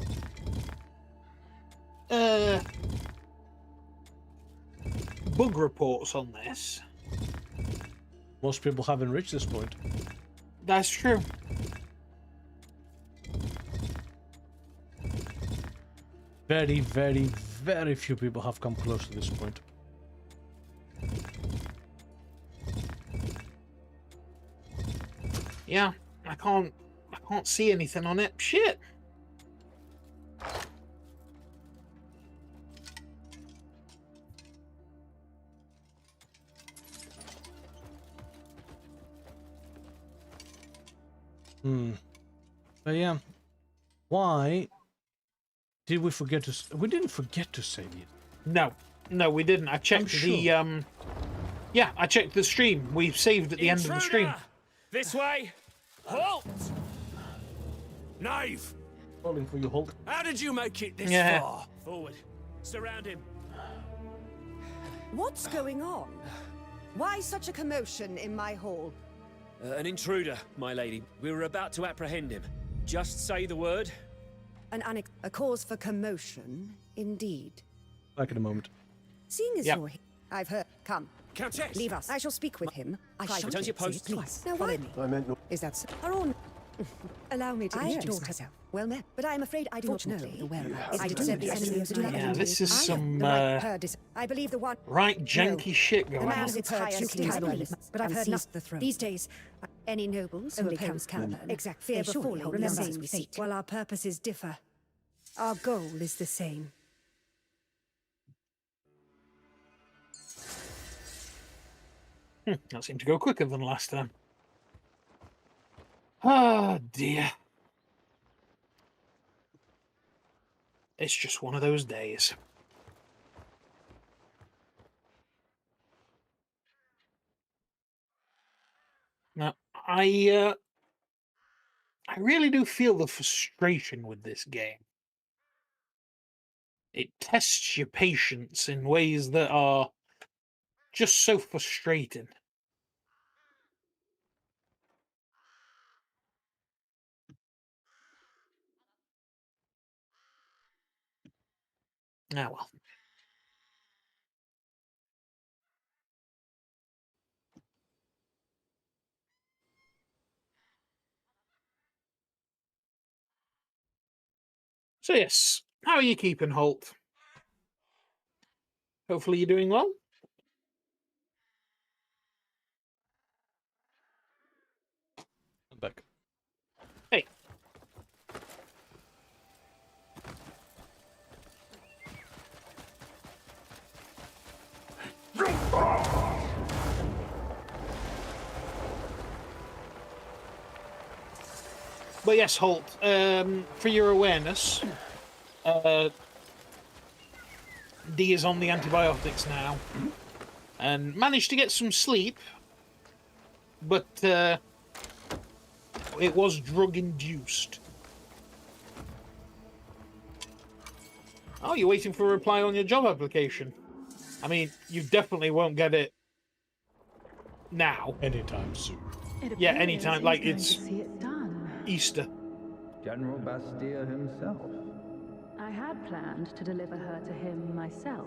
bug reports on this. Most people haven't reached this point. That's true. Very, very, very few people have come close to this point. Yeah, I can't see anything on it. Shit. But yeah, why did we forget to... We didn't forget to save it. No, we didn't. I checked the yeah, I checked the stream. We saved at the end of the stream. This way! Halt! Knife! Calling for you, Hulk. How did you make it this Yeah. far? Forward. Surround him. What's going on? Why such a commotion in my hall? An intruder, my lady. We were about to apprehend him. Just say the word. A cause for commotion, indeed. Back in a moment. Seeing as Yep. you're here, I've heard. Come. Countess! Leave us. I shall speak with him. I Private. shall Don't you post please. Now, why? I meant no. Is that so? Are all... Allow me to introduce myself. Well met, but I am afraid I do not know the whereabouts. I did the enemy of the Yeah, this is some I believe the one... right janky shit The going man on. who but I've heard nothing. These days, any nobles who oppose Caliban fear before the same fate. While our purposes differ, our goal is the same. That seemed to go quicker than last time. Oh dear. It's just one of those days. Now, I really do feel the frustration with this game. It tests your patience in ways that are just so frustrating. Ah, well. So yes, how are you keeping, Holt? Hopefully you're doing well. I'm back. Hey. But yes, Holt, for your awareness, D is on the antibiotics now. and managed to get some sleep, but it was drug-induced. Oh, you're waiting for a reply on your job application. I mean, you definitely won't get it now. Anytime soon. Yeah, anytime. Like, it's see it done. Easter. General Bastille himself. I had planned to deliver her to him myself.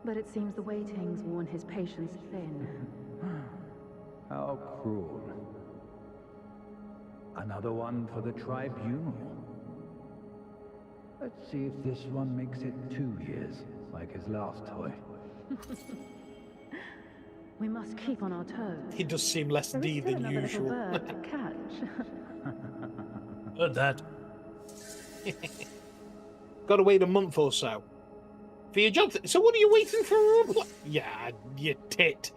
But it seems the waiting's worn his patience thin. How cruel. Another one for the tribunal. Let's see if this one makes it 2 years, like his last toy. We must keep on our toes. He does seem less There is D still than another usual. little bird to catch. Heard that. Got to wait a month or so for your job. So what are you waiting for a reply? Yeah, you tit.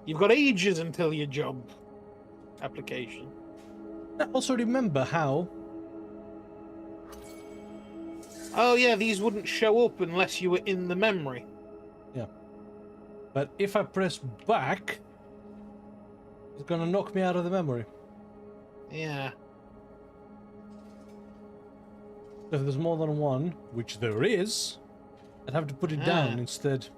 You've got ages until your job application. I also remember how. Oh yeah, these wouldn't show up unless you were in the memory. Yeah. But if I press back, it's gonna knock me out of the memory. Yeah. If there's more than one, which there is, I'd have to put it down instead.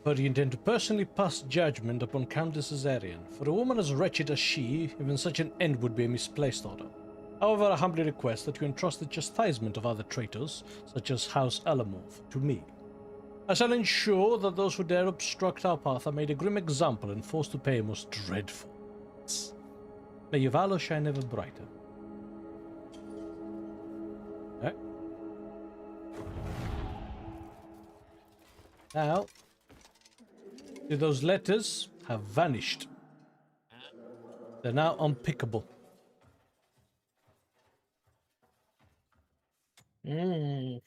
But you intend to personally pass judgment upon Countess Azarian. For a woman as wretched as she, even such an end would be a misplaced order. However, I humbly request that you entrust the chastisement of other traitors, such as House Alamov, to me. I shall ensure that those who dare obstruct our path are made a grim example and forced to pay a most dreadful. May your valor shine ever brighter. Okay. Now, those letters have vanished. They're now unpickable.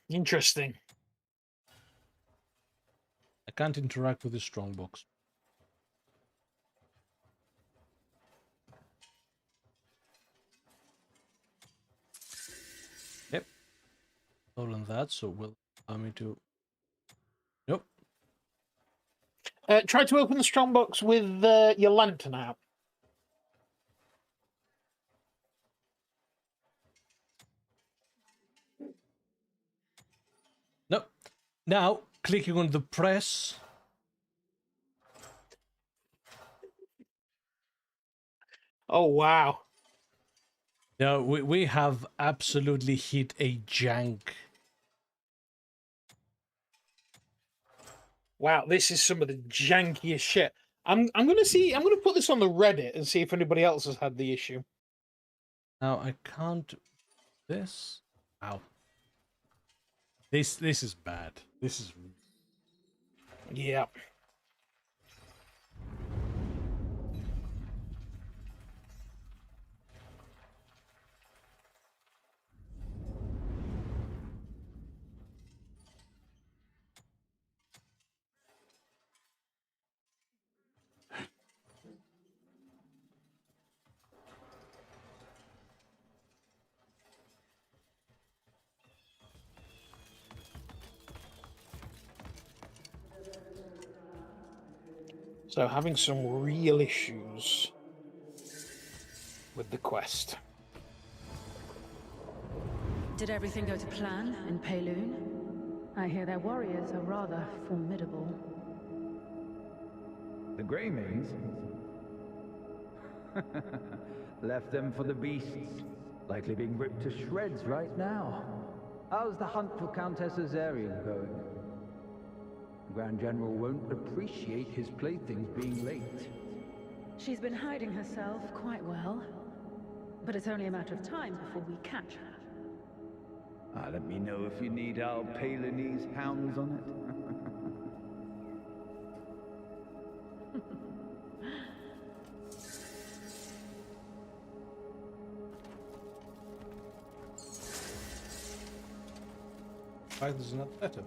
Interesting. I can't interact with the strongbox. Yep. Stolen that, so will allow me to. Nope. Try to open the strongbox with your lantern out. Nope. Now, clicking on the press. Oh, wow. No, we have absolutely hit a jank. Wow, this is some of the jankiest shit. I'm gonna put this on the Reddit and see if anybody else has had the issue. Now I can't. This. Ow. This is bad. This is. Yeah. So having some real issues with the quest. Did everything go to plan in Payloon? I hear their warriors are rather formidable. The Greymings? Left them for the beasts. Likely being ripped to shreds right now. How's the hunt for Countess Azarian going? The Grand General won't appreciate his playthings being late. She's been hiding herself quite well. But it's only a matter of time before we catch her. Let me know if you need our Palinese hounds on it. Why there's not better?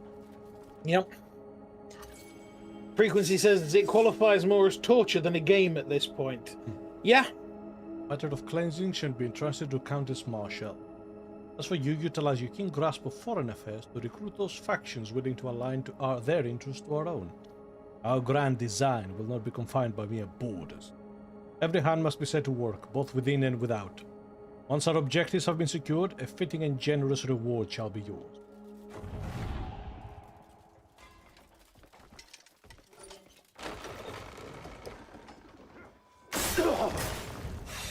Yep. Frequency says it qualifies more as torture than a game at this point. Yeah. Matter of cleansing should be entrusted to Countess Marshall. As for you, utilize your keen grasp of foreign affairs to recruit those factions willing to align to their interests to our own. Our grand design will not be confined by mere borders. Every hand must be set to work, both within and without. Once our objectives have been secured, a fitting and generous reward shall be yours.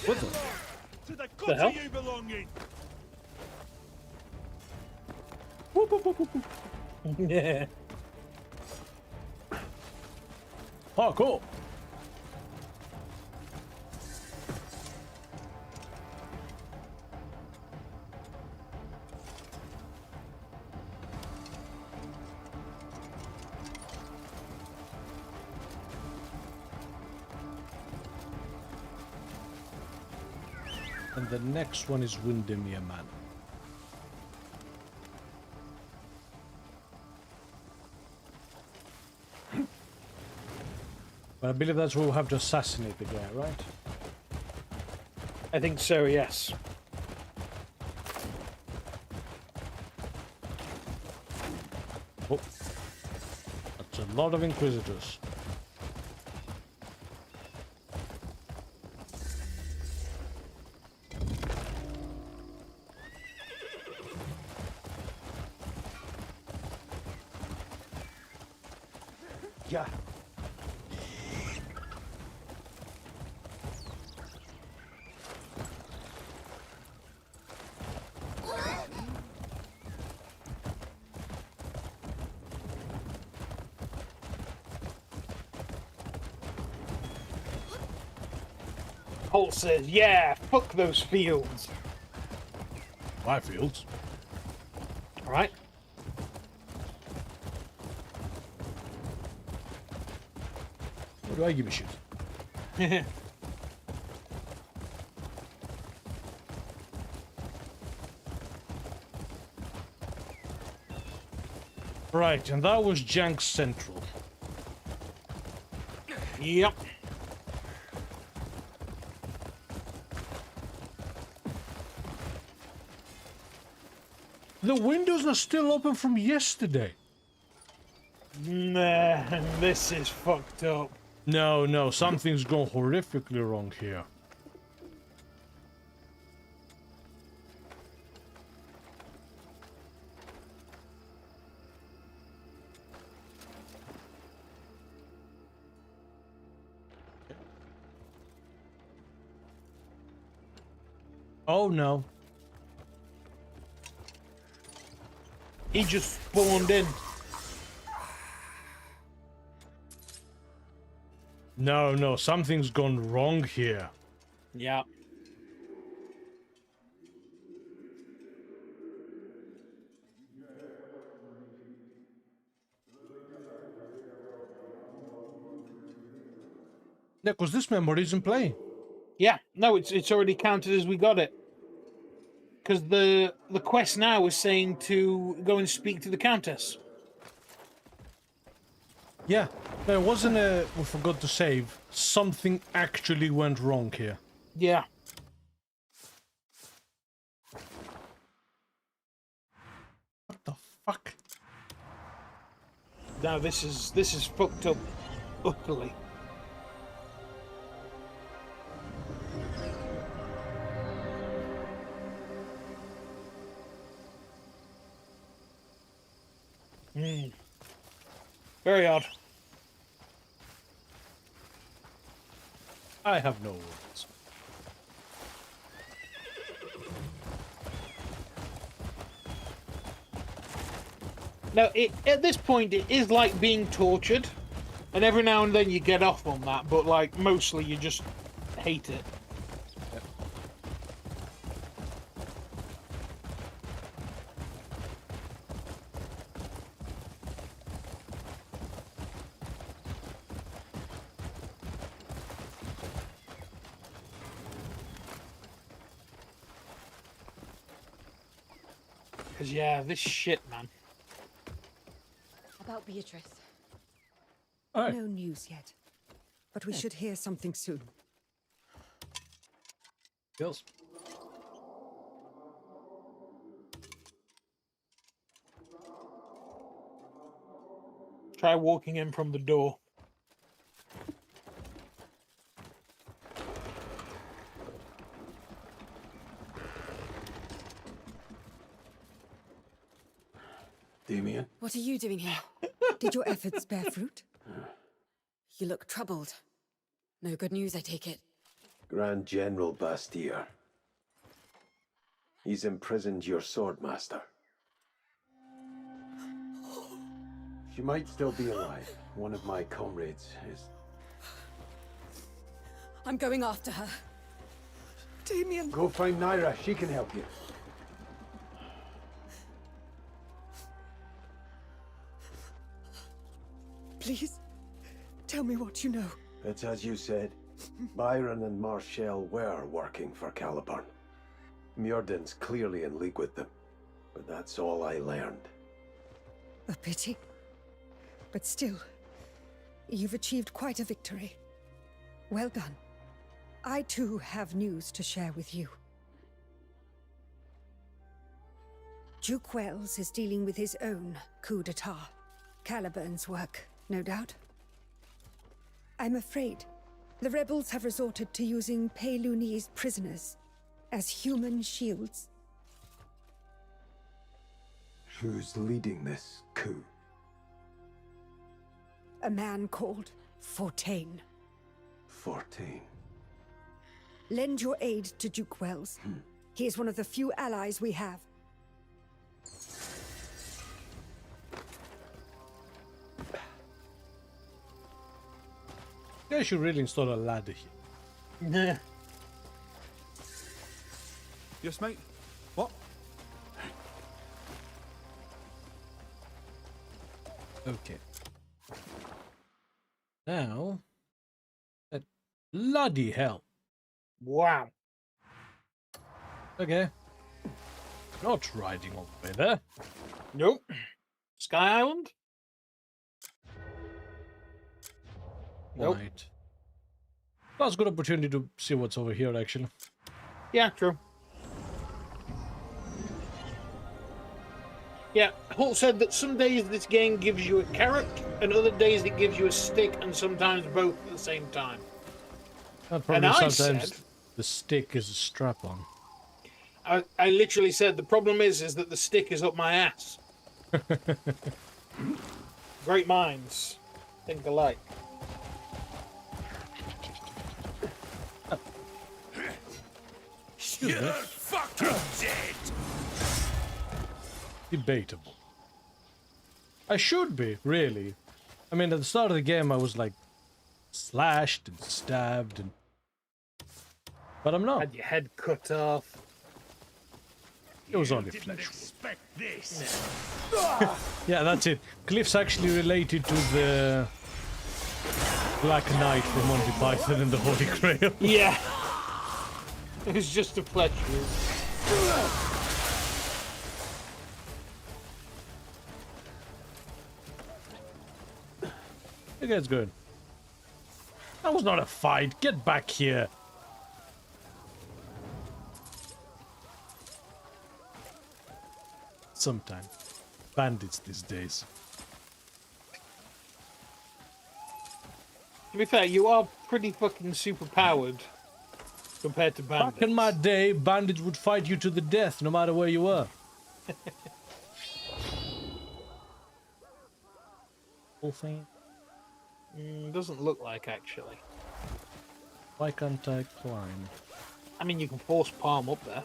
What the? To the hell? You belonging? Yeah. Oh, cool. And the next one is Windermere Manor. But I believe that's where we'll have to assassinate the guy, right? I think so, yes. Oh. That's a lot of Inquisitors. Yeah. Holt says, yeah, fuck those fields. My fields. Alright. What do I give a shit? Right, and that was Jank Central. Yep. The windows are still open from yesterday. Man, this is fucked up. No, something's gone horrifically wrong here. Oh no. He just spawned in. No, something's gone wrong here. Yeah. Yeah, because this memory isn't playing. Yeah, no, it's already counted as we got it. Because the quest now is saying to go and speak to the Countess. Yeah, there wasn't a... we forgot to save. Something actually went wrong here. Yeah. What the fuck? No, this is fucked up utterly. Very odd. I have no words. Now, at this point, it is like being tortured, and every now and then you get off on that, but like mostly you just hate it. Because, yeah, this shit, man. About Beatrice. Oh. No news yet, but we should hear something soon. Girls. Try walking in from the door. Damien? What are you doing here? Did your efforts bear fruit? You look troubled. No good news, I take it. Grand General Bastier. He's imprisoned your swordmaster. She might still be alive. One of my comrades is... I'm going after her. Damien! Go find Naira. She can help you. Please, tell me what you know. It's as you said. Byron and Marshall were working for Caliburn. Mjordan's clearly in league with them. But that's all I learned. A pity. But still, you've achieved quite a victory. Well done. I too have news to share with you. Duke Wells is dealing with his own coup d'etat. Caliburn's work, no doubt. I'm afraid the rebels have resorted to using Peiluni's prisoners as human shields. Who's leading this coup? A man called Fortain. Fortain. Lend your aid to Duke Wells. He is one of the few allies we have. I should really install a ladder here. Nah. Yes, mate. What? Okay. Now, that bloody hell. Wow. Okay. Not riding all the way there. Nope. Sky Island? Nope. Right. That's a good opportunity to see what's over here, actually. Yeah, true. Yeah, Holt said that some days this game gives you a carrot, and other days it gives you a stick, and sometimes both at the same time. Probably And I sometimes said, the stick is a strap-on. I literally said the problem is that the stick is up my ass. Great minds think alike. You're fucking dead! Debatable. I should be, really. I mean, at the start of the game, I was like slashed and stabbed, and but I'm not. Had your head cut off. It was only flesh. Expect this. Yeah, that's it. Kliff's actually related to the Black Knight from Monty Python and the Holy Grail. Yeah. It was just a flesh wound. Okay, it's good. That was not a fight. Get back here. Sometime. Bandits these days. To be fair, you are pretty fucking super powered compared to bandits. Back in my day, bandits would fight you to the death, no matter where you were. Whole thing. Doesn't look like, actually. Why can't I climb? I mean, you can force palm up there.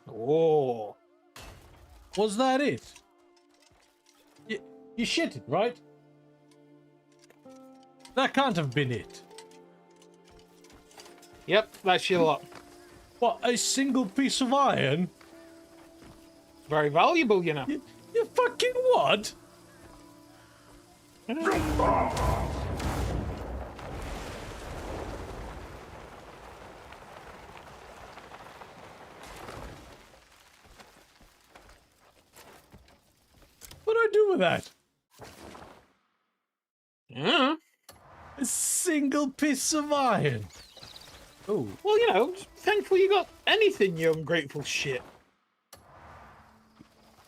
Oh. Was that it? You shit it, right? That can't have been it. Yep, that's your lot. What, a single piece of iron? Very valuable, you know. You fucking what? with that? Yeah. A single piece of iron. Oh. Well, you know, thankful you got anything, you ungrateful shit.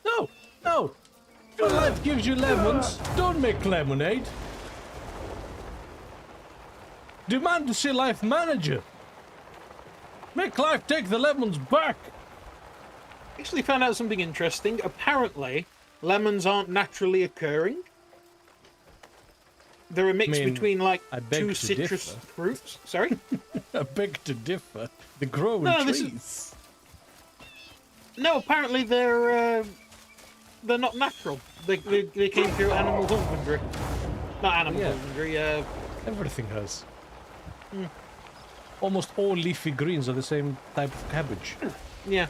No, no. Your life gives you lemons. Don't make lemonade. Demand to see life manager. Make life take the lemons back. Actually found out something interesting. Apparently, lemons aren't naturally occurring. They're a mix between, like, two citrus fruits. Sorry? I beg to differ. They grow in trees. No, apparently they're not natural. They came through animal husbandry. Not animal husbandry, Everything has. Almost all leafy greens are the same type of cabbage. Yeah.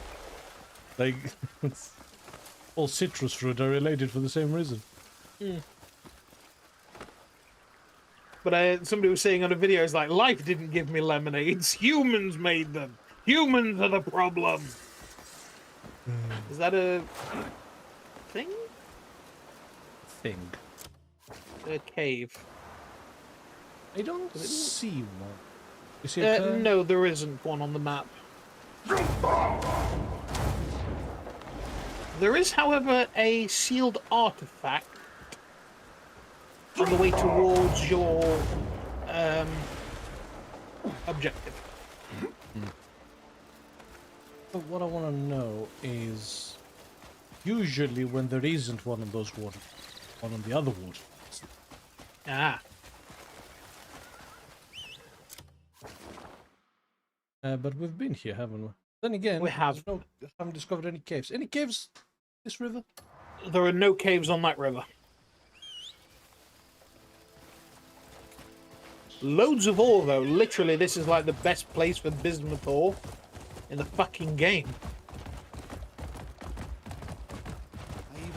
Like, all citrus fruit are related for the same reason. But somebody was saying on a video, it's like, life didn't give me lemonades. Humans made them. Humans are the problem. Is that a thing? Thing. A cave. I don't see one. You see a no, there isn't one on the map. There is, however, a sealed artifact on the way towards your objective. But what I want to know is, usually when there isn't one on those water, one on the other water. Ah. But we've been here, haven't we? Then again, we have. Haven't discovered any caves. Any caves this river? There are no caves on that river. Loads of ore, though. Literally, this is like the best place for bismuth ore in the fucking game. Wait.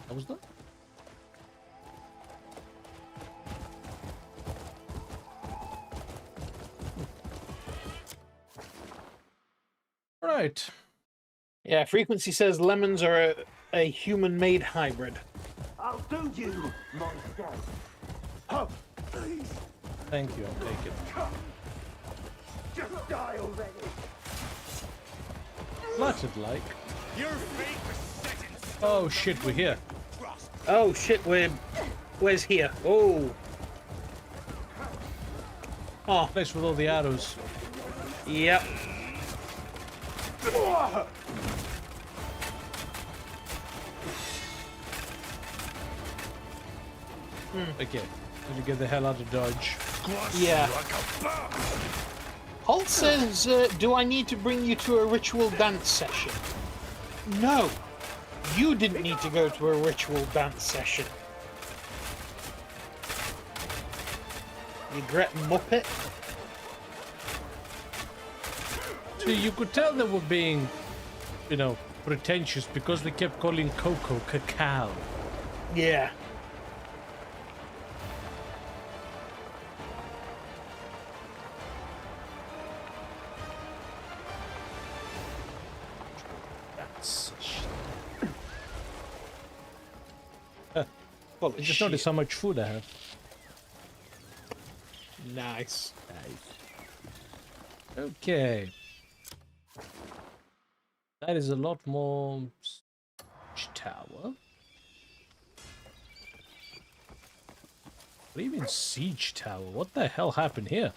What was that? Right. Yeah, Frequency says lemons are a human-made hybrid. I'll do you, monster. Oh, please. Thank you, I'll take it. Just die already. Flattered like. Oh shit, we're here. Oh shit, where's here? Oh. Oh. Place with all the arrows. Yep. Okay, need to get the hell out of Dodge. Yeah. Holt says, do I need to bring you to a ritual dance session? No. You didn't need to go to a ritual dance session. You Gret Muppet. See, you could tell they were being, you know, pretentious because they kept calling Coco cacao. Yeah. I just noticed how much food I have. Nice. Okay. That is a lot more siege tower. What do you mean siege tower? What the hell happened here?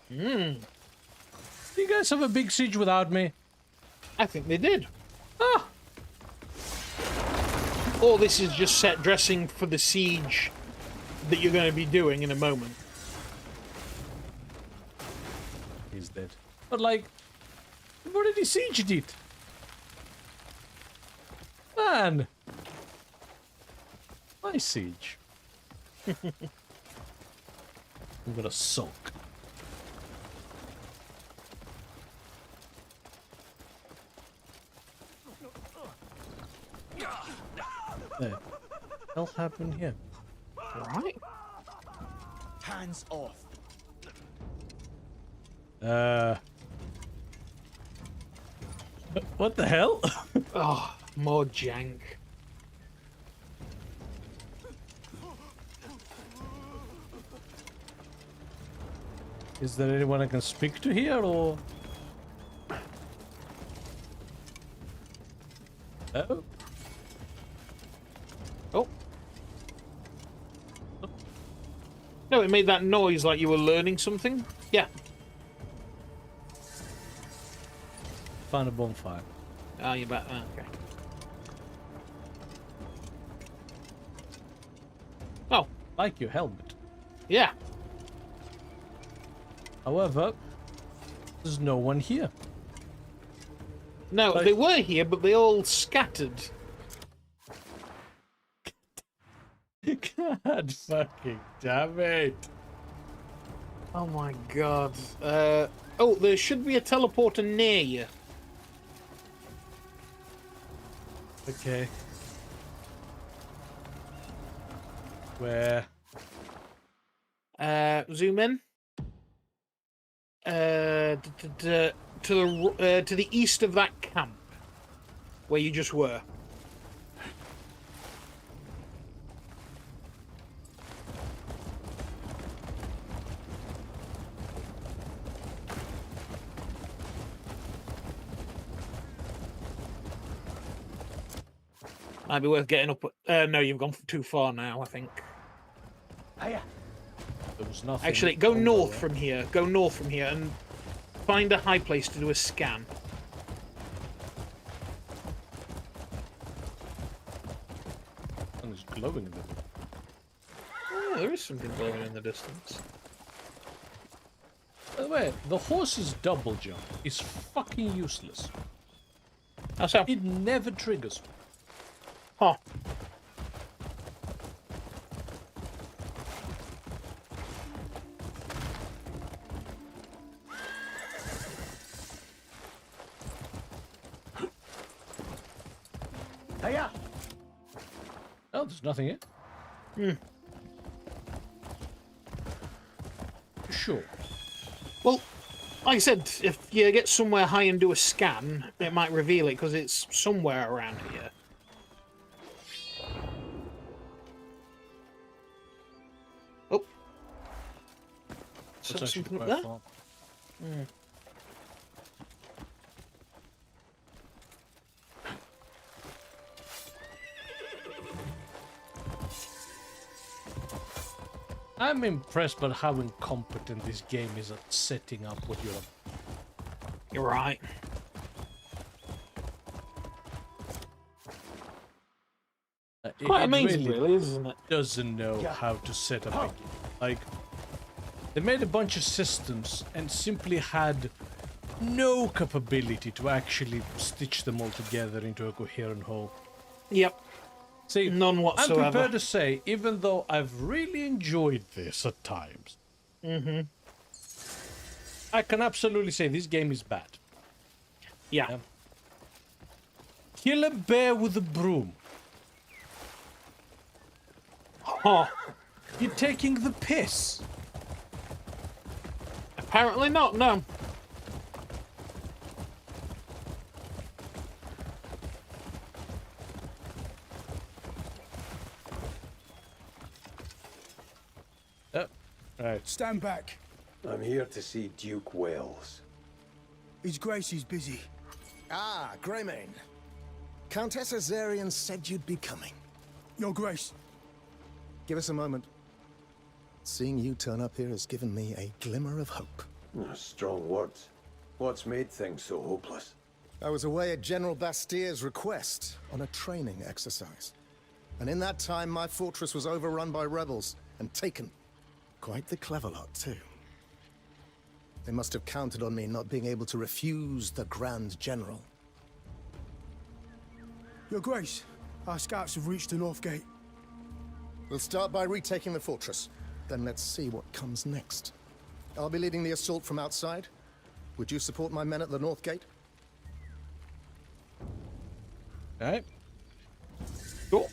Do you guys have a big siege without me? I think they did. Ah! Or this is just set dressing for the siege that you're going to be doing in a moment. He's dead. But like, we've already sieged it. Man! My siege. I'm gonna sulk. There. What else happened here? Alright. Hands off. What the hell? Oh, more jank. Is there anyone I can speak to here, or? Oh. Oh. No, it made that noise like you were learning something. Yeah. Found a bonfire. Oh, you bet. Okay. Oh. Like your helmet. Yeah. However, there's no one here. No, they were here, but they all scattered. God fucking damn it. Oh my god. Oh, there should be a teleporter near you. Okay. Where? Zoom in. To the east of that camp, where you just were. Might be worth getting up. No, you've gone too far now, I think. There was nothing. Actually, go north from here. Go north from here and find a high place to do a scan. Something's glowing in the distance. Oh, there is something glowing in the distance. By the way, the horse's double jump is fucking useless. How so? It never triggers. Huh. Hiya! Oh, there's nothing here. Sure. Well, like I said, if you get somewhere high and do a scan, it might reveal it because it's somewhere around here. Oh. That's actually Something up quite there? far. I'm impressed by how incompetent this game is at setting up what you're. You're right. Quite amazing, really, isn't it? Doesn't know how to set up a game. Like, they made a bunch of systems and simply had no capability to actually stitch them all together into a coherent whole. Yep. See, none whatsoever. I'm prepared to say, even though I've really enjoyed this at times, I can absolutely say this game is bad. Yeah. Kill a bear with a broom. Huh. You're taking the piss. Apparently not, no. Right. Stand back. I'm here to see Duke Wales. His Grace is busy. Ah, Greymane. Countess Azarian said you'd be coming. Your Grace. Give us a moment. Seeing you turn up here has given me a glimmer of hope. Strong words. What's made things so hopeless? I was away at General Bastier's request on a training exercise. And in that time, my fortress was overrun by rebels and taken. Quite the clever lot, too. They must have counted on me not being able to refuse the Grand General. Your Grace, our scouts have reached the North Gate. We'll start by retaking the fortress. Then let's see what comes next. I'll be leading the assault from outside. Would you support my men at the North Gate? Alright. Cool.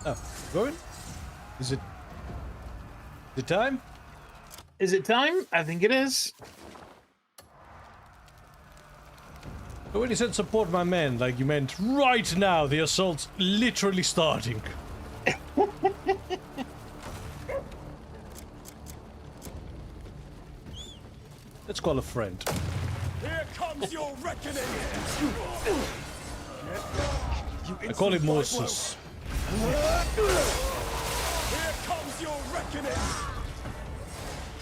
Oh, going? Is The time? Is it time? I think it is. But when you said support my men, like you meant right now, the assault's literally starting. Let's call a friend. Here comes your reckoning! I call him Moses. Here comes your reckoning!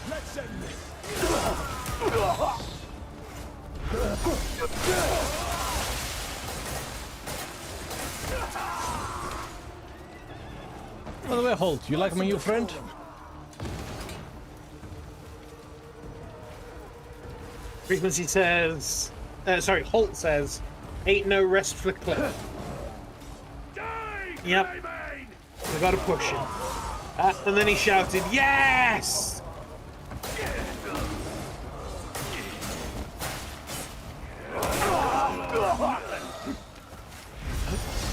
Let's end this! By the way, Holt, you like my new friend? Frequency says... sorry, Holt says, ain't no rest for Kliff. Yep. We gotta push him. And then he shouted, yes!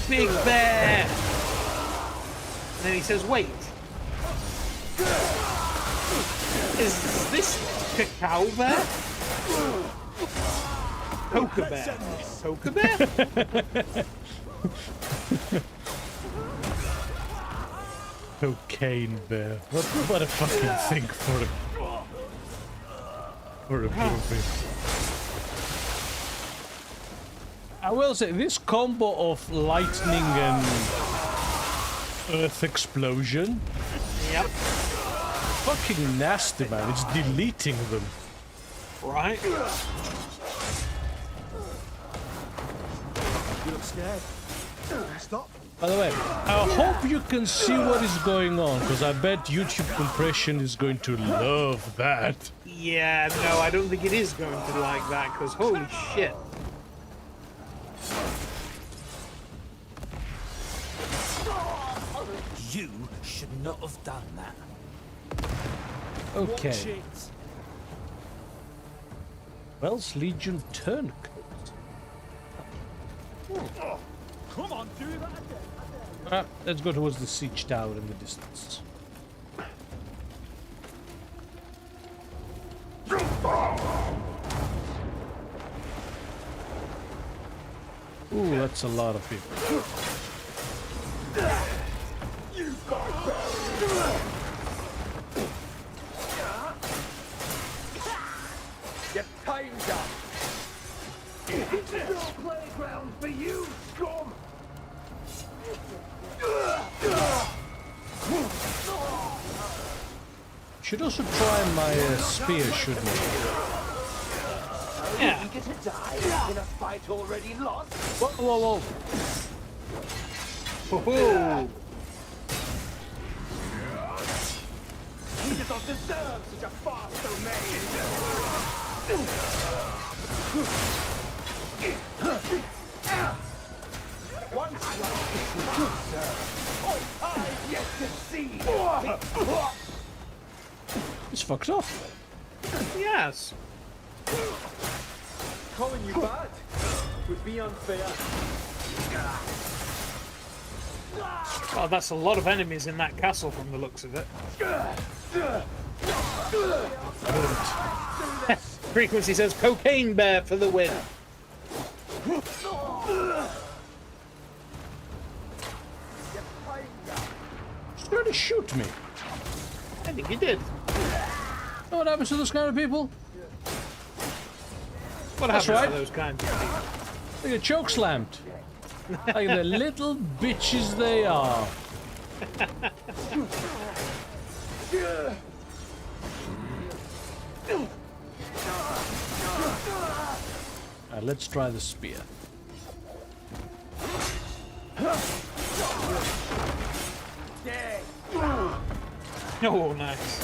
Big bear! And then he says, wait. Is this cacao bear? Coca bear. Coca bear? Cocaine bear. What a fucking thing for a movie. I will say, this combo of lightning and earth explosion. Yep. Fucking nasty, man. It's deleting them. Right. You look scared. Stop. By the way, I hope you can see what is going on, because I bet YouTube compression is going to love that. Yeah, no, I don't think it is going to like that, because holy shit. You should not have done that. Okay. Wells Legion turncoat. Come on, do that again. Let's go towards the siege tower in the distance. Ooh, that's a lot of people. Get timed up. It's no playground for you, scum. Should also try my spear, shouldn't we? Yeah. You get to die in a fight already lost. Whoa, whoa, whoa. Whoa. He does not deserve such a fast domain. Once all eyes yet to see. It's fucked off. Yes. Calling you bad would be unfair. Oh, that's a lot of enemies in that castle from the looks of it. Frequency says cocaine bear for the win. He's trying to shoot me. I think he did. Know what happens to those kind of people? What That's happens right. to those kinds of people? They get choke slammed. Like the little bitches they are. Let's try the spear. Oh, nice.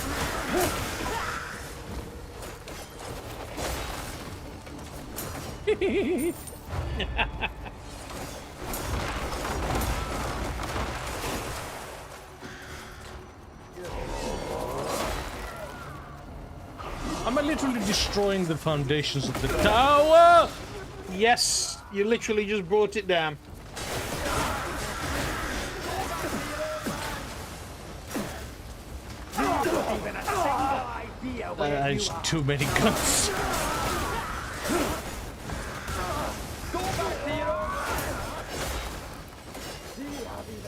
Am I literally destroying the foundations of the tower? Yes, you literally just brought it down. even a single idea where There's too many guns.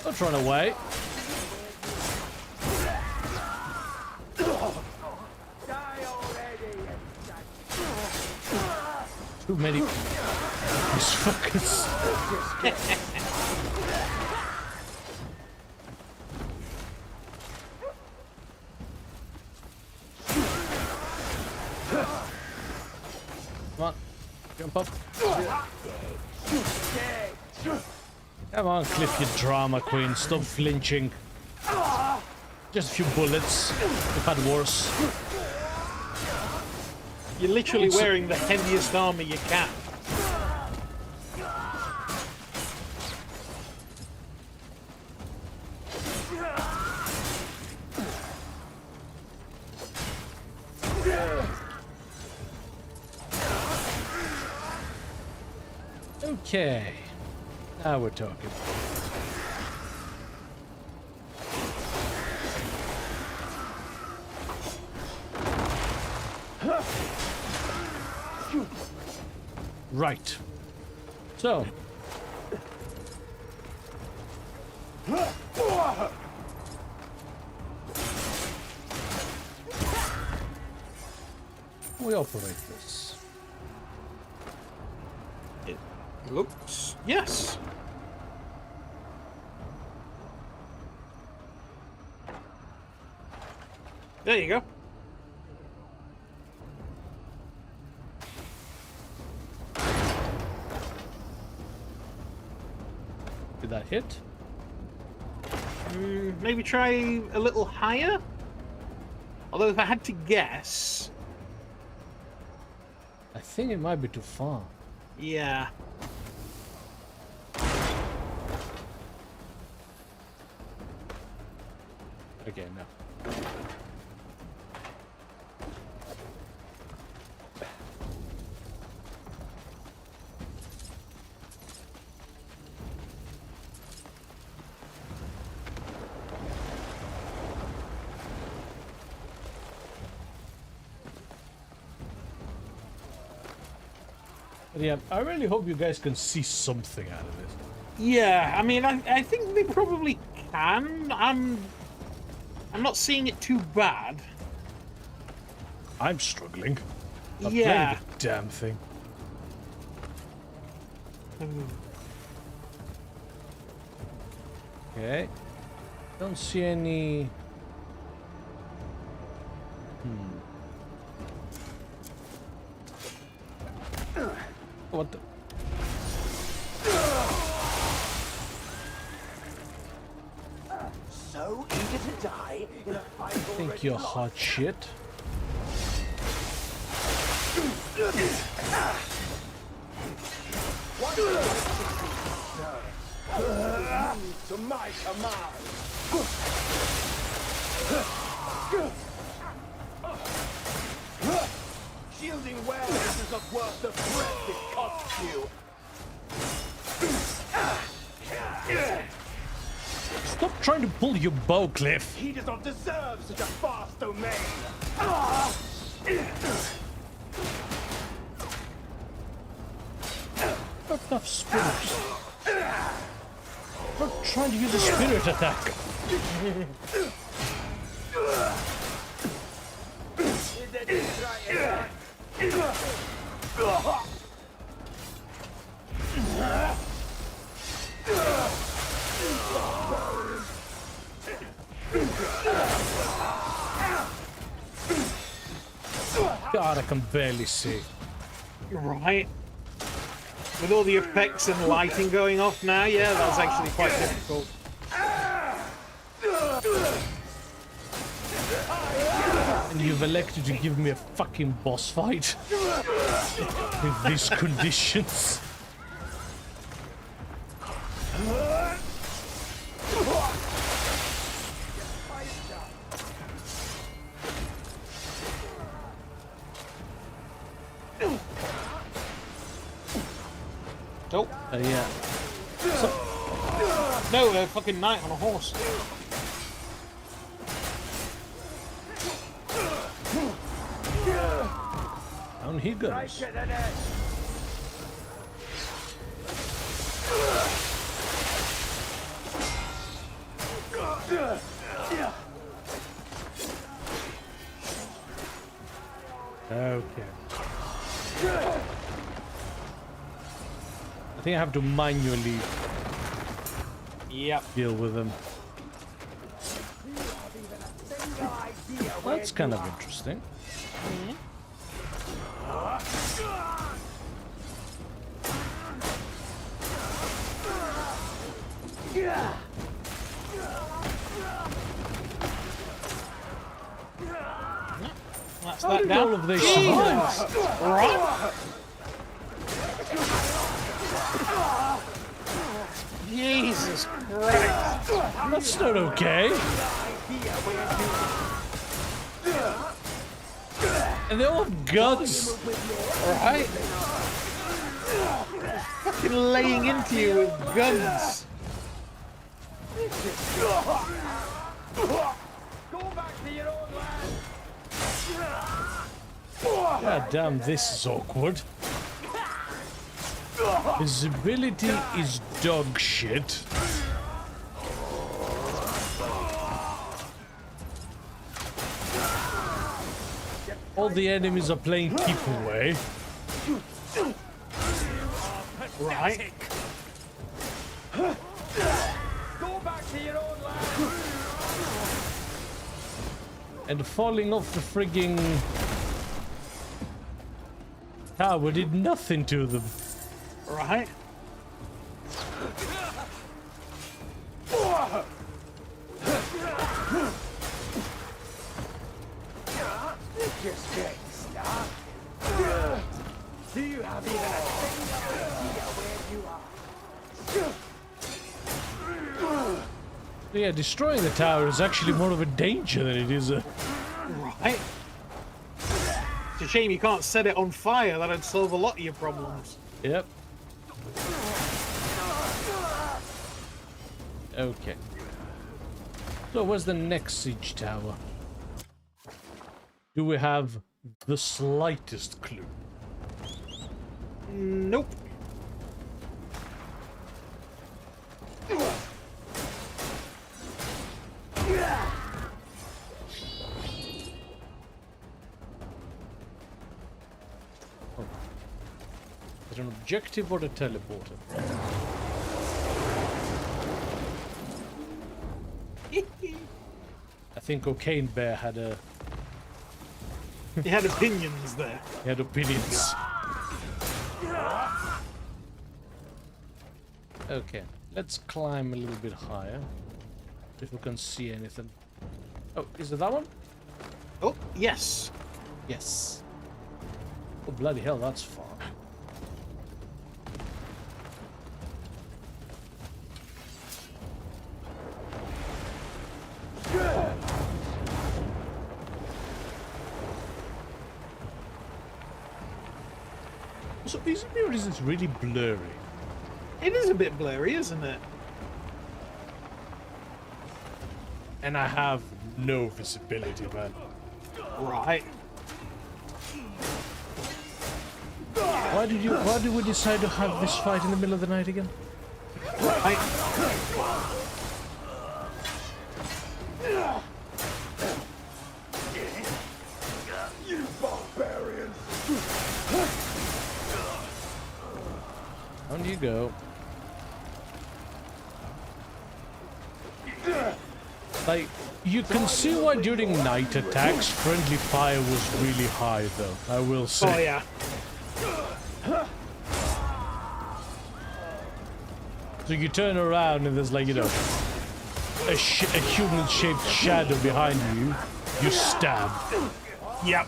Don't run away. Too many. These fuckers. Come on, jump up. Come on, Kliff, you drama queen. Stop flinching. Just a few bullets. We've had worse. You're literally wearing the heaviest armor you can. Okay. Now we're talking. Right. So. We operate this. It looks... Yes. There you go. Did that hit? Maybe try a little higher? Although if I had to guess... I think it might be too far. Yeah. Okay, no. But yeah, I really hope you guys can see something out of this. Yeah, I mean, I think they probably can. I'm not seeing it too bad. I'm struggling. I'm Yeah. playing the damn thing. Okay. Don't see any... What the... So eager to die in a fight I think you're hot shit. To my command. Shielding wares is not worth the breath it costs you. Stop trying to pull your bow, Kliff. He does not deserve such a vast domain. Not enough spirit. Not trying to use a spirit attack. God, I can barely see. Right. With all the effects and lighting going off now, yeah, that's actually quite difficult. And you've elected to give me a fucking boss fight with these conditions. Nope. Yeah. No, a fucking knight on a horse. On he goes. Right to the net. Okay. I think I have to manually deal with them. That's kind of interesting. That's How that did down. all of this survive? Right. Jesus Christ. That's not okay. And they all have guns. Right? Fucking laying into you with guns. Go back to your own land. God damn, this is awkward. Visibility is dog shit. All the enemies are playing keep away. Right. Go back to your own land. And falling off the frigging tower did nothing to them. Right. Just getting started. Do you have even a single idea where you are? Yeah, destroying the tower is actually more of a danger than it is a... Right. It's a shame you can't set it on fire. That'd solve a lot of your problems. Yep. Okay. So where's the next siege tower? Do we have the slightest clue? Nope. Is it an objective or a teleporter? I think Cocaine Bear had a... He had opinions there. He had opinions. Okay, let's climb a little bit higher. If we can see anything. Oh, is it that one? Oh, yes. Yes. Oh, bloody hell, that's far. So is it, or is it really blurry? It is a bit blurry, isn't it? And I have no visibility, man. Right. Why did we decide to have this fight in the middle of the night again? Right. You barbarians. Down you go. Like, you can see why during night attacks friendly fire was really high, though, I will say. Oh, yeah. So you turn around and there's, like, you know, a human-shaped shadow behind you, you stab. Yep.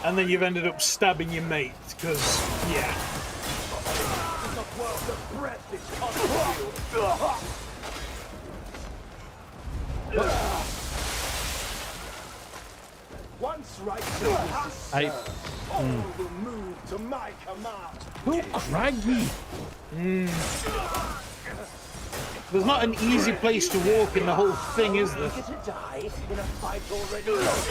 And then you've ended up stabbing your mate, because, yeah. Once righteousness is served, all will move to my command. Who Craggy? There's not an easy place to walk in the whole thing, is there? Eager to die in a fight already lost.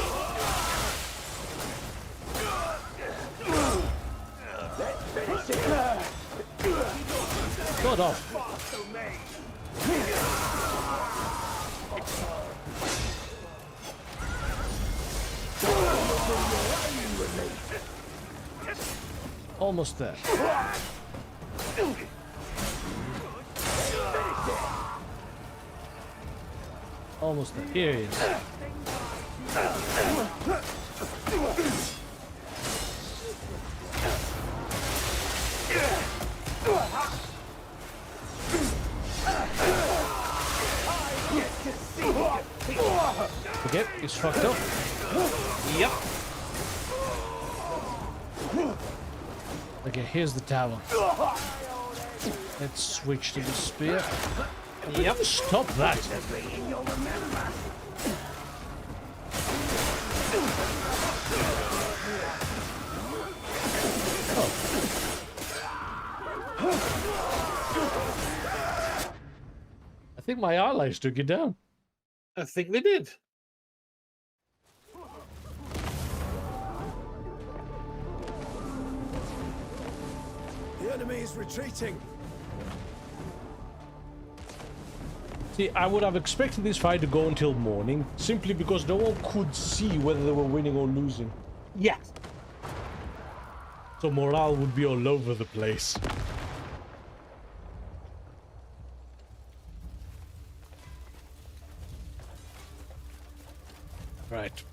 God off. Almost there. Almost there. Here he is. Okay, he's fucked up. Yep. Okay, here's the tower. Let's switch to the spear. Yep. Stop that. I think my allies took you down. I think they did. The enemy is retreating. See, I would have expected this fight to go until morning, simply because no one could see whether they were winning or losing. Yes. So morale would be all over the place. Right.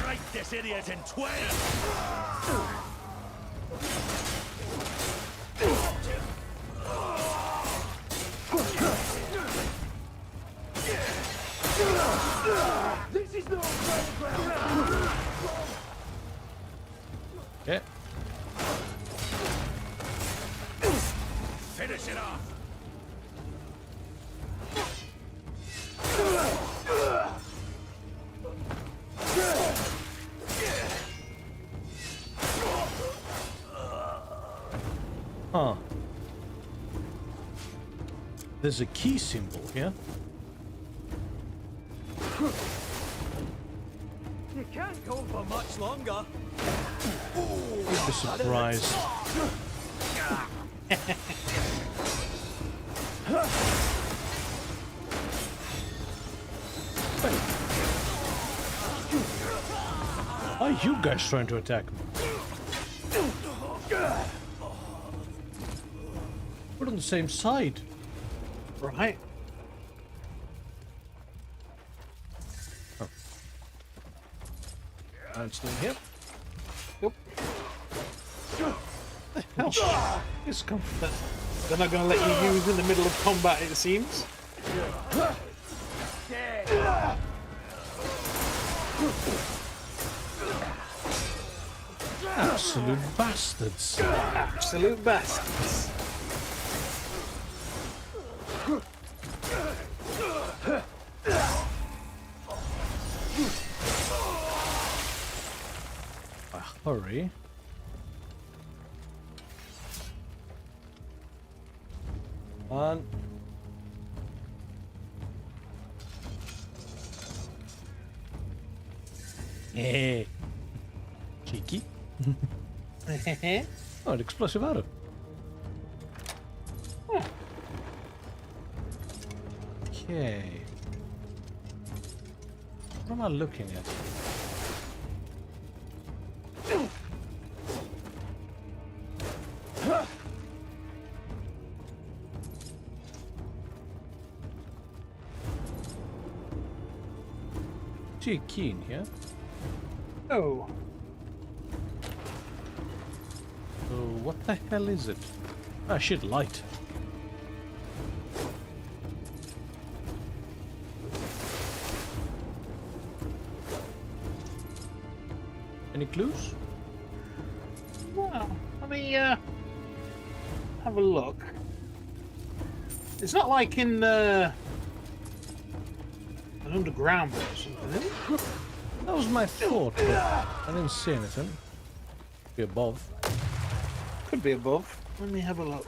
Break this idiot in twain! This is no playground! Yeah. Finish it off! Huh. There's a key symbol here. You can't go for much longer. You'd be surprised. Why are you guys trying to attack me? We're on the same side. Right. Oh. I'm still here. Yep. The hell? This come. They're not going to let you use in the middle of combat, it seems. Absolute bastards. Absolute bastards. Hurry. On. Eh. Cheeky. Oh, an explosive arrow. Oh. Okay. What am I looking at? See a key in here. Oh. So what the hell is it? Ah, shit, light. Any clues? Well, let me have a look. It's not like in an underground bit or something, is it? That was my thought, but I didn't see anything. Be above. Could be above. Let me have a look.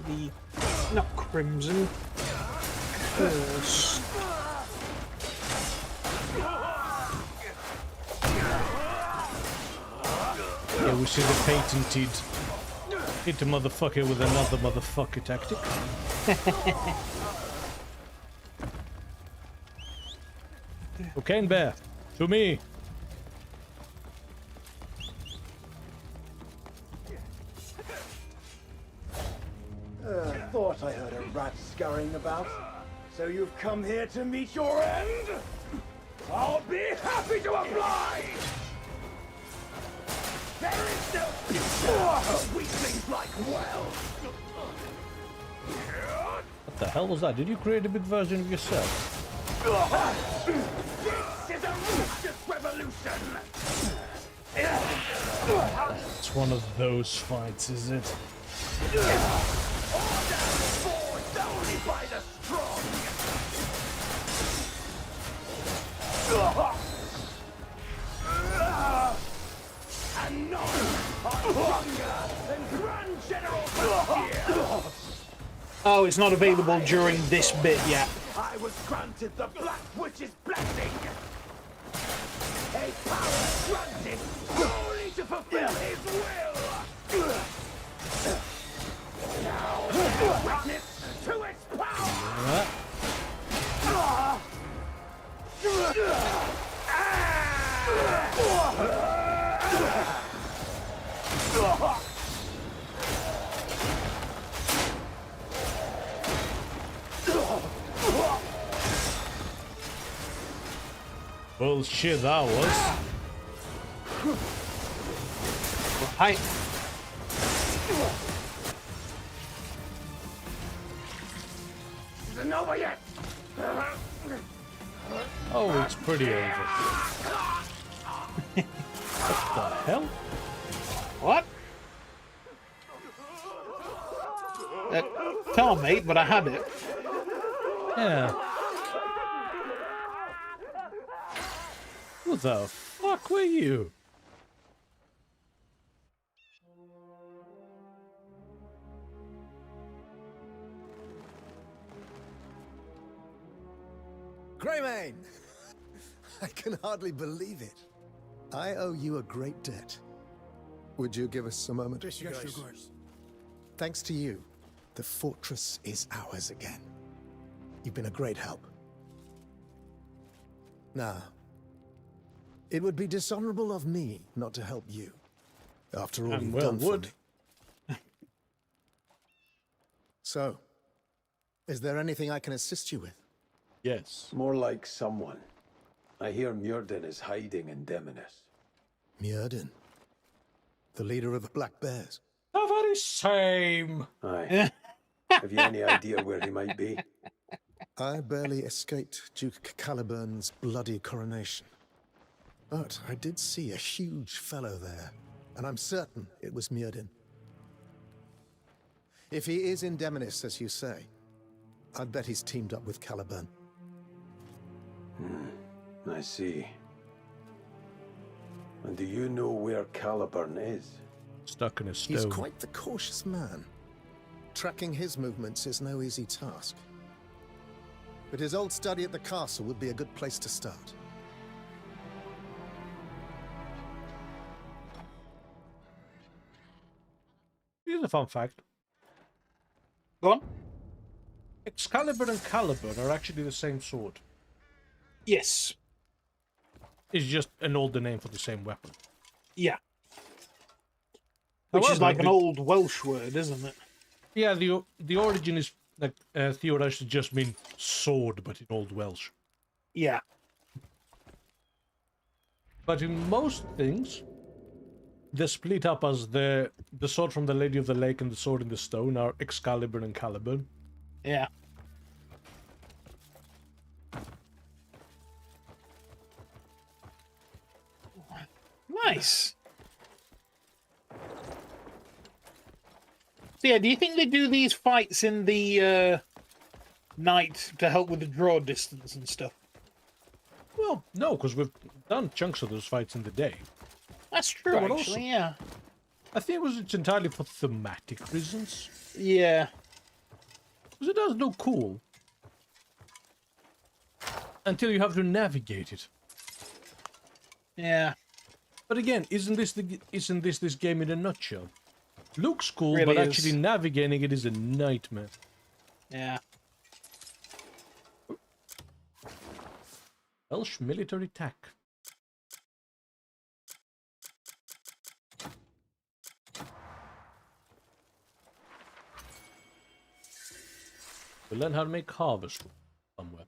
The not Crimson. Curse. Yeah, we see the patented hit a motherfucker with another motherfucker tactic. Cocaine bear, to me. Thought I heard a rat scurrying about. So you've come here to meet your end? I'll be happy to oblige! There is no future for weaklings like Wells! What the hell was that? Did you create a big version of yourself? This is a righteous revolution! It's one of those fights, is it? Order forged only by the strong! And none are stronger than Grand General Bastier! Oh, it's not available during this bit yet. I was granted the Black Witch's blessing! A power granted solely to fulfill his will! Now, witness to its power! Bullshit that was. Hi. Isn't over yet! Oh, it's pretty over. What the hell? What? Tell me, mate, but I had it. Yeah. Who the fuck were you? Greymane! I can hardly believe it. I owe you a great debt. Would you give us a moment? Yes, Your Grace. Thanks to you, the fortress is ours again. You've been a great help. Now, it would be dishonorable of me not to help you. After all you've done for me. So, is there anything I can assist you with? Yes. More like someone. I hear Myrddin is hiding in Demonis. Myrddin? The leader of the Black Bears? The very same. Aye. Have you any idea where he might be? I barely escaped Duke Caliburn's bloody coronation. But I did see a huge fellow there, and I'm certain it was Myrddin. If he is in Demonis, as you say, I'd bet he's teamed up with Caliburn. I see. And do you know where Caliburn is? Stuck in a stone. He's quite the cautious man. Tracking his movements is no easy task. But his old study at the castle would be a good place to start. Here's a fun fact. Go on. Excalibur and Caliburn are actually the same sword. Yes. It's just an older name for the same weapon. Yeah. Which is like an old Welsh word, isn't it? Yeah, the origin is like theoretically just mean sword, but in Old Welsh. Yeah. But in most things, they're split up as the sword from the Lady of the Lake and the sword in the stone are Excalibur and Caliburn. Yeah. Nice. So yeah, do you think they do these fights in the night to help with the draw distance and stuff? Well, no, because we've done chunks of those fights in the day. That's true, That would actually, also- yeah. I think it's entirely for thematic reasons. Yeah. Because it does look cool. Until you have to navigate it. Yeah. But again, isn't this this game in a nutshell? Looks cool, Really but is. actually navigating it is a nightmare. Yeah. Welsh military tack. We'll learn how to make harvest somewhere.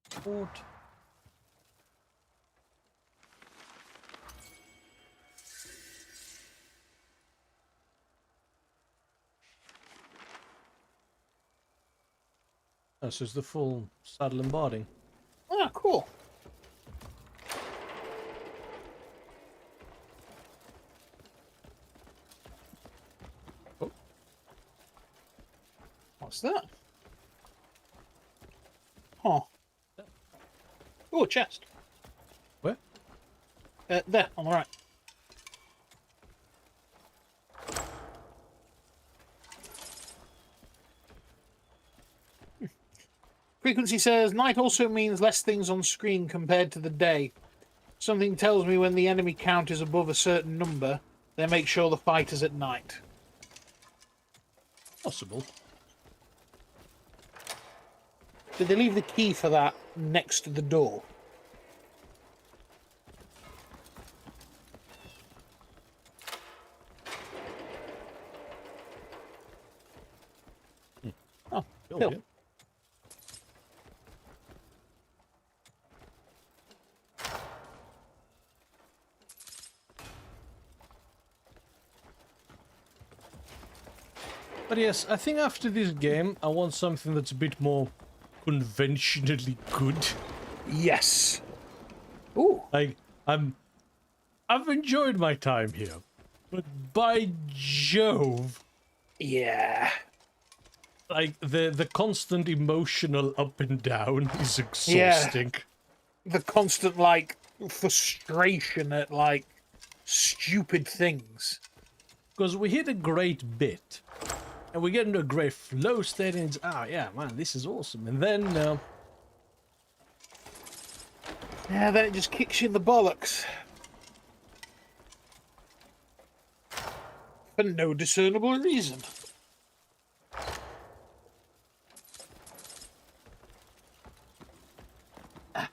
Port. This is the full saddle and boarding. Ah, cool. Oh. What's that? Huh. Oh, a chest. Where? There, on the right. Frequency says, night also means less things on screen compared to the day. Something tells me when the enemy count is above a certain number, they make sure the fight is at night. Possible. Did they leave the key for that next to the door? Oh, Bill. But yes, I think after this game, I want something that's a bit more conventionally good. Yes. Ooh. Like, I've enjoyed my time here, but by Jove. Yeah. Like, the constant emotional up and down is exhausting. Yeah. The constant, like, frustration at, like, stupid things. Because we hit a great bit. And we get into a great flow state, and it's, yeah, man, this is awesome. And then, yeah, then it just kicks you in the bollocks. For no discernible reason.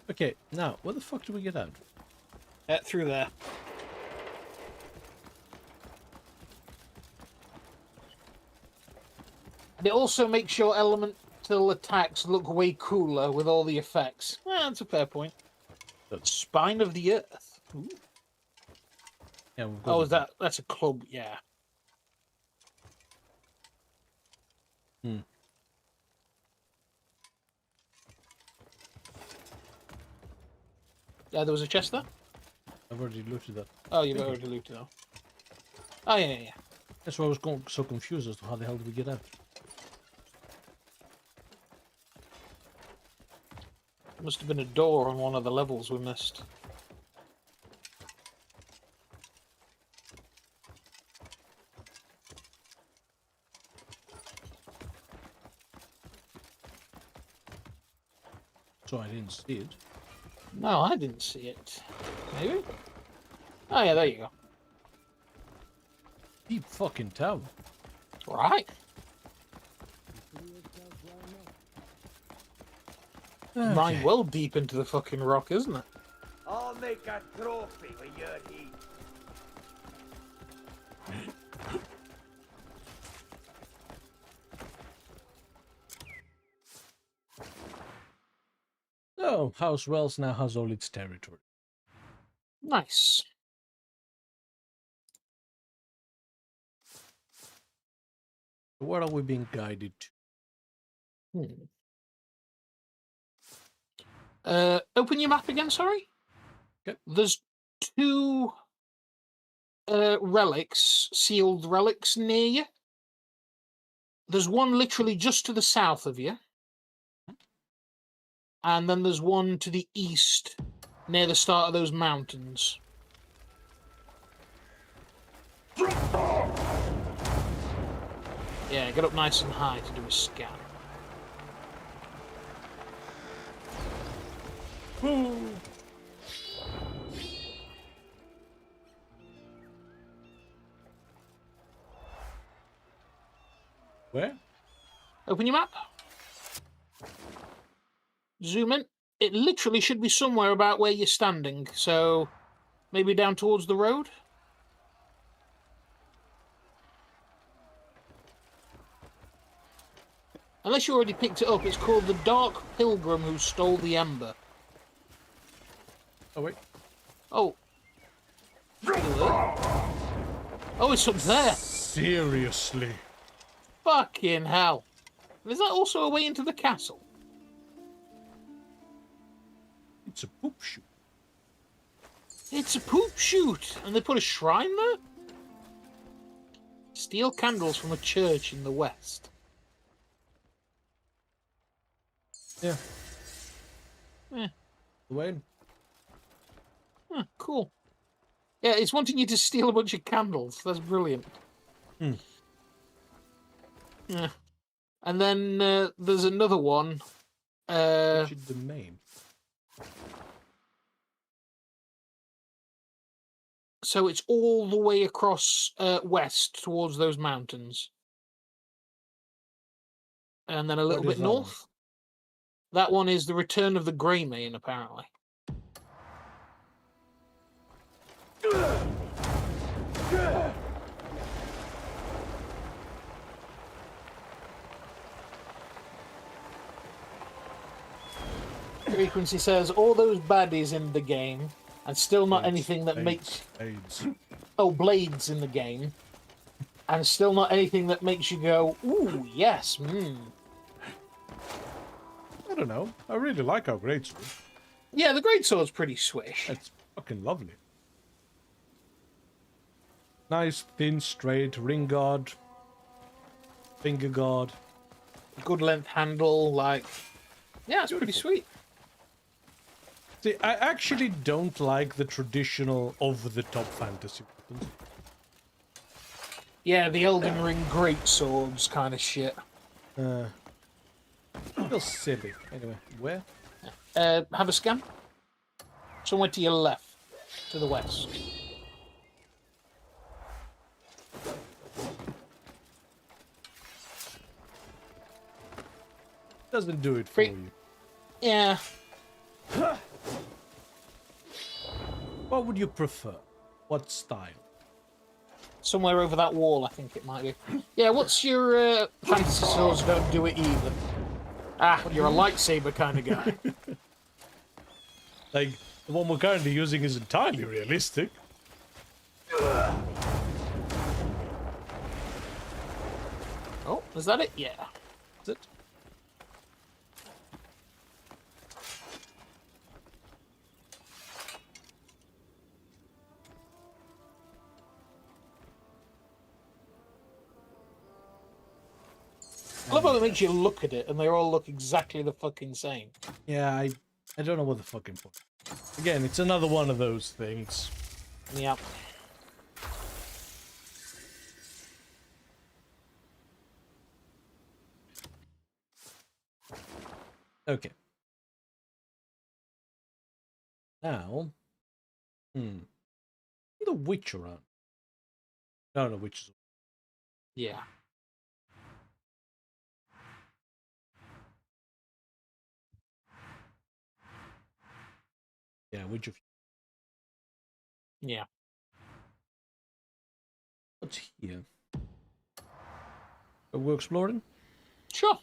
Okay, now, where the fuck do we get out? Through there. And it also makes your elemental attacks look way cooler with all the effects. Well, that's a fair point. Spine of the Earth. Ooh. Yeah, we've got oh, that's a club, yeah. Hmm. Yeah, there was a chest there? I've already looted that. Oh, you've already looted that. Oh, yeah. That's why I was so confused as to how the hell did we get out. Must have been a door on one of the levels we missed. So I didn't see it. No, I didn't see it. Maybe? Oh, yeah, there you go. Deep fucking tower. Right. Okay. Mine well deep into the fucking rock, isn't it? I'll make a trophy with your heat. So, House Wells now has all its territory. Nice. Where are we being guided to? Open your map again, sorry? Okay. There's two relics, sealed relics near you. There's one literally just to the south of you. And then there's one to the east near the start of those mountains. Yeah, get up nice and high to do a scan. Woo. Where? Open your map. Zoom in. It literally should be somewhere about where you're standing, so maybe down towards the road? Unless you already picked it up, it's called The Dark Pilgrim Who Stole the Ember. Oh, wait. Oh. Oh, it's up there. Seriously. Fucking hell. Is that also a way into the castle? It's a poop chute. It's a poop chute. And they put a shrine there? Steal candles from a church in the west. Yeah. Yeah. The way. Huh, cool. Yeah, it's wanting you to steal a bunch of candles. That's brilliant. Hmm. Yeah. And then there's another one. What's your domain? So it's all the way across west towards those mountains. And then a little What bit is that one? north. That one is the Return of the Greymane, apparently. Frequency says all those baddies in the game, and still not anything that makes. Blades. Oh, blades in the game, and still not anything that makes you go, ooh, yes, I don't know. I really like our greatsword. Yeah, the greatsword's pretty swish. It's fucking lovely. Nice, thin, straight ring guard, finger guard. Good length handle, like... Yeah, it's pretty sweet. See, I actually don't like the traditional over-the-top fantasy weapons. Yeah, the Elden Ring greatswords kind of shit. Feels silly. Anyway, where? Have a scan. Somewhere to your left, to the west. Doesn't do it for you. Yeah. What would you prefer? What style? Somewhere over that wall, I think it might be. Yeah, what's your fantasy swords don't do it either? Ah, you're a lightsaber kind of guy. Like, the one we're currently using is entirely realistic. Oh, is that it? Yeah. Is it? I love how it makes you look at it, and they all look exactly the fucking same. Yeah, I don't know what the fucking point. Again, it's another one of those things. Yep. Okay. Now, the witch around. No, the witch is. Yeah. Yeah, witch of. Yeah. What's here? Are we exploring? Sure.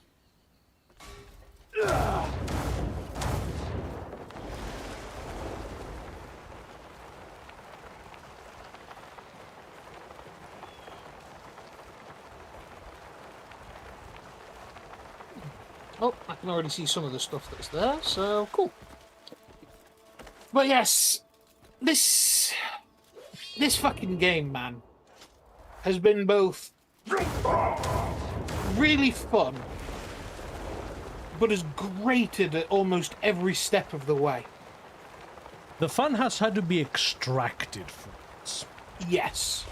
Oh, I can already see some of the stuff that's there, so cool. But yes, this fucking game, man, has been both really fun, but has grated at almost every step of the way. The fun has had to be extracted from us. Yes.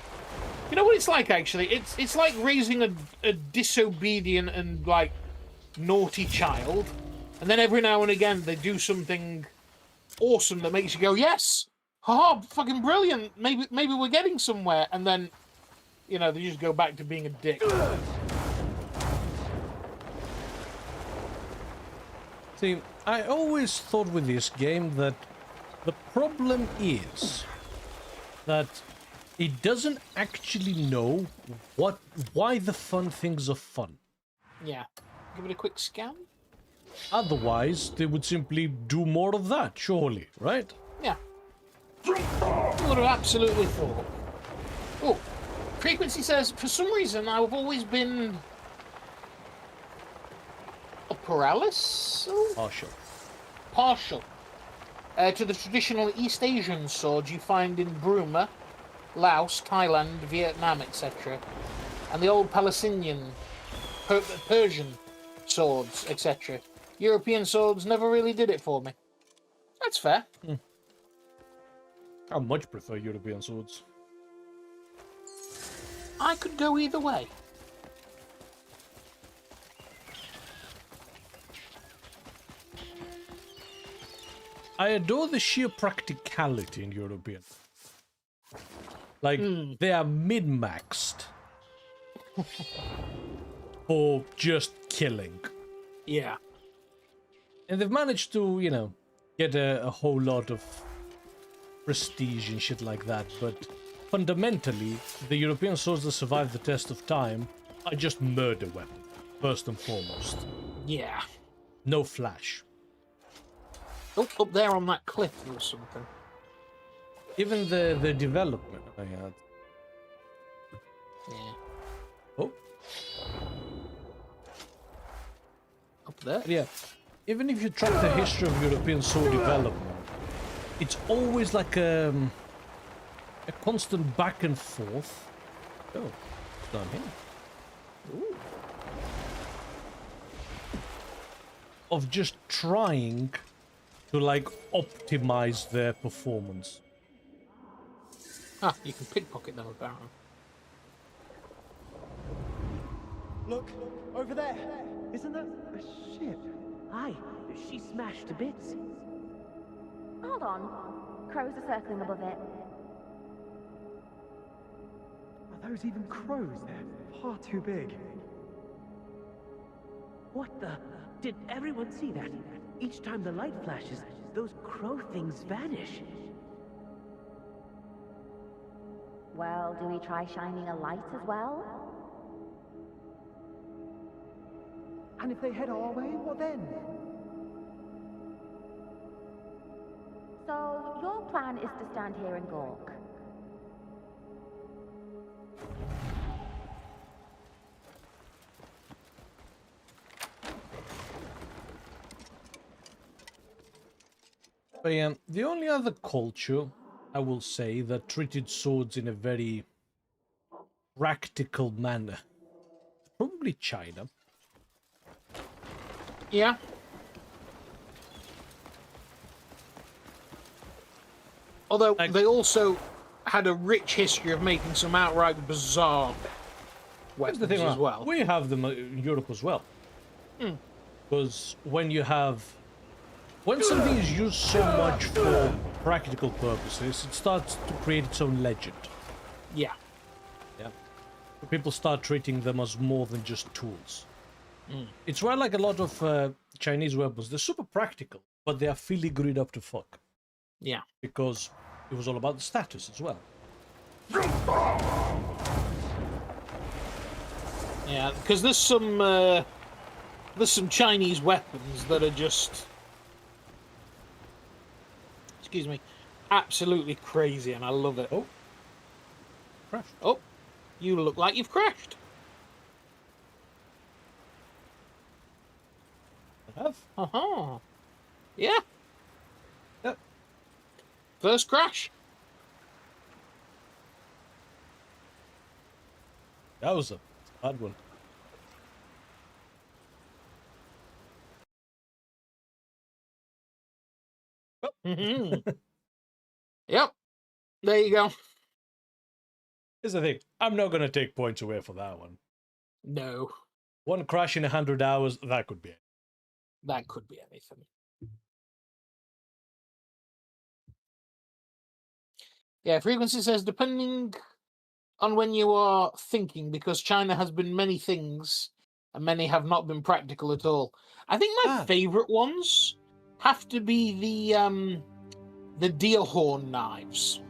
You know what it's like, actually? It's like raising a disobedient and, like, naughty child, and then every now and again they do something awesome that makes you go, yes! Haha, fucking brilliant! Maybe we're getting somewhere, and then, you know, they just go back to being a dick. See, I always thought with this game that the problem is that it doesn't actually know why the fun things are fun. Yeah. Give it a quick scan. Otherwise, they would simply do more of that, surely, right? Yeah. I would have absolutely thought. Oh, Frequency says, for some reason, I've always been... a paralysis? Partial. Partial. To the traditional East Asian swords you find in Burma, Laos, Thailand, Vietnam, etc. And the old Palestinian, Persian swords, etc. European swords never really did it for me. That's fair. I much prefer European swords. I could go either way. I adore the sheer practicality in European. Like, they are min-maxed for just killing. Yeah. And they've managed to, you know, get a whole lot of prestige and shit like that, but fundamentally, the European swords that survive the test of time are just murder weapons, first and foremost. Yeah. No flash. Oh, up there on that cliff there was something. Even the development I had. Yeah. Oh. Up there? Yeah. Even if you track the history of European sword development, it's always like a constant back and forth. Oh, it's down here. Ooh. Of just trying to, like, optimize their performance. Ah, you can pickpocket them apparently. Look, over there. Isn't that a ship? Aye, she's smashed to bits. Hold on. Crows are circling above it. Are those even crows? They're far too big. What the? Did everyone see that? Each time the light flashes, those crow things vanish. Well, do we try shining a light as well? And if they head our way, what then? So, your plan is to stand here and gawk. But yeah, the only other culture, I will say, that treated swords in a very practical manner, probably China. Yeah. Although they also had a rich history of making some outright bizarre weapons as well. We have them in Europe as well. Because when something is used so much for practical purposes, it starts to create its own legend. Yeah. Yeah. People start treating them as more than just tools. It's why, like, a lot of Chinese weapons, they're super practical, but they are filigreed up to fuck. Yeah. Because it was all about the status as well. Yeah, because there's some Chinese weapons that are just, excuse me, absolutely crazy, and I love it. Oh. Crashed. Oh, you look like you've crashed. I have. Uh-huh. Yeah. Yep. First crash. That was a bad one. Yep. There you go. Here's the thing. I'm not going to take points away for that one. No. One crash in 100 hours, that could be it. That could be anything. Yeah, Frequency says, depending on when you are thinking, because China has been many things, and many have not been practical at all. I think my favorite ones have to be the deer horn knives.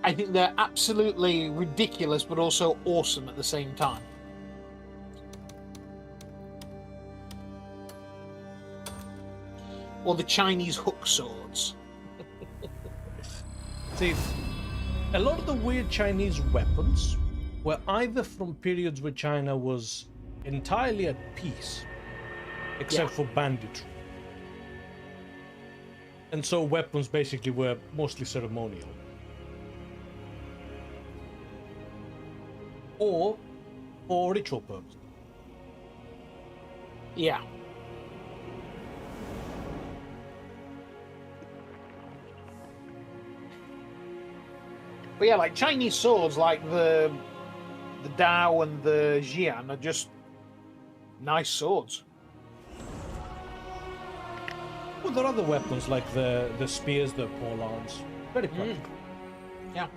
I think they're absolutely ridiculous, but also awesome at the same time. Or the Chinese hook swords. See, a lot of the weird Chinese weapons were either from periods where China was entirely at peace, except for banditry. And so weapons basically were mostly ceremonial. Or for ritual purposes. Yeah. But yeah, like Chinese swords, like the Dao and the Xian, are just nice swords. Well, there are other weapons like the spears, the pole arms. Very practical. Yeah.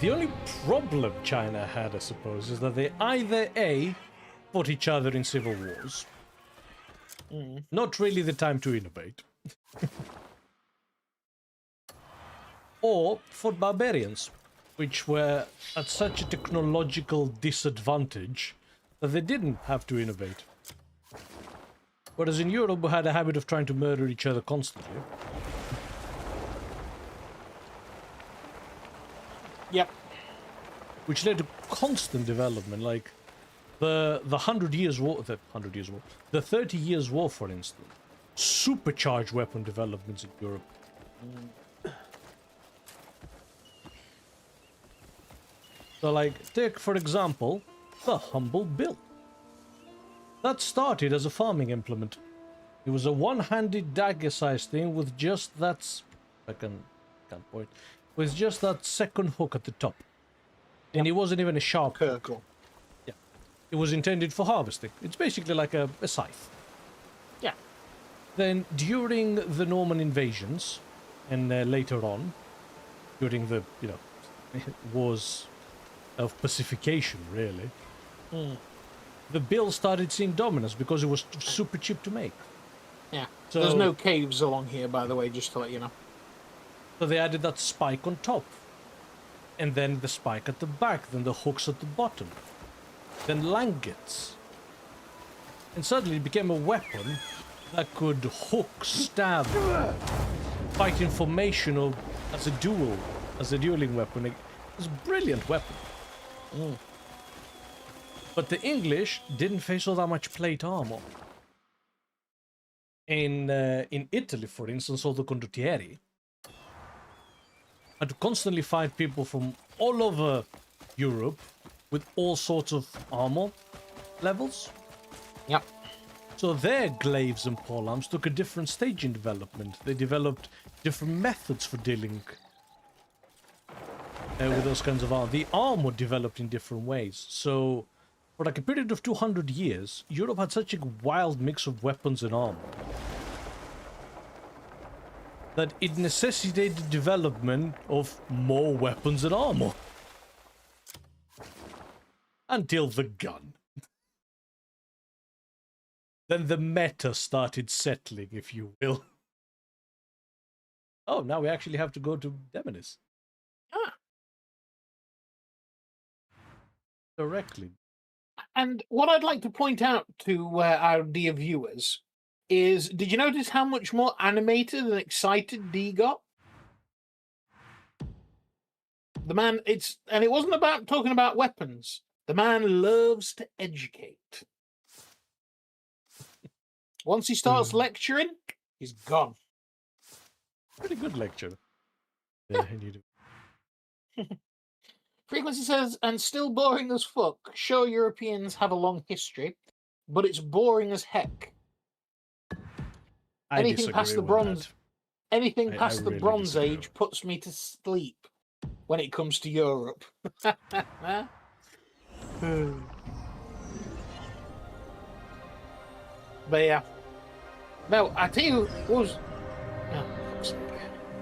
The only problem China had, I suppose, is that they either A, fought each other in civil wars. Not really the time to innovate. Or fought barbarians, which were at such a technological disadvantage that they didn't have to innovate. Whereas in Europe, we had a habit of trying to murder each other constantly. Yep. Which led to constant development, like the 100 Years' War, the 30 Years' War, for instance, supercharged weapon developments in Europe. So, like, take for example the humble bill. That started as a farming implement. It was a one-handed dagger-sized thing with just that, can't point, with just that second hook at the top. And it wasn't even a sharp curl. Yeah. It was intended for harvesting. It's basically like a scythe. Yeah. Then during the Norman invasions, and later on, during the, wars of pacification, really, the bill started seeing dominance because it was super cheap to make. Yeah. So, there's no caves along here, by the way, just to let you know. So they added that spike on top. And then the spike at the back, then the hooks at the bottom. Then languets. And suddenly it became a weapon that could hook, stab, fight in formation, or as a dueling weapon. It was a brilliant weapon. But the English didn't face all that much plate armor. In Italy, for instance, all the condottieri had to constantly fight people from all over Europe with all sorts of armor levels. Yep. So their glaives and polearms took a different stage in development. They developed different methods for dealing with those kinds of armor. The armor developed in different ways. So for like a period of 200 years, Europe had such a wild mix of weapons and armor that it necessitated development of more weapons and armor. Until the gun. Then the meta started settling, if you will. Oh, now we actually have to go to Demonis. Directly. And what I'd like to point out to our dear viewers is, did you notice how much more animated and excited D got? The man, it wasn't about talking about weapons. The man loves to educate. Once he starts lecturing, he's gone. Pretty good lecture. Yeah, you do. Frequency says, and still boring as fuck. Sure, Europeans have a long history, but it's boring as heck. Anything disagree past the with bronze, that. anything I past the really Bronze disagree. Age puts me to sleep when it comes to Europe. But yeah, no, I tell you, what was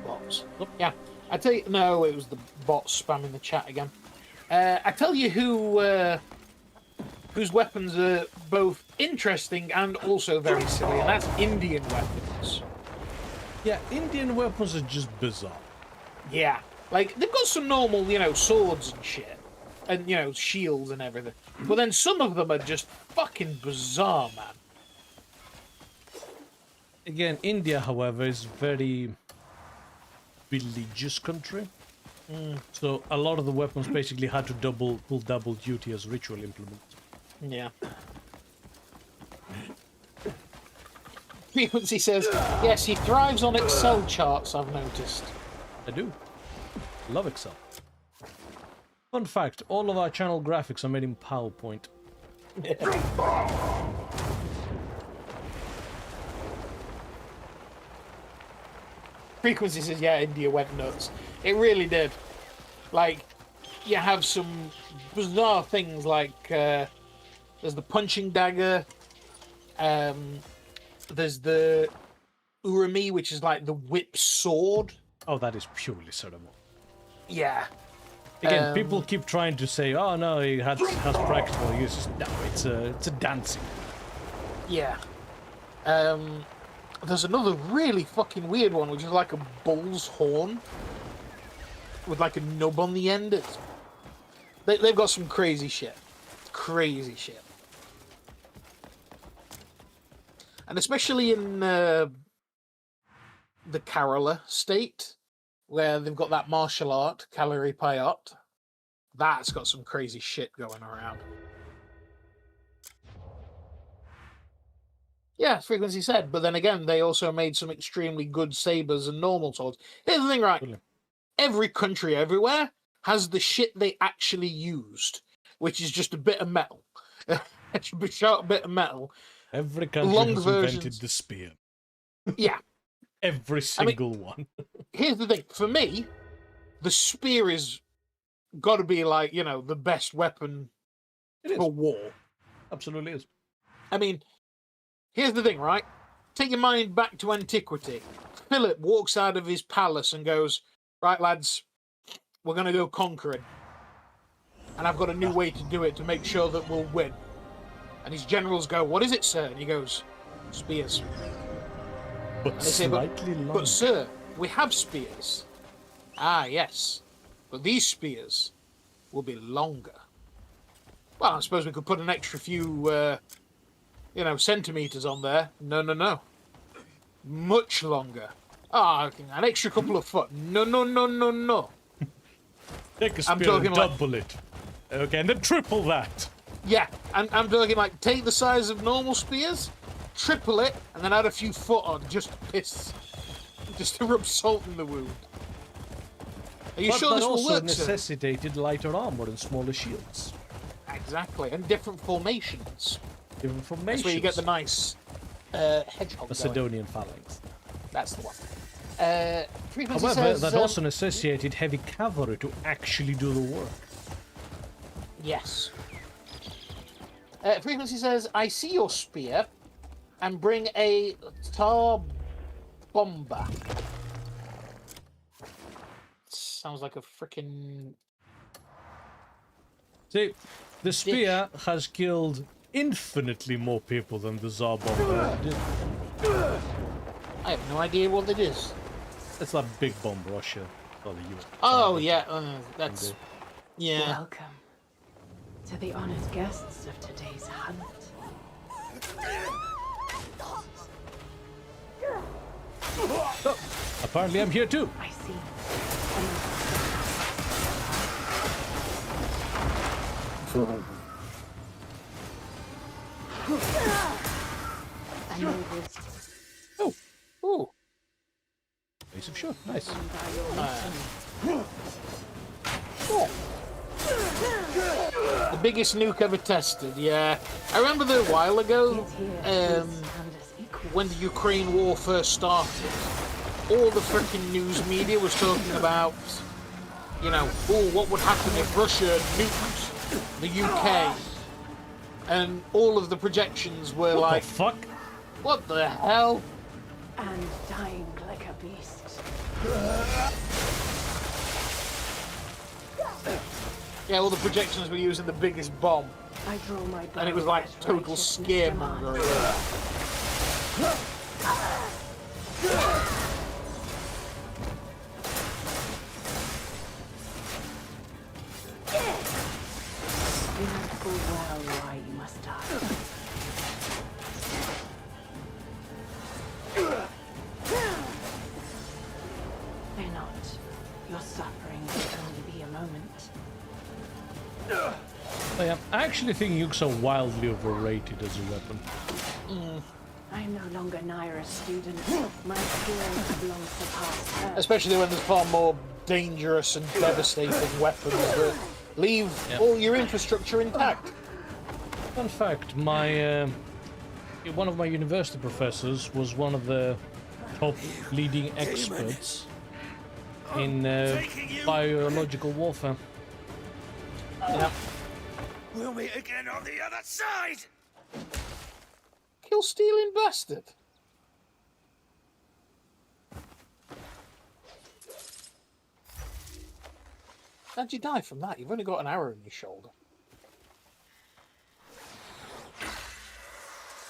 bots? Yeah, I tell you, no, it was the bots spamming the chat again. I tell you whose weapons are both interesting and also very silly, and that's Indian weapons. Yeah, Indian weapons are just bizarre. Yeah, like they've got some normal, swords and shit, and shields and everything. But then some of them are just fucking bizarre, man. Again, India, however, is very religious country. So a lot of the weapons basically had to pull double duty as ritual implements. Yeah. Frequency says, yes, he thrives on Excel charts, I've noticed. I do. Love Excel. Fun fact, all of our channel graphics are made in PowerPoint. Frequency says, yeah, India went nuts. It really did. Like, you have some bizarre things like, there's the punching dagger, there's the urami, which is like the whip sword. Oh, that is purely ceremonial. Yeah. Again, people keep trying to say, oh no, it has practical uses. No, it's a dancing. Yeah. There's another really fucking weird one, which is like a bull's horn with like a nub on the end. They've got some crazy shit. Crazy shit. And especially in the Kerala state, where they've got that martial art, Kalari Payat, that's got some crazy shit going around. Yeah, Frequency said, but then again, they also made some extremely good sabers and normal swords. Here's the thing, right? Every country everywhere has the shit they actually used, which is just a bit of metal. It's a sharp bit of metal. Every country has invented the spear. Yeah. Every single one. Here's the thing. For me, the spear is got to be like, the best weapon for war. Absolutely is. I mean, here's the thing, right? Take your mind back to antiquity. Philip walks out of his palace and goes, right, lads, we're going to go conquering. And I've got a new way to do it to make sure that we'll win. And his generals go, what is it, sir? And he goes, spears. But and they say, slightly longer. But, sir, we have spears. Ah, yes. But these spears will be longer. Well, I suppose we could put an extra few, centimeters on there. No. Much longer. Ah, an extra couple of foot. No. Take a spear and double it. Okay, and then triple that. Yeah, and I'm talking like, take the size of normal spears, triple it, and then add a few foot on, just to rub salt in the wound. Are you sure this will work, sir? Also necessitated lighter armor and smaller shields. Exactly, and different formations. Different formations. That's where you get the nice hedgehog Macedonian phalanx. That's the one. However, says, that also necessitated heavy cavalry to actually do the work. Yes. Frequency says, I see your spear and bring a tar bomber. Sounds like a freaking... See, the spear has killed infinitely more people than the Tsar bomber did. I have no idea what it is. It's like big bomb Russia. Or the US. Oh, yeah, that's... Yeah. Welcome to the honored guests of today's hunt. Oh, apparently I'm here too. I see. Oh. Ace of shot. Nice. The biggest nuke ever tested, yeah. I remember that a while ago. when the Ukraine war first started, all the freaking news media was talking about, you know, oh, what would happen if Russia nuked the UK? And all of the projections were What like, the fuck? What the hell? And dying like a beast. Yeah, all the projections were using the biggest bomb. I draw my And it was like total scaremongering. You know full well why you must die. Fear not. Your suffering will only be a moment. Oh, yeah. I actually think nukes are wildly overrated as a weapon. I am no longer Naira's student. My skills have long surpassed her. Especially when there's far more dangerous and devastating weapons that leave all your infrastructure intact. Fun fact, my one of my university professors was one of the top leading experts in biological warfare. Yeah. We'll meet again on the other side! Kill stealing bastard. How'd you die from that? You've only got an arrow in your shoulder.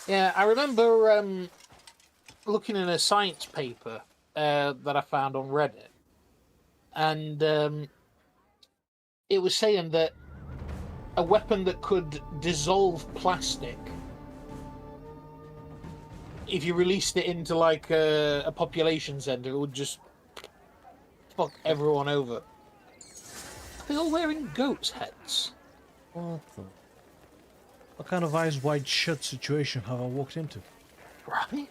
Yeah, I remember looking in a science paper that I found on Reddit, and it was saying that a weapon that could dissolve plastic, if you released it into like a population center, it would just fuck everyone over. They're all wearing goats' heads. What kind of eyes wide shut situation have I walked into? Right?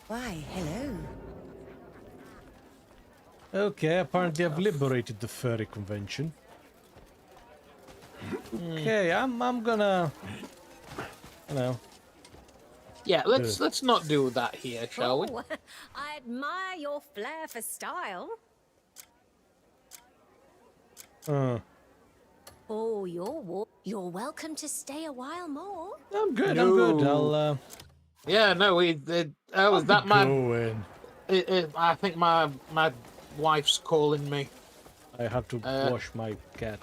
Why, hello. Okay, apparently I've liberated the furry convention. Okay, I'm gonna, you know. Yeah, let's not do that here, shall we? Oh, I admire your flair for style. Oh, you're welcome to stay a while more. I'm good. I'm good. I'll. Yeah, no, was that my? Going. I think my wife's calling me. I have to wash my cat.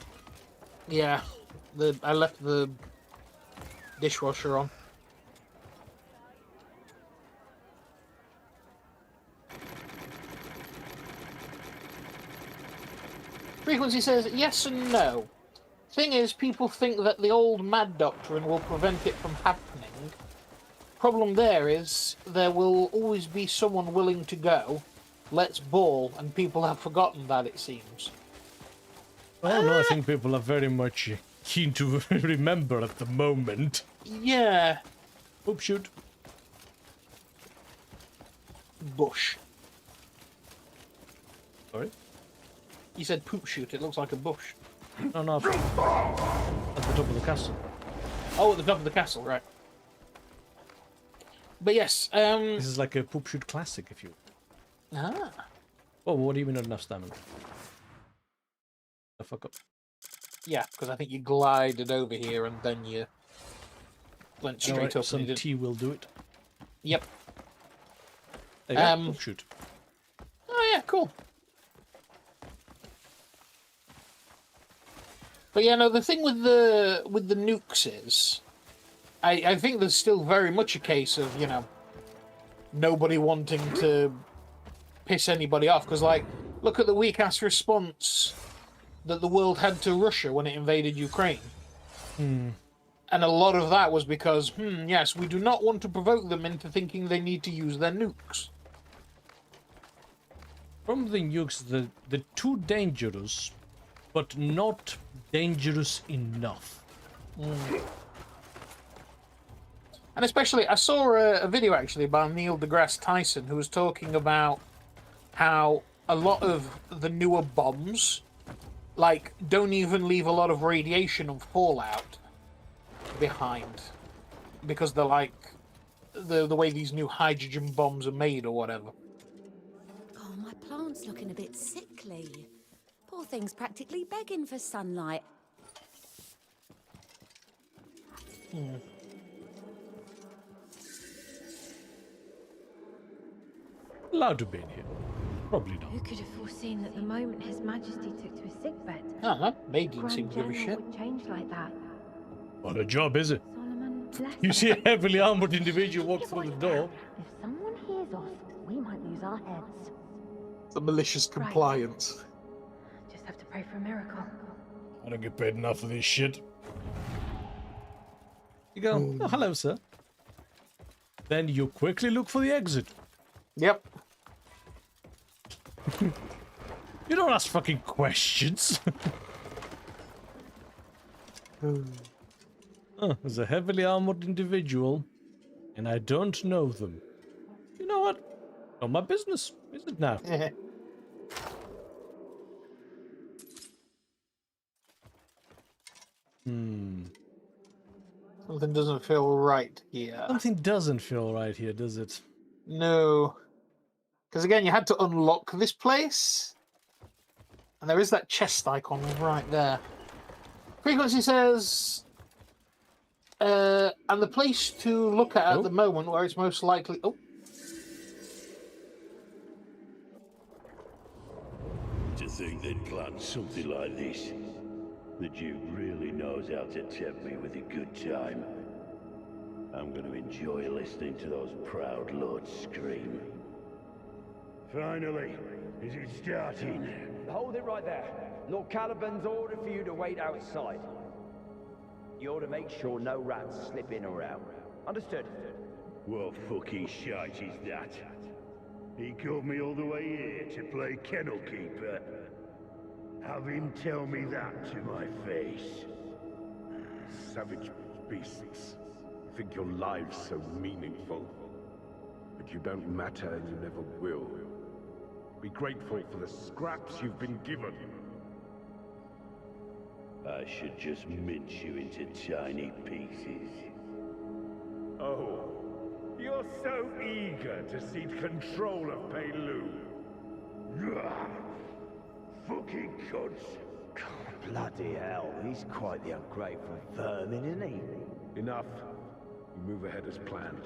Yeah, I left the dishwasher on. Frequency says yes and no. Thing is, people think that the old mad doctrine will prevent it from happening. Problem there is, there will always be someone willing to go. Let's ball, and people have forgotten that, it seems. Oh no, I think people are very much keen to remember at the moment. Yeah. Oops, shoot. Bush. Sorry? You said poop shoot, it looks like a bush. No, at the top of the castle. Oh, at the top of the castle, right. But yes, This is like a poop shoot classic, if you... Ah. Oh, what do you mean not enough stamina? The fuck up. Yeah, because I think you glided over here and then you went straight up. Some tea will do it. Yep. There you go, poop shoot. Oh yeah, cool. But yeah, no, the thing with the nukes is, I think there's still very much a case of, you know, nobody wanting to piss anybody off, because, like, look at the weak-ass response that the world had to Russia when it invaded Ukraine. And a lot of that was because, yes, we do not want to provoke them into thinking they need to use their nukes. From the nukes, they're too dangerous, but not dangerous enough. And especially, I saw a video actually by Neil deGrasse Tyson who was talking about how a lot of the newer bombs, like, don't even leave a lot of radiation and fallout behind. Because they're like, the way these new hydrogen bombs are made or whatever. Oh, my plant's looking a bit sickly. Poor thing's practically begging for sunlight. Allowed to be in here. Probably not. Who could have foreseen that the moment His Majesty took to a sickbed, They didn't seem Grand to give a General shit. would change like that? What a job, is it? Solomon, bless You him. see a heavily armored individual walk through the door. If someone hears us, we might lose our heads. The malicious compliance. Just have to pray for a miracle. I don't get paid enough for this shit. You go, oh, hello, sir. Then you quickly look for the exit. Yep. You don't ask fucking questions. Oh, there's a heavily armored individual, and I don't know them. You know what? Not my business, is it now? Something doesn't feel right here. Something doesn't feel right here, does it? No. Because again, you had to unlock this place. And there is that chest icon right there. Frequency says... and the place to look at the moment where it's most likely... Oh. To think they'd planned something like this. The Duke really knows how to tempt me with a good time. I'm going to enjoy listening to those proud lords scream. Finally, is it starting? Hold it right there. Lord Caliban's order for you to wait outside. You ought to make sure no rats slip in or out. Understood? What fucking shite is that? He called me all the way here to play kennel keeper. Have him tell me that to my face. Savage beasts. You think your lives so meaningful. But you don't matter and you never will. Be grateful for the scraps you've been given. I should just mince you into tiny pieces. Oh, you're so eager to seize control of Pelu. Fucking cunts. Bloody hell, he's quite the ungrateful vermin, isn't he? Enough. You move ahead as planned.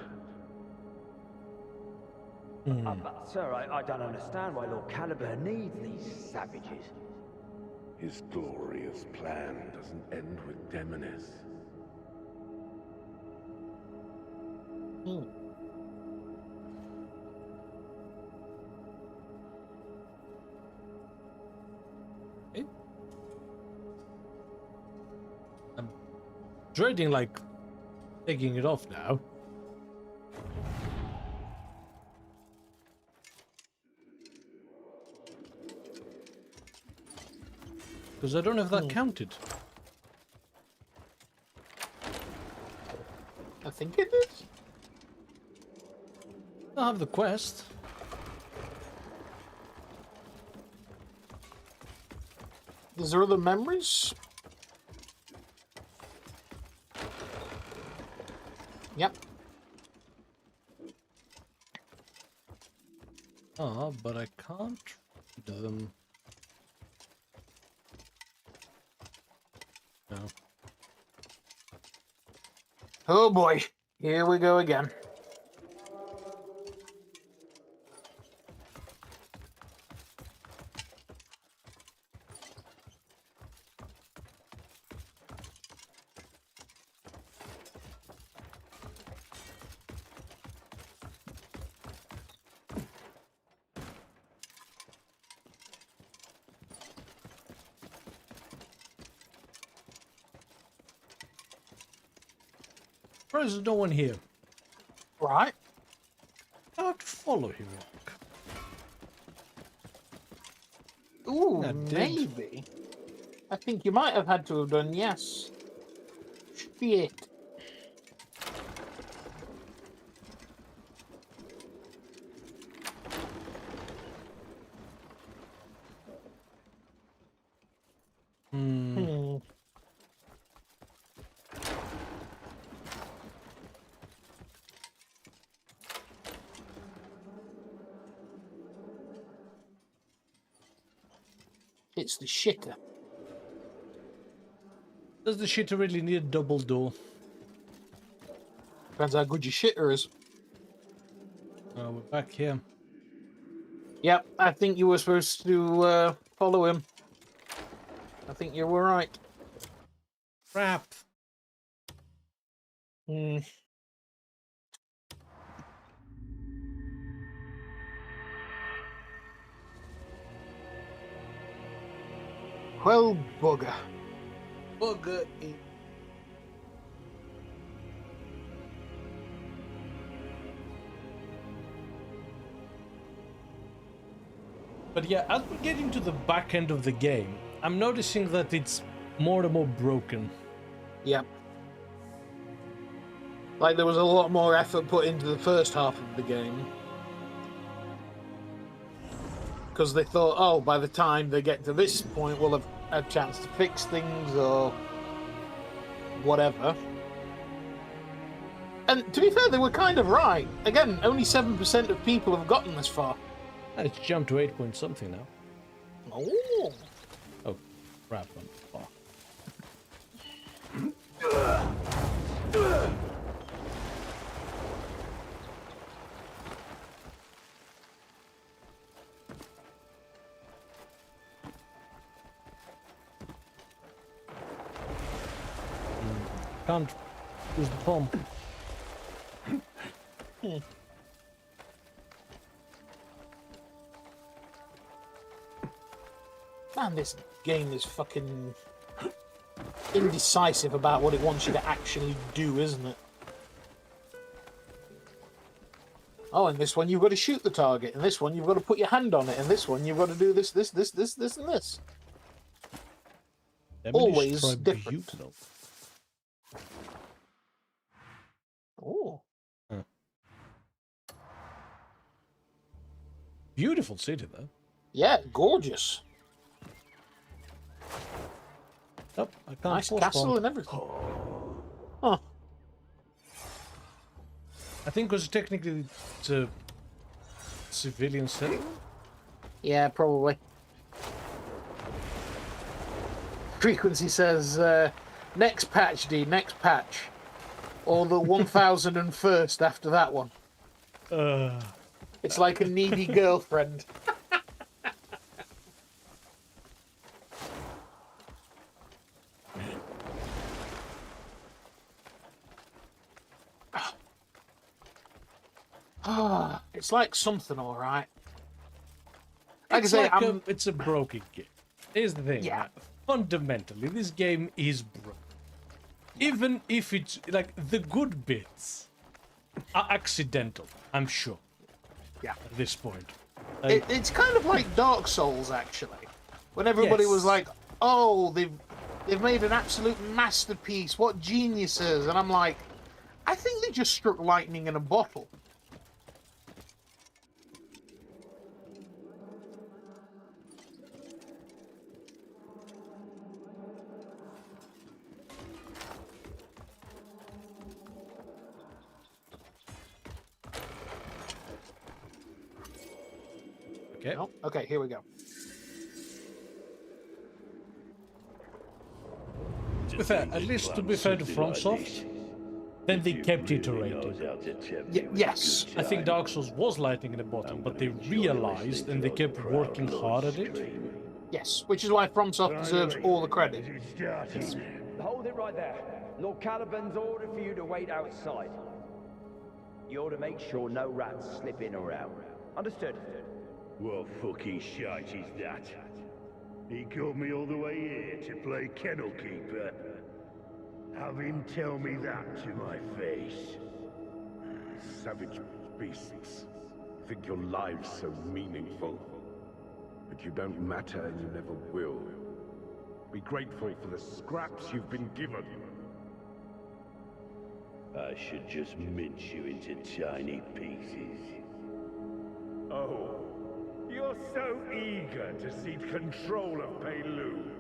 But, sir, I don't understand why Lord Caliban needs these savages. His glorious plan doesn't end with Demonis. I'm dreading, like, taking it off now. Because I don't have that counted. I think it is. I have the quest. Is there other memories? Yep. Oh, but I can't read them. No. Oh boy, here we go again. There's no one here. Right. I have to follow him. Ooh, maybe. I think you might have had to have done, yes. Shit. It's the shitter. Does the shitter really need a double door? Depends how good your shitter is. We're back here. Yep, I think you were supposed to follow him. I think you were right. Crap. Hmm. Well, bugger. Bugger. But yeah, as we get into the back end of the game, I'm noticing that it's more and more broken. Yep. Like there was a lot more effort put into the first half of the game. Because they thought, oh, by the time they get to this point, we'll have a chance to fix things or whatever. And to be fair, they were kind of right. Again, only 7% of people have gotten this far. It's jumped to 8 point something now. Oh. Oh, crap. I'm Can't use the bomb. Man, this game is fucking indecisive about what it wants you to actually do, isn't it? Oh, in this one you've got to shoot the target, in this one you've got to put your hand on it, in this one you've got to do this, and this. Always different. Oh. Beautiful city, though. Yeah, gorgeous. Nope, I can't. Nice castle and everything. Huh. I think because technically it's a civilian settlement. Yeah, probably. Frequency says, next patch, D, next patch. Or the 1001st after that one. It's like a needy girlfriend. It's like something, all right. Like It's I say, like it's a broken game. Here's the thing. Yeah. Right? Fundamentally, this game is broken. Even if it's like the good bits are accidental, I'm sure. Yeah. At this point. It's kind of like Dark Souls, actually. When everybody was Yes. like, "Oh, they've made an absolute masterpiece. What geniuses!" And I'm like, I think they just struck lightning in a bottle. Okay. No? Okay, here we go. To be fair, at least to be fair to FromSoft, then they kept iterating. Yes. I think Dark Souls was lightning in a bottle, but they realized and they kept working hard at it. Yes, which is why FromSoft deserves all the credit. Hold it right there. Lord Caliban's order for you to wait outside. You're to make sure no rats slip in or out. Understood? What fucking shite is that? He called me all the way here to play kennel keeper. Have him tell me that to my face. Savage beasts. Think your lives so meaningful. But you don't matter and you never will. Be grateful for the scraps you've been given. I should just mince you into tiny pieces. Oh, you're so eager to cede control of Peilu.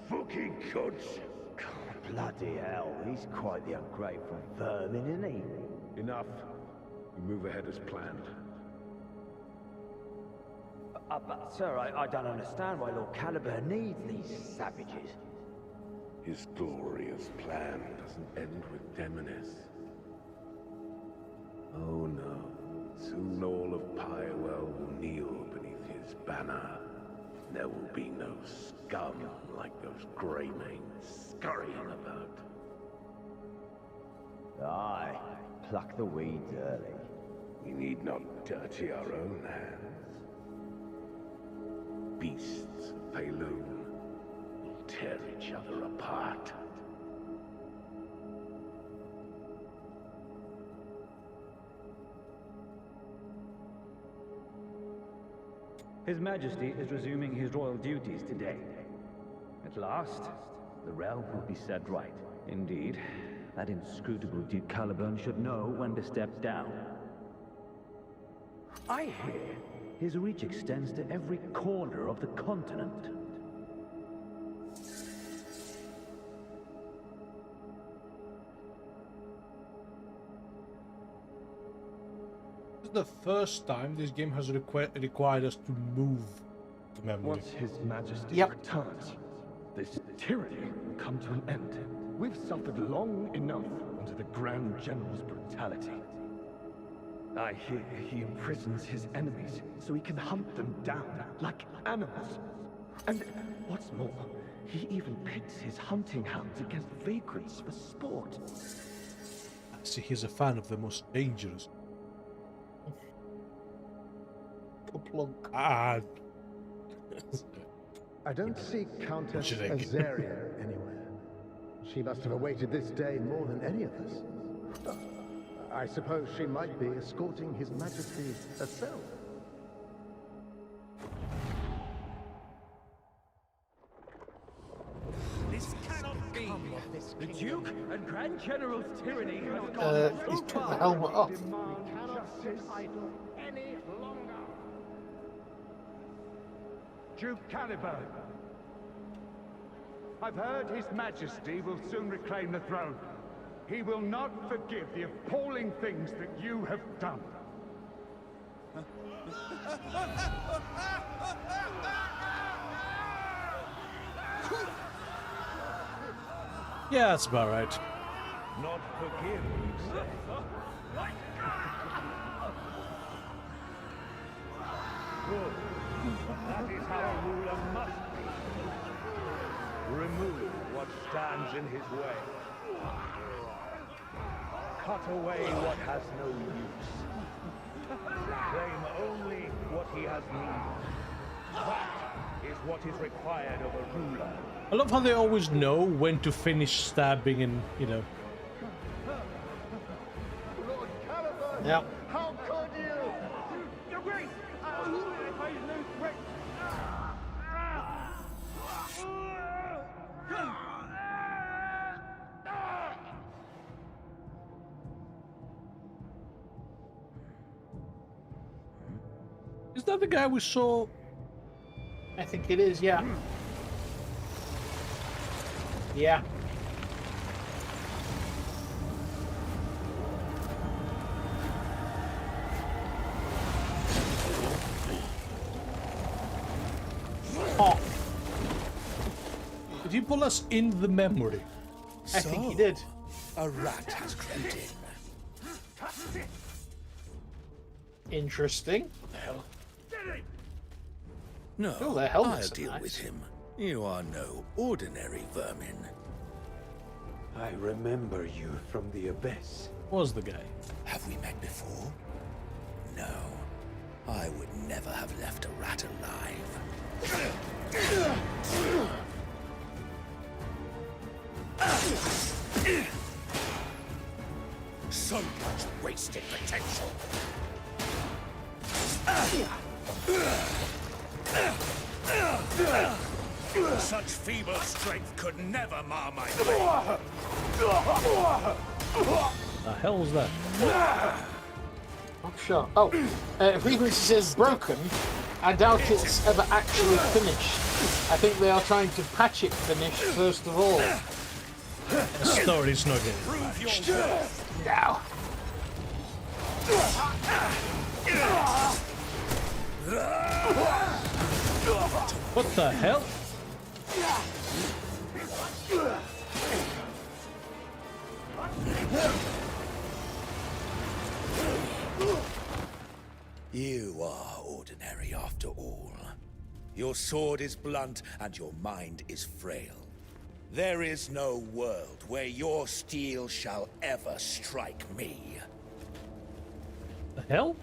Fucking cunts! Bloody hell, he's quite the ungrateful vermin, isn't he? Enough. We move ahead as planned. But sir, I don't understand why Lord Caliban needs these savages. His glorious plan doesn't end with Demonis. Oh no. Soon all of Pyrewell will kneel beneath his banner. There will be no scum like those Greymanes scurrying about. Aye, pluck the weeds early. We need not dirty our own hands. Beasts of Payloon will tear each other apart. His Majesty is resuming his royal duties today. At last, the realm will be set right. Indeed, that inscrutable Duke Caliban should know when to step down. I hear his reach extends to every corner of the continent. This is the first time this game has required us to move the memory. Once His Majesty returns, this tyranny will come to an end. We've suffered long enough under the Grand General's brutality. I hear he imprisons his enemies so he can hunt them down like animals. And what's more, he even pits his hunting hounds against vagrants for sport. I see he's a fan of the most dangerous. I don't see Countess Azaria anywhere. She must have awaited this day more than any of us. I suppose she might be escorting His Majesty herself. This cannot be. The Duke and Grand General's tyranny has gone He's too took the far. helmet off. We cannot sit idle any longer. Duke Caliban, I've heard His Majesty will soon reclaim the throne. He will not forgive the appalling things that you have done. Yeah, that's about right. Not forgive, you say? Good. That is how a ruler must be. Remove what stands in his way. Cut away what has no use. Claim only what he has need. That is what is required of a ruler. I love how they always know when to finish stabbing and, you know. Lord Caliban! Yeah. How could you? Your Grace! I lose weight! Is that the guy we saw? I think it is, yeah. Yeah. Oh. Did he pull us in the memory? I think he did. A rat has crept in. Interesting. Hell. No, Oh, their helmets I'll are deal nice. with him. You are no ordinary vermin. I remember you from the Abyss. Was the guy? Have we met before? No. I would never have left a rat alive. So much wasted potential. Such feeble strength could never mar my blade. The hell's that? Not sure. Oh, Frequency says broken. I doubt it's ever actually finished. I think they are trying to patch it finished first of all. The story's not getting patched. Now. What the hell? You are ordinary after all. Your sword is blunt and your mind is frail. There is no world where your steel shall ever strike me. The hell?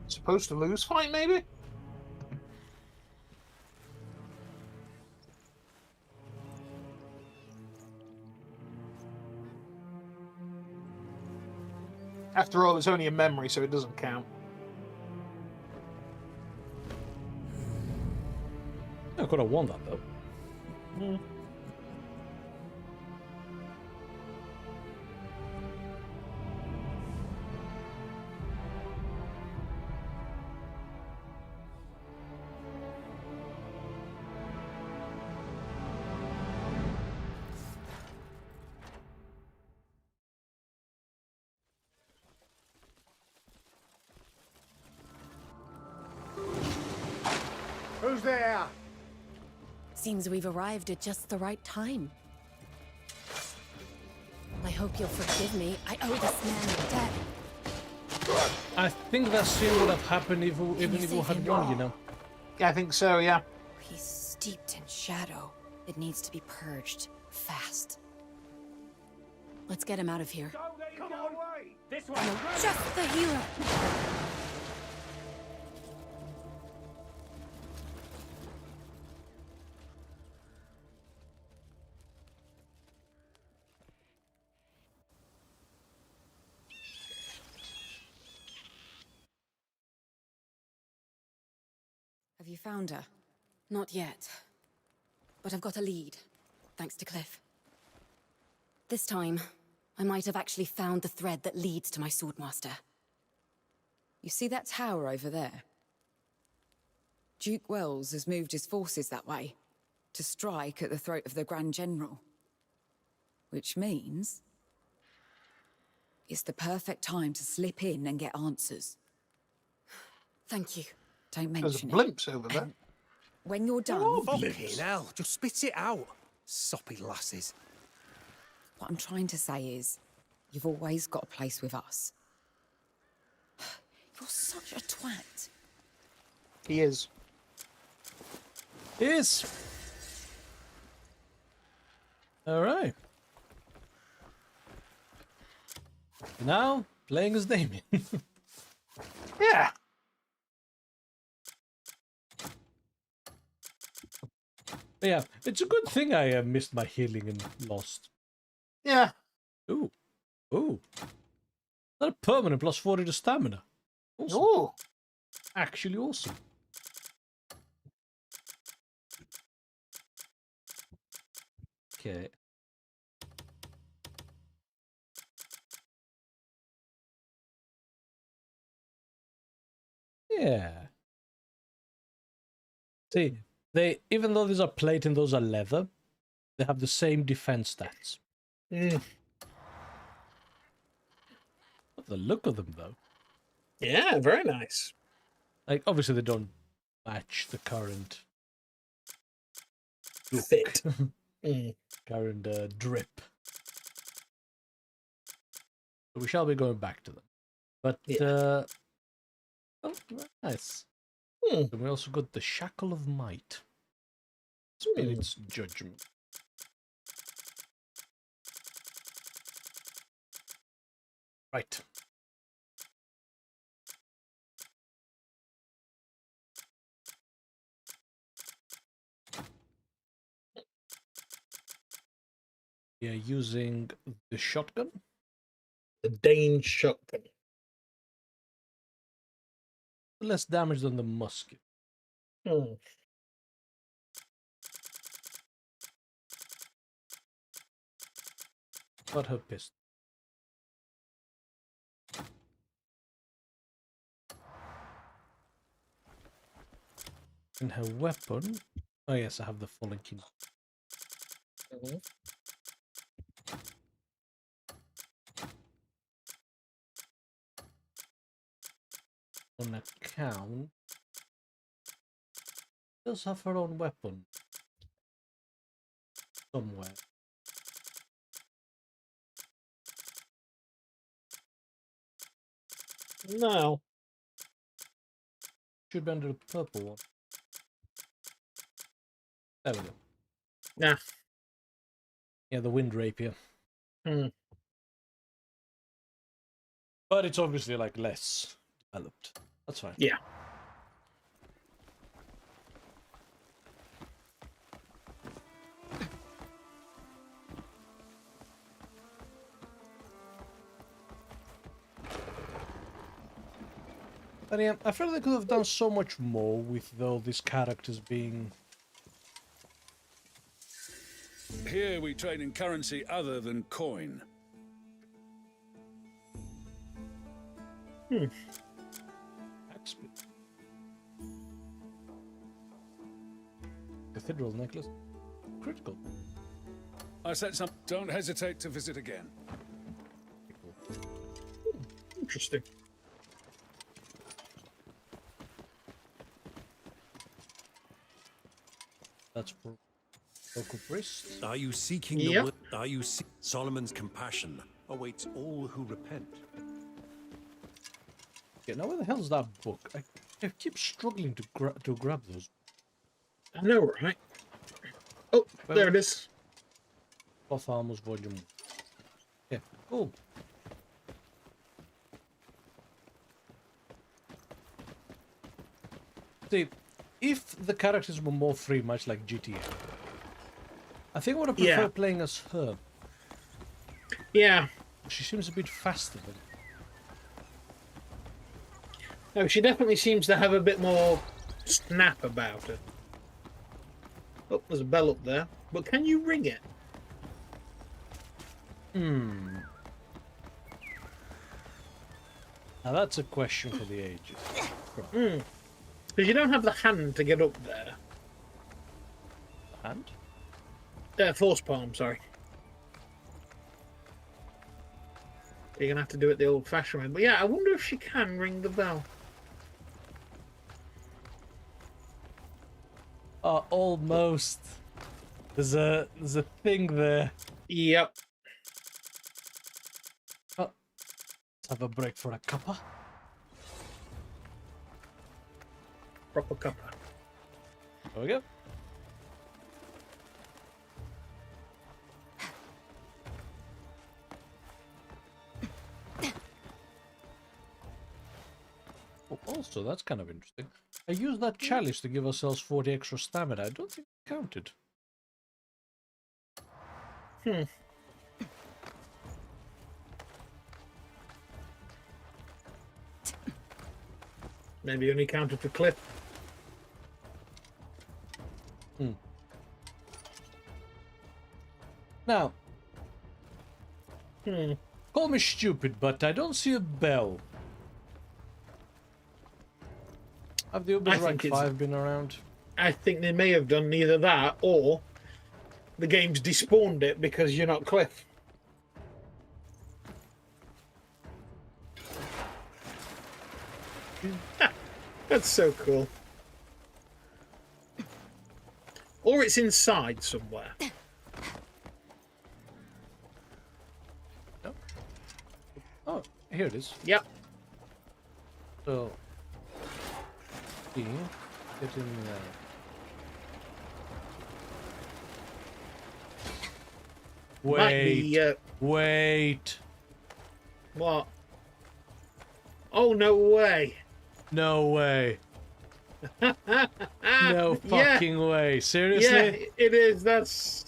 Supposed to lose fight, maybe? After all, it's only a memory, so it doesn't count. I could have won that though. Who's there? Seems we've arrived at just the right time. I hope you'll forgive me. I owe this man a debt. I think that scene would have happened even if we had won, you know. Yeah, I think so, yeah. He's steeped in shadow. It needs to be purged fast. Let's get him out of here. Come on, this way. Just the hero. Have you found her? Not yet. But I've got a lead, thanks to Kliff. This time, I might have actually found the thread that leads to my Swordmaster. You see that tower over there? Duke Wells has moved his forces that way, to strike at the throat of the Grand General. Which means it's the perfect time to slip in and get answers. Thank you. Don't There's mention blimps over there. When you're done... Oh, fucking hell. Just spit it out. Soppy lasses. What I'm trying to say is, you've always got a place with us. You're such a twat. He is. He is. Alright. Now, playing as Damien. Yeah. Yeah, it's a good thing I missed my healing and lost. Yeah. Ooh. Ooh. Not a permanent plus 40 to stamina. Awesome. Ooh. Actually awesome. Okay. Yeah. See, even though these are plate and those are leather, they have the same defense stats. Mm. The look of them, though. Yeah, very nice. Like, obviously they don't match the current look. Fit. Current drip. We shall be going back to them. But, yeah. Oh, nice. And we also got the Shackle of Might. Spirit's Judgment. Right. We are using the shotgun. The Dane shotgun. Less damage than the musket. But her pistol. And her weapon. Oh yes, I have the fallen key. On account does have her own weapon somewhere. No. Should be under the purple one. There we go. Nah. Yeah, the wind rapier. Hmm. But it's obviously like less developed. That's fine. Yeah. But yeah, I feel they could have done so much more with all these characters being... Here we trade in currency other than coin. Cathedral necklace. Critical. I said some. Don't hesitate to visit again. Interesting. That's for local priests. Are you seeking the word? Are you Solomon's compassion awaits all who repent? Yeah, now where the hell's that book? I keep struggling to grab those. I know, right? Oh, there it is. Cloth Armors Volume 1. Yeah, cool. See, if the characters were more free, much like GTA, I think I would have preferred playing as her. Yeah. She seems a bit faster than... No, she definitely seems to have a bit more snap about her. Oh, there's a bell up there. But can you ring it? Now that's a question for the ages. Because you don't have the hand to get up there. Hand? Force palm, sorry. You're going to have to do it the old-fashioned way. But yeah, I wonder if she can ring the bell. Almost. There's a thing there. Yep. Oh, let's have a break for a cuppa. Proper cuppa. There we go. Oh, also, that's kind of interesting. I used that chalice to give ourselves 40 extra stamina. I don't think it counted. Maybe only counted for Kliff. Now, call me stupid, but I don't see a bell. Have the Ubers Rank 5 been around? I think they may have done neither that or the game's despawned it because you're not Kliff. That's so cool. Or it's inside somewhere. Oh, here it is. Yep. So, get in there. Wait. Wait. What? Oh, no way. No way. No fucking way. Seriously? Yeah, it is. That's...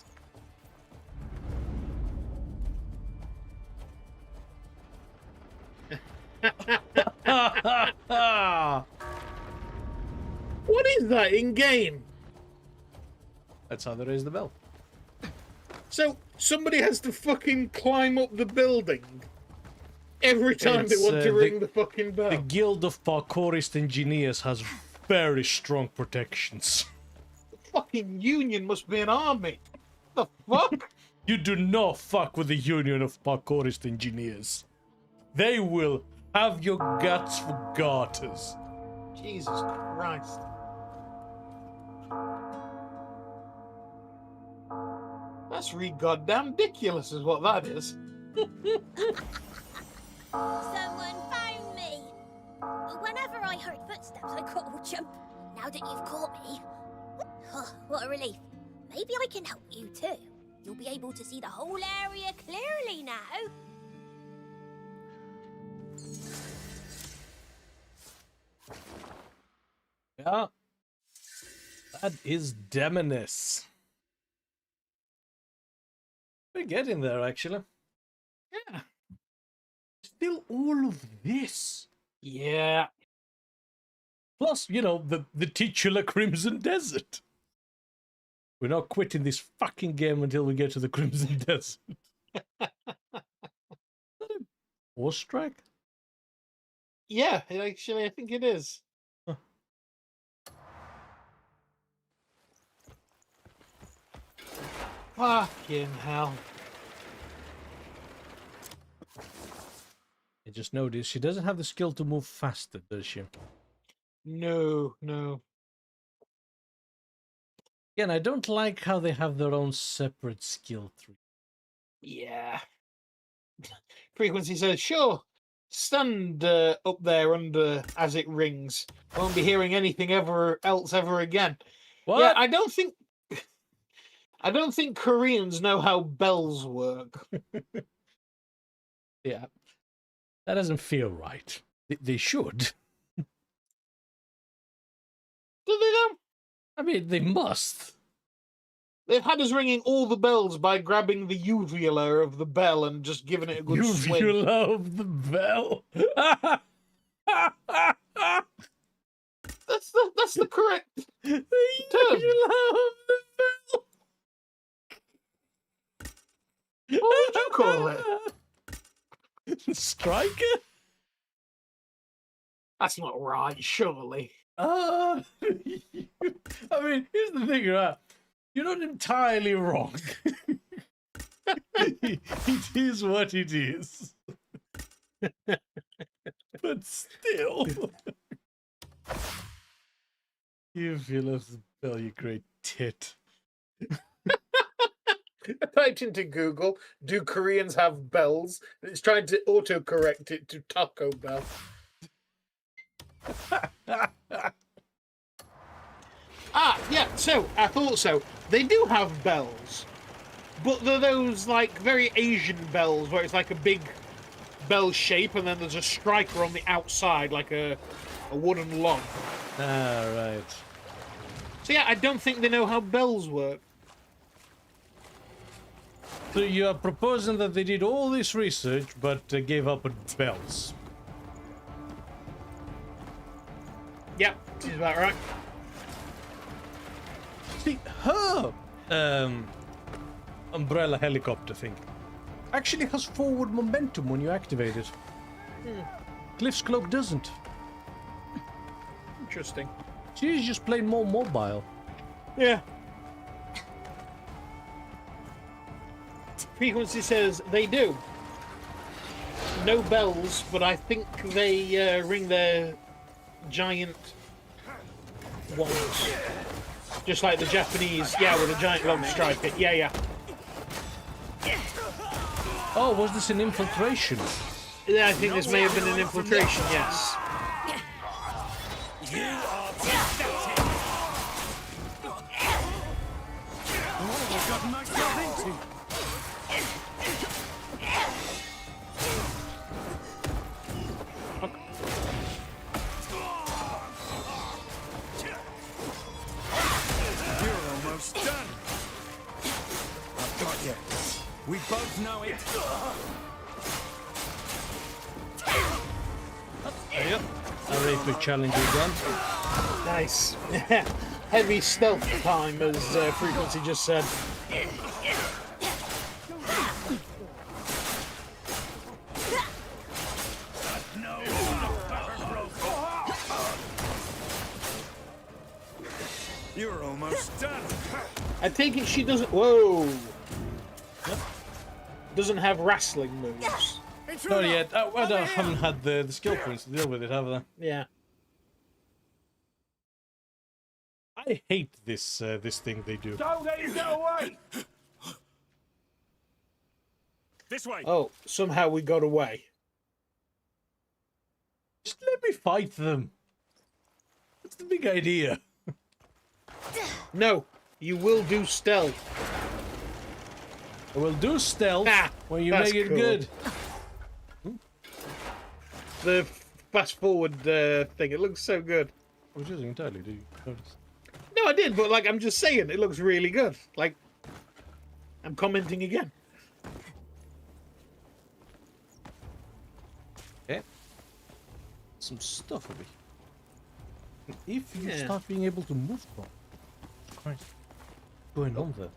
What is that in game? That's how they raise the bell. So somebody has to fucking climb up the building every time they want to ring the fucking bell. The Guild of Parkourist Engineers has very strong protections. The fucking Union must be an army. The fuck? You do not fuck with the Union of Parkourist Engineers. They will have your guts for garters. Jesus Christ. That's goddamn ridiculous, is what that is. Someone found me! Whenever I heard footsteps, I got all jump. Now that you've caught me... Oh, what a relief. Maybe I can help you too. You'll be able to see the whole area clearly now. Yeah. That is Demonis. We're getting there, actually. Yeah. Still all of this. Yeah. Plus, you know, the titular Crimson Desert. We're not quitting this fucking game until we get to the Crimson Desert. Horse strike? Yeah, actually, I think it is. Huh. Fucking hell. I just noticed she doesn't have the skill to move faster, does she? No, no. Again, I don't like how they have their own separate skill tree. Yeah. Frequency says, sure, stand up there under as it rings. Won't be hearing anything else ever again. What? Yeah, I don't think Koreans know how bells work. Yeah. That doesn't feel right. They should. Do they know? I mean, they must. They've had us ringing all the bells by grabbing the uvula of the bell and just giving it a good swing. Uvula of the bell. That's the correct term. Uvula of the bell. What would you call it? Striker? That's not right, surely. I mean, here's the thing, right? You're not entirely wrong. It is what it is. But still. You feel of the bell, you great tit. I typed into Google, do Koreans have bells? And it's trying to autocorrect it to Taco Bell. Yeah, so, I thought so. They do have bells, but they're those, like, very Asian bells, where it's like a big bell shape, and then there's a striker on the outside, like a wooden log. Ah, right. So yeah, I don't think they know how bells work. So you are proposing that they did all this research, but gave up on bells? Yep, seems about right. See, her umbrella helicopter thing actually has forward momentum when you activate it. Kliff's cloak doesn't. Interesting. She's just plain more mobile. Yeah. Frequency says they do. No bells, but I think they ring their giant wands. Just like the Japanese, yeah, with a giant log striker. Yeah, yeah. Oh, was this an infiltration? Yeah, I think this may have been an infiltration, yes. You are pathetic. What have I gotten myself into? You're almost done. I've got you. We both know it. Yep. A Raper challenge again. Nice. Heavy stealth time, as Frequency just said. You're almost done. I take it she doesn't... Whoa! Doesn't have wrestling moves. Not yet. I haven't had the skill points to deal with it, have I? Yeah. I hate this this thing they do. Don't let him get away! This way! Oh, somehow we got away. Just let me fight them. That's the big idea. No, you will do stealth. I will do stealth when you that's make it cool. good. The fast forward thing, it looks so good. Which isn't entirely, do you notice? No, I did, but like I'm just saying, it looks really good. Like, I'm commenting again. Okay. Some stuff over here. If you Yeah. start being able to move from, Christ, what's going on there?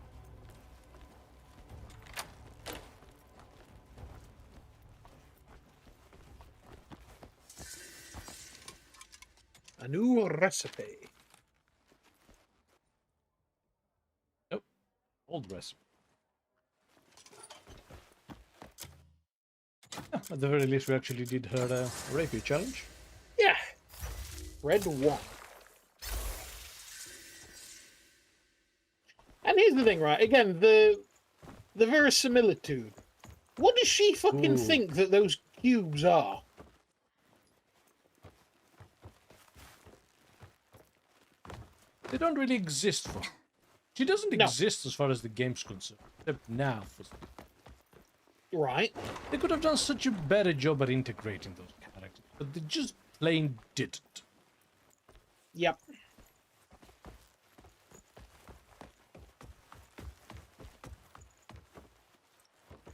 A new recipe. Nope. Old recipe. Yeah, at the very least, we actually did her rapier challenge. Yeah. Red 1. And here's the thing, right? Again, the verisimilitude. What does she fucking think that those cubes are? They don't really exist for her. She doesn't exist as far as the game's concerned. Except now. Right. They could have done such a better job at integrating those characters, but they just plain didn't. Yep.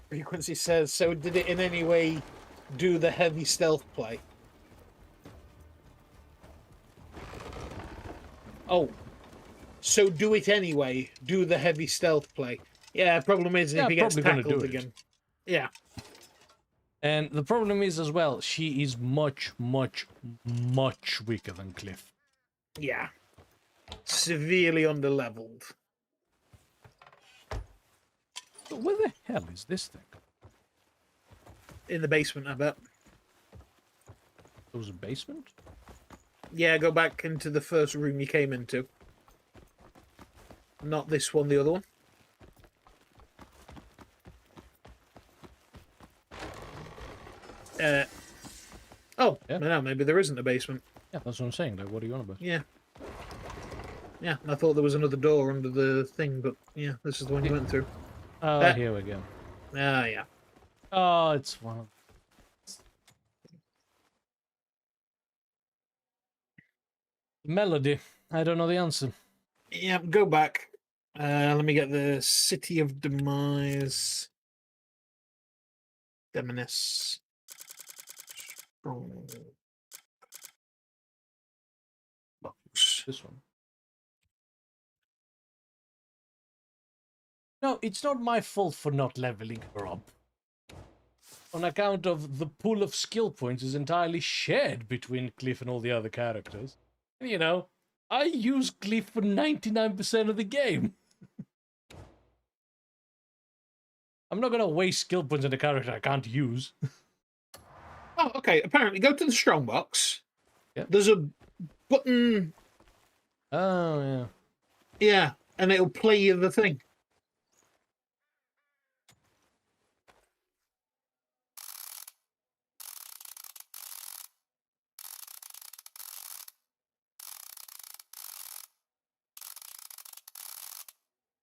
Frequency says, so did it in any way do the heavy stealth play? Oh. So do it anyway. Do the heavy stealth play. Yeah, problem is if he gets tackled again. Yeah. And the problem is as well, she is much, much, much weaker than Kliff. Yeah. Severely underleveled. But where the hell is this thing? In the basement, I bet. There was a basement? Yeah, go back into the first room you came into. Not this one, the other one. Oh, yeah. No, maybe there isn't a basement. Yeah, that's what I'm saying. Like, what are you on about? Yeah. Yeah, I thought there was another door under the thing, but yeah, this is the one you went through. Oh, here we go. Ah, yeah. Oh, it's one of... Melody. I don't know the answer. Yeah, go back. Let me get the City of Demise. Demonis. Box. This one. No, it's not my fault for not leveling her up. On account of the pool of skill points is entirely shared between Kliff and all the other characters. And, you know, I use Kliff for 99% of the game. I'm not going to waste skill points on a character I can't use. Oh, okay. Apparently, go to the strongbox. Yep. There's a button. Oh, yeah. Yeah, and it'll play you the thing.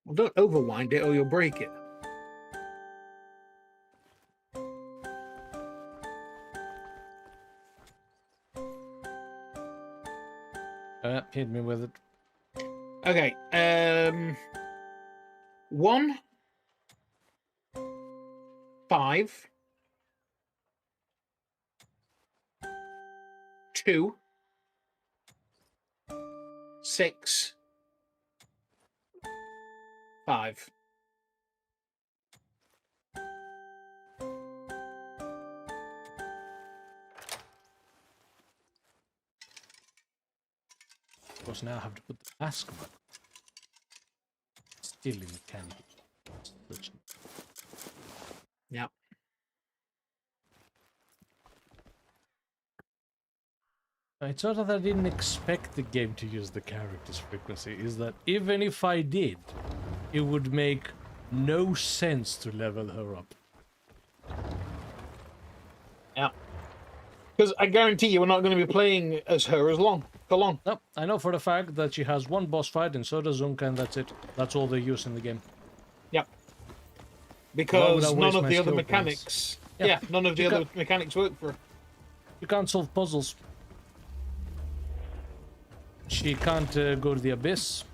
Well, don't overwind it or you'll break it. Hit me with it. Okay. 1, 5, 2, 6, 5. Of course, now I have to put the mask on. Still in mechanical. Yep. It's not that I didn't expect the game to use the character's frequency, is that even if I did, it would make no sense to level her up. Yeah. Because I guarantee you we're not going to be playing as her for long. No, I know for the fact that she has one boss fight and so does Zunka, and that's it. That's all they use in the game. Yep. Because none of the other mechanics... Yeah, none of the other mechanics work for her. You can't solve puzzles. She can't go to the abyss.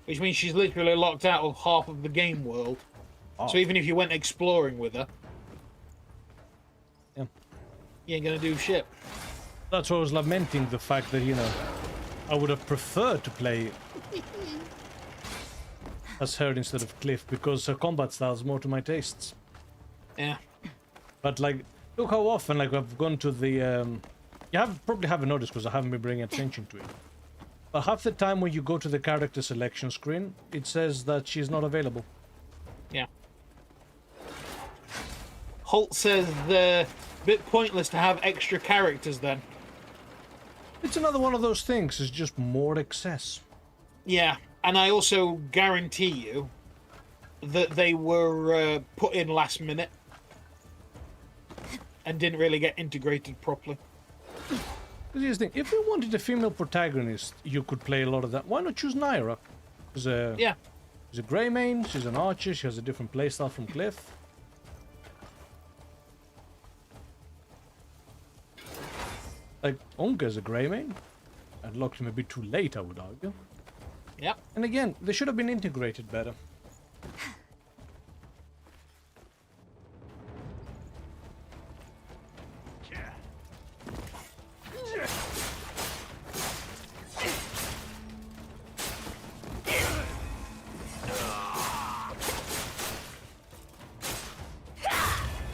Which means she's literally locked out of half of the game world. Oh. So even if you went exploring with her, you ain't gonna do shit. That's why I was lamenting the fact that, you know, I would have preferred to play as her instead of Kliff, because her combat style is more to my tastes. Yeah. But, like, look how often, like, I've gone to the, probably haven't noticed because I haven't been bringing attention to it. But half the time when you go to the character selection screen, it says that she's not available. Yeah. Holt says the bit pointless to have extra characters then. It's another one of those things, it's just more excess. Yeah, and I also guarantee you that they were put in last minute and didn't really get integrated properly. Here's the thing, if you wanted a female protagonist, you could play a lot of that. Why not choose Naira? She's a grey main, she's an archer, she has a different playstyle from Kliff. Like, Onka's a grey main. Unlocked him a bit too late, I would argue. Yep. And again, they should have been integrated better.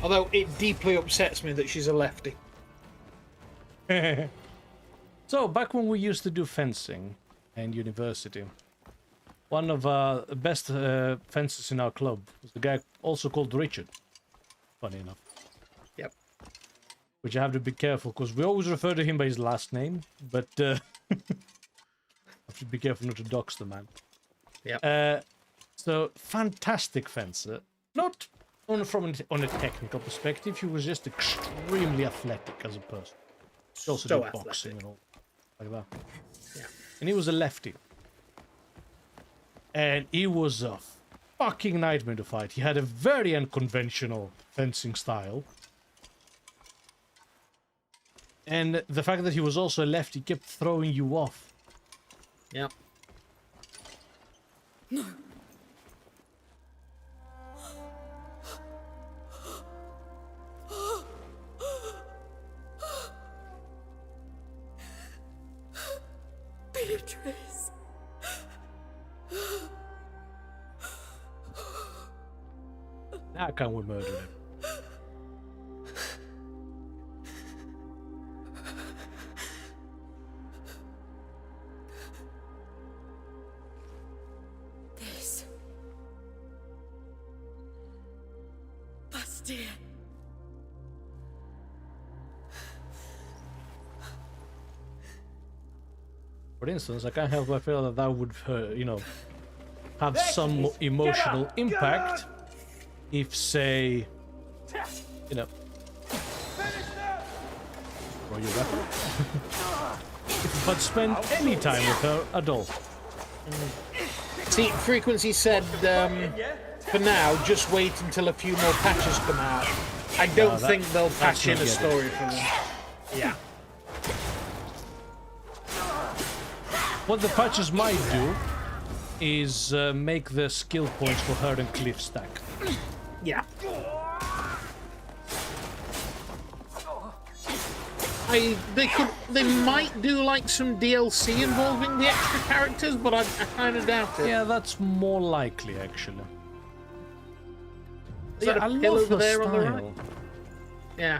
Although it deeply upsets me that she's a lefty. So, back when we used to do fencing in university, one of our best fencers in our club was the guy also called Richard, funny enough. Yep. Which I have to be careful, because we always refer to him by his last name, but I have to be careful not to dox the man. Yep. So, fantastic fencer. Not from on a technical perspective, he was just extremely athletic as a person. He also did boxing and all like that. Yeah. And he was a lefty. And he was a fucking nightmare to fight. He had a very unconventional fencing style. And the fact that he was also a lefty kept throwing you off. Yeah. No. Beatrice. Now can we murder him? This. Bastille. For instance, I can't help but feel that that would, you know, have some emotional impact if, say, you know, throw your weapon. But spend any time with her at all. See, Frequency said, for now, just wait until a few more patches come out. I don't think they'll patch in a story for them. Yeah. What the patches might do is make the skill points for her and Kliff stack. Yeah. They might do like some DLC involving the extra characters, but I kind of doubt it. Yeah, that's more likely actually. Is that a pill over there on the right? Yeah.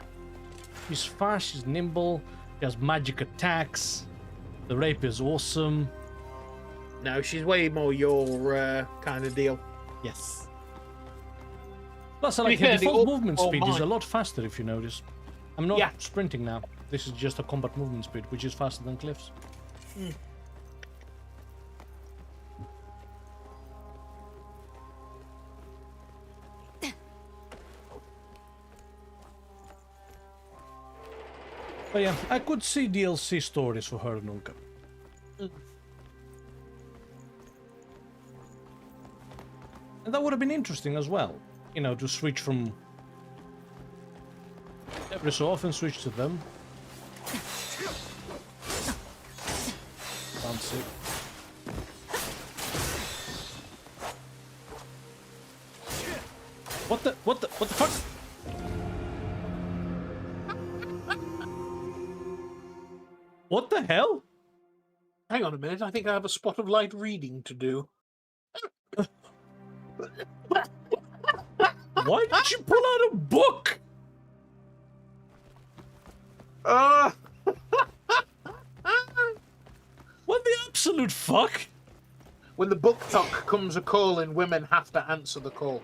She's fast, she's nimble, she has magic attacks. The rape is awesome. No, she's way more your kind of deal. Yes. Plus, I like her default movement speed is a lot faster if you notice. I'm not sprinting now. This is just a combat movement speed, which is faster than Kliff's. Mm. But yeah, I could see DLC stories for her, Nunca. And that would have been interesting as well. You know, to switch from... Every so often switch to them. Fancy. What the fuck? What the hell? Hang on a minute, I think I have a spot of light reading to do. Why did you pull out a book? What the absolute fuck? When the book talk comes a calling, women have to answer the call.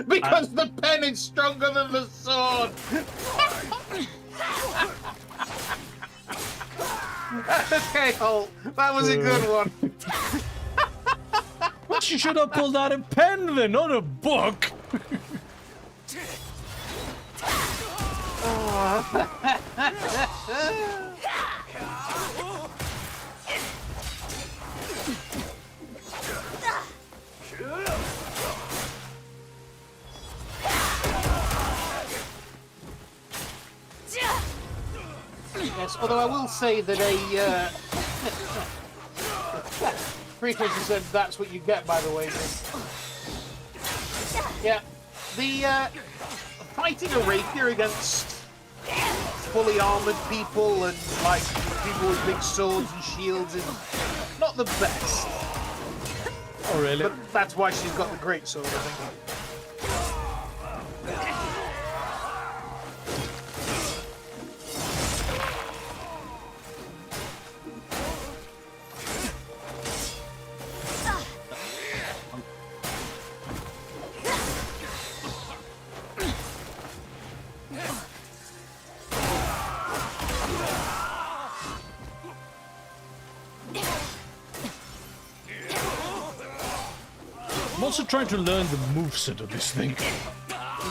Because the pen is stronger than the sword! Okay, Holt, that was a good one. But you should have pulled out a pen then, not a book! Yes, although I will say that Precursor said that's what you get, by the way. Yeah, the fighting a rapier against fully armored people and like people with big swords and shields is not the best. Oh really? But that's why she's got the great sword, I think. I'm also trying to learn the moveset of this thing.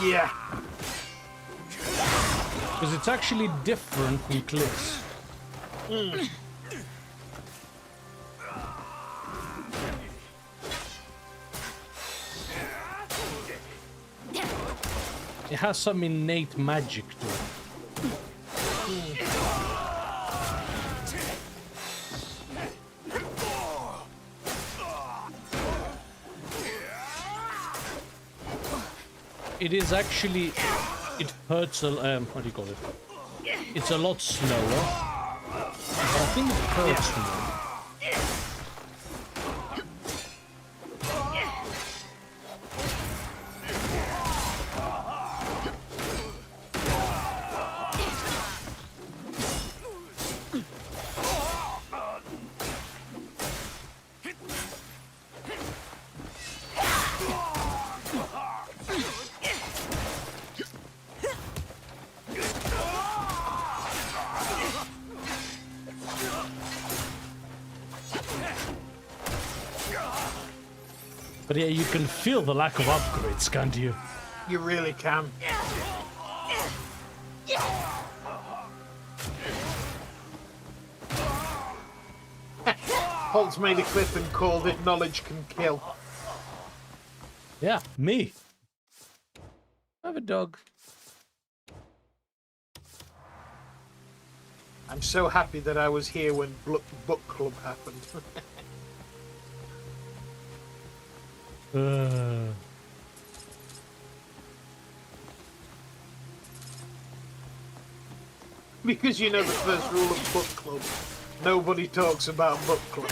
Yeah. Because it's actually different from Kliff's. It has some innate magic to it. It is actually, it hurts a, what do you call it? It's a lot slower. But I think it hurts more. But yeah, you can feel the lack of upgrades, can't you? You really can. Holt's made a clip and called it "Knowledge Can Kill." Yeah, me. I have a dog. I'm so happy that I was here when book club happened. Because you know the first rule of book club, nobody talks about book club.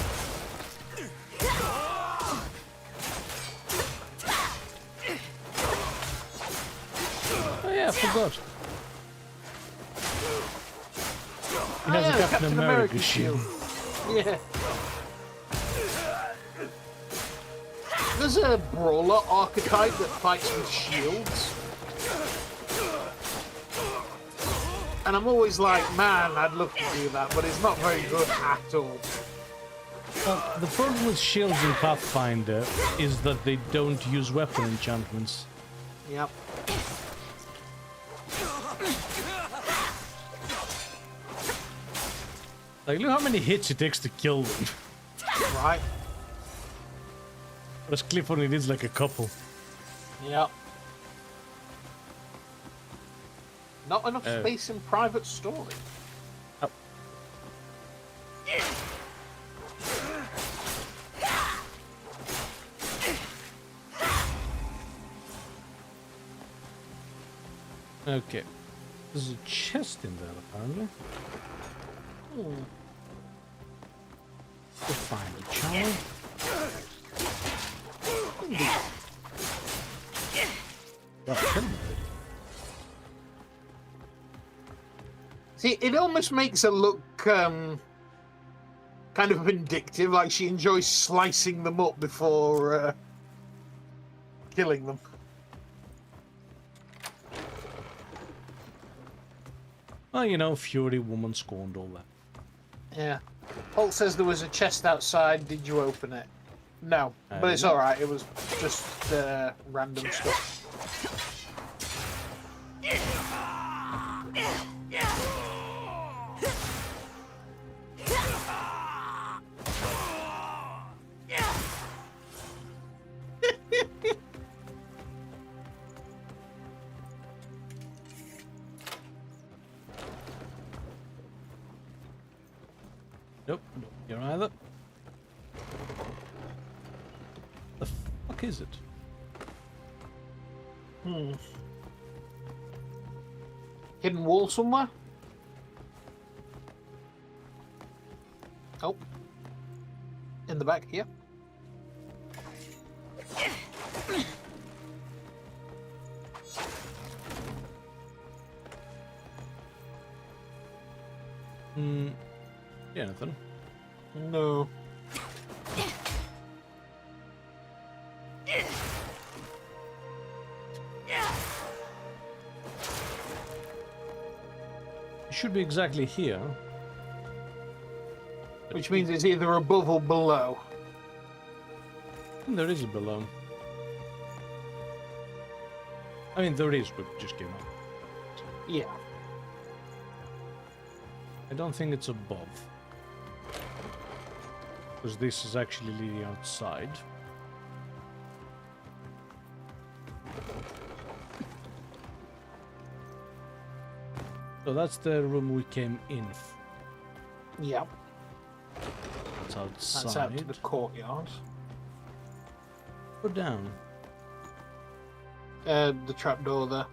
Oh yeah, I forgot. He has a Captain America shield. Yeah. There's a brawler archetype that fights with shields. And I'm always like, man, I'd love to do that, but it's not very good at all. Well, the problem with shields in Pathfinder is that they don't use weapon enchantments. Yep. Like, look how many hits it takes to kill them. Right. Whereas Kliff only needs like a couple. Yep. Not enough space in private story. Oh. Okay. There's a chest in there, apparently. We'll find a child. See, it almost makes her look kind of vindictive, like she enjoys slicing them up before killing them. Well, you know, Fury, woman scorned, all that. Yeah. Holt says there was a chest outside. Did you open it? No. But it's alright. It was just random stuff. Nope, you're either. The fuck is it? Hidden wall somewhere? Oh. In the back here. Yeah, nothing. No. It should be exactly here. Which means it's either above or below. And there is a below. I mean, there is, but it just came up. Yeah. I don't think it's above. Because this is actually leading outside. So that's the room we came in. Yep. That's outside. That's out to the courtyard. Go down. The trapdoor there.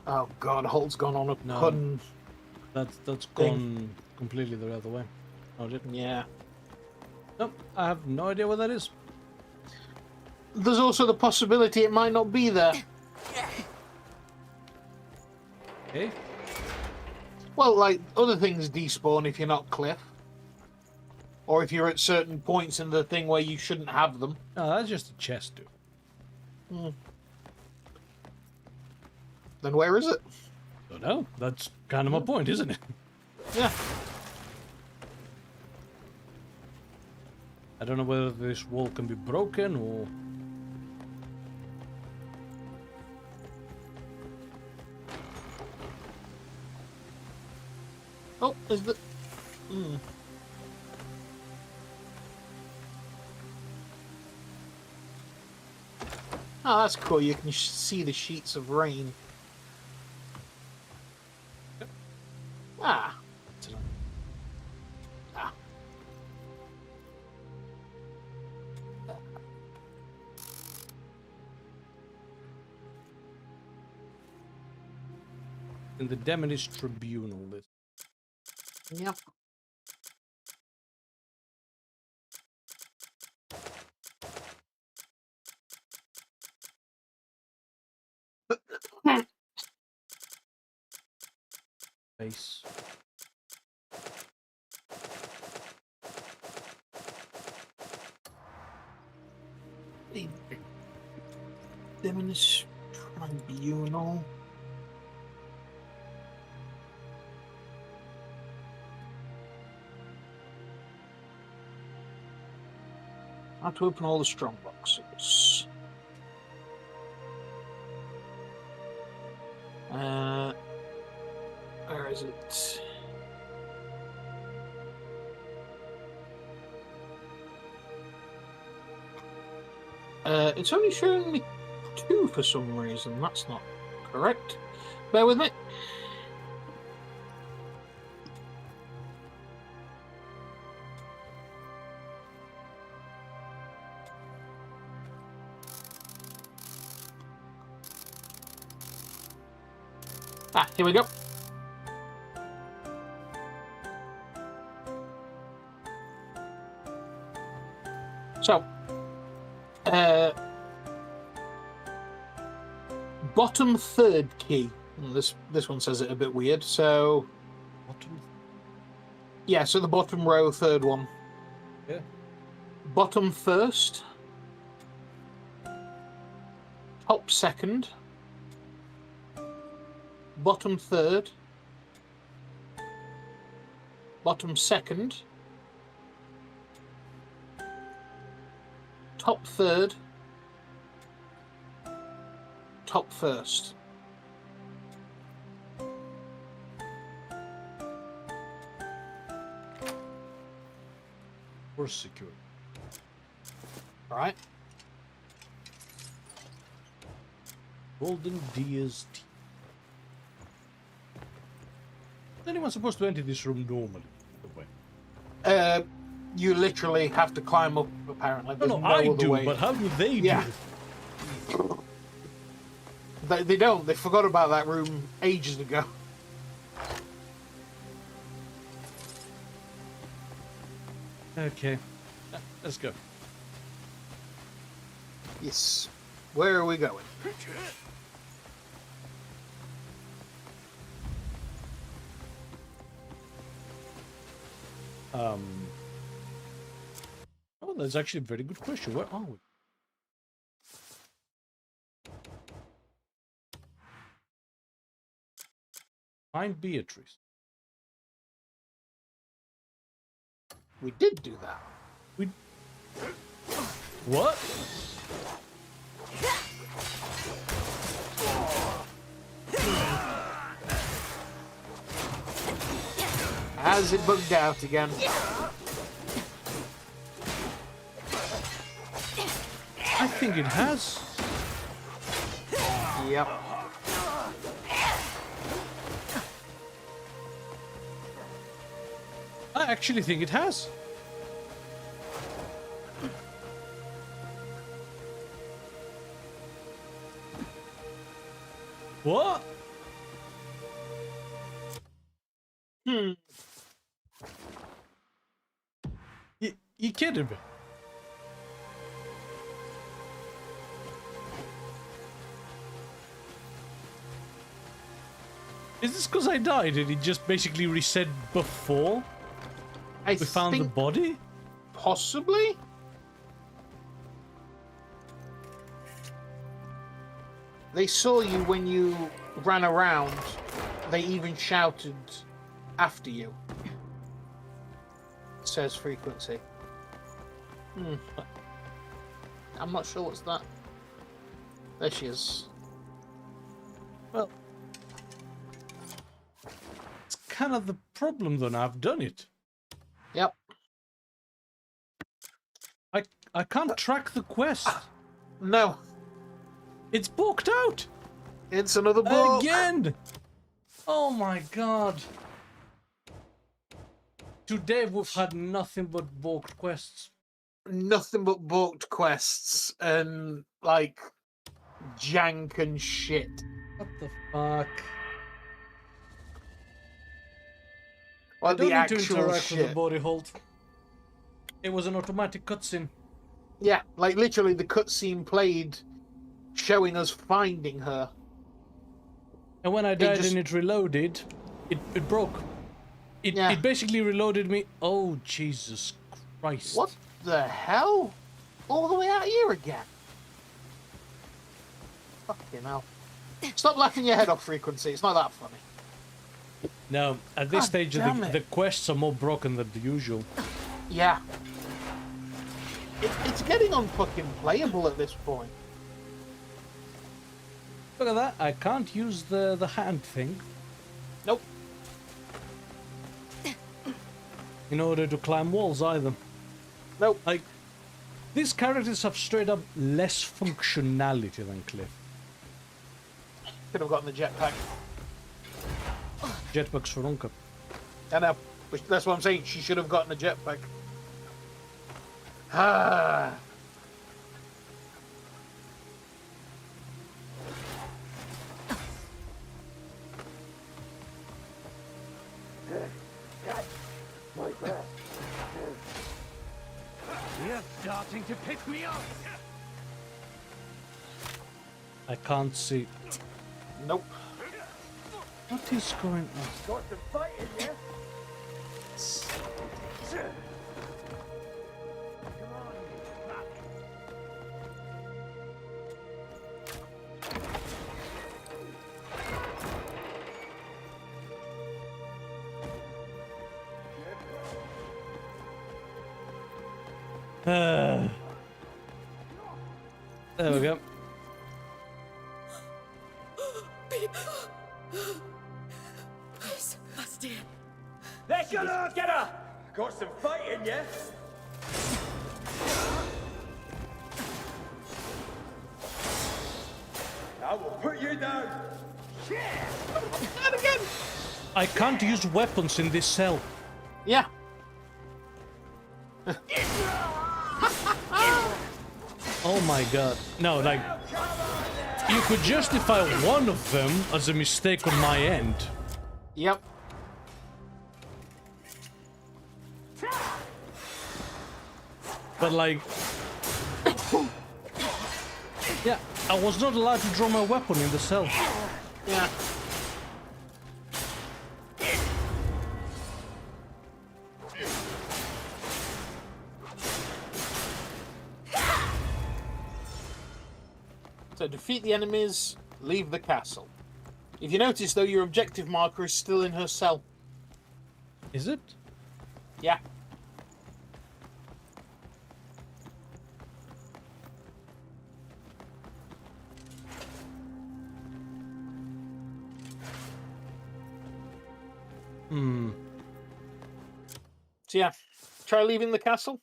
Oh god, Holt's gone on a pun. That's gone completely the other way. Oh, did it? Yeah. Nope, I have no idea what that is. There's also the possibility it might not be there. Okay. Well, like, other things despawn if you're not Kliff. Or if you're at certain points in the thing where you shouldn't have them. No, that's just a chest, dude. Then where is it? Don't know. That's kind of my point, isn't it? Yeah. I don't know whether this wall can be broken or... Oh, is the... Oh, that's cool. You can see the sheets of rain. Ah. Ah. In the Demonist Tribunal list. Yep. Base. Demonist Tribunal. How to open all the strong boxes. Where is it? It's only showing me 2 for some reason. That's not correct. Bear with me. Ah, here we go. So, bottom third key. This one says it a bit weird. So, Bottom. Yeah, so the bottom row, third one. Yeah. Bottom first. Top second. Bottom third. Bottom second. Top third. Top first. Or secure. All right. Golden Deer's Teeth. Is anyone supposed to enter this room normally? You literally have to climb up, apparently. There's No, I other do, way. but how do they do it? They don't. They forgot about that room ages ago. Okay. Let's go. Yes. Where are we going? Oh, that's actually a very good question. Where are we? Find Beatrice. We did do that. We... What? Has it bugged out again? I think it has. Yep. I actually think it has. What? You kidding me? Is this because I died and it just basically reset before we found the body? Possibly? They saw you when you ran around. They even shouted after you. It says frequency. I'm not sure what's that. There she is. Well, it's kind of the problem though. Now I've done it. Yep. I can't track the quest. No. It's booked out. It's another book. Again. Oh my god. Today we've had nothing but booked quests. Nothing but booked quests and like jank and shit. What the fuck? What I don't the need to actual interact shit? with the body hold. It was an automatic cutscene. Yeah, like literally the cutscene played, showing us finding her. And when I died and it reloaded, It broke. It basically reloaded me. Oh, Jesus Christ. What the hell? All the way out here again? Fucking hell. Stop laughing your head off, Frequency. It's not that funny. No, at this stage, the quests are more broken than the usual. Yeah. It's getting unfucking playable at this point. Look at that. I can't use the hand thing. Nope. In order to climb walls either. Nope. Like, these characters have straight up less functionality than Kliff. Could have gotten the jetpack. Jetpack's for Unka. I know. That's what I'm saying. She should have gotten a jetpack. Ah. My bad. You're starting to piss me off. I can't see. Nope. What is going on? Got some fight in there. There we go. Please, Bastille. There she is! Get her! Got some fight in you. I will put you down. Not again. I can't use weapons in this cell. Yeah. Oh my god. No, like, you could justify one of them as a mistake on my end. Yep. But like... yeah, I was not allowed to draw my weapon in the cell. Yeah. So defeat the enemies, leave the castle. If you notice, though, your objective marker is still in her cell. Is it? Yeah. Hmm. So yeah, try leaving the castle.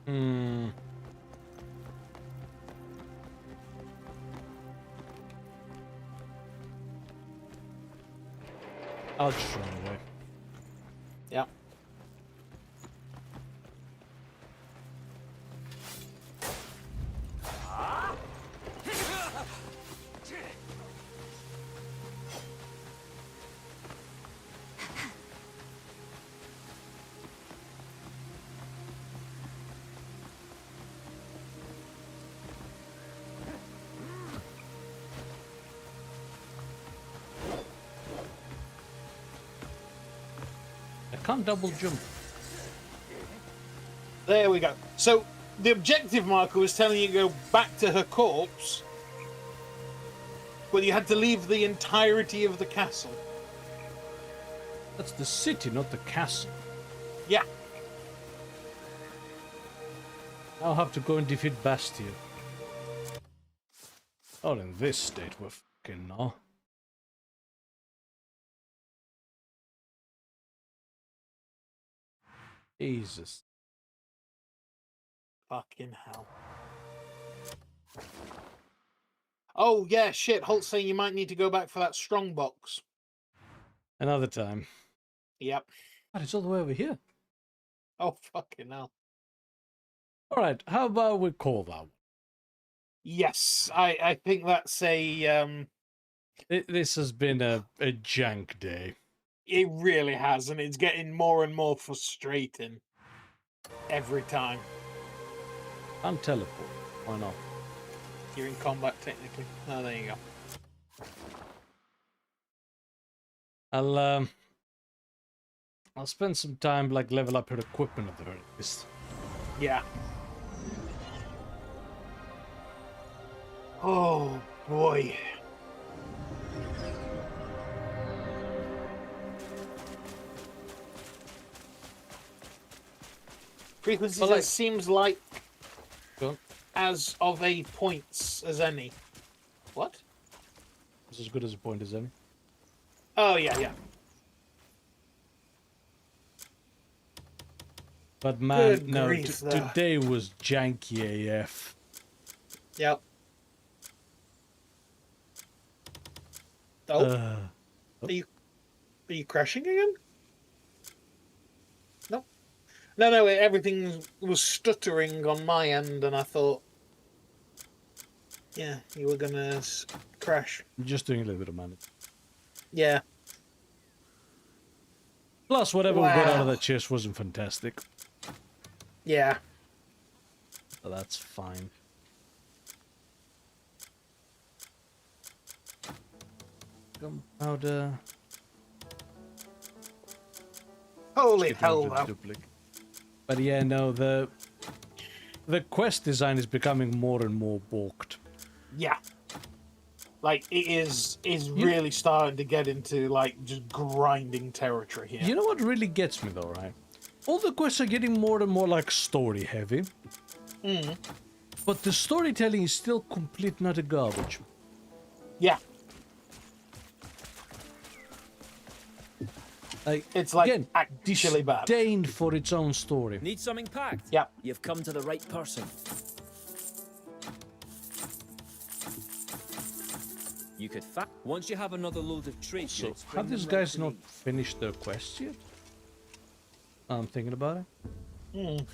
Hmm. I'll just run away. Yeah. Can't double jump. There we go. So the objective marker was telling you to go back to her corpse, but you had to leave the entirety of the castle. That's the city, not the castle. Yeah. I'll have to go and defeat Bastille. Not in this state, we're fucking now. Jesus. Fucking hell. Oh, yeah, shit. Holt's saying you might need to go back for that strong box. Another time. Yep. But it's all the way over here. Oh, fucking hell. Alright, how about we call that one? Yes, I think that's a... This has been a jank day. It really has, and it's getting more and more frustrating every time. I'm teleport. Why not? You're in combat technically. Oh, there you go. I'll spend some time like level up her equipment at the very least. Yeah. Oh boy. Frequency Well, like, seems like as of a points as any. What? It's as good as a point as any. Oh yeah, yeah. But man, Good no, grief, today was janky AF. Yep. Oh. Are you crashing again? No. No, everything was stuttering on my end, and I thought, yeah, you were gonna crash. I'm just doing a little bit of manage. Yeah. Plus, whatever we got out of that chest wasn't fantastic. Yeah. So that's fine. Gunpowder. Holy hell, though. But yeah, no, the quest design is becoming more and more balked. Yeah. Like, it is really starting to get into, like, just grinding territory here. You know what really gets me, though, right? All the quests are getting more and more, like, story-heavy. But the storytelling is still complete utter garbage. Yeah. Like, it's like again, actually bad. Disdained for its own story. Need something packed? Yeah. You've come to the right person. You could once you have another load of trade So, goods, have these guys not finished their quests yet? I'm thinking about it.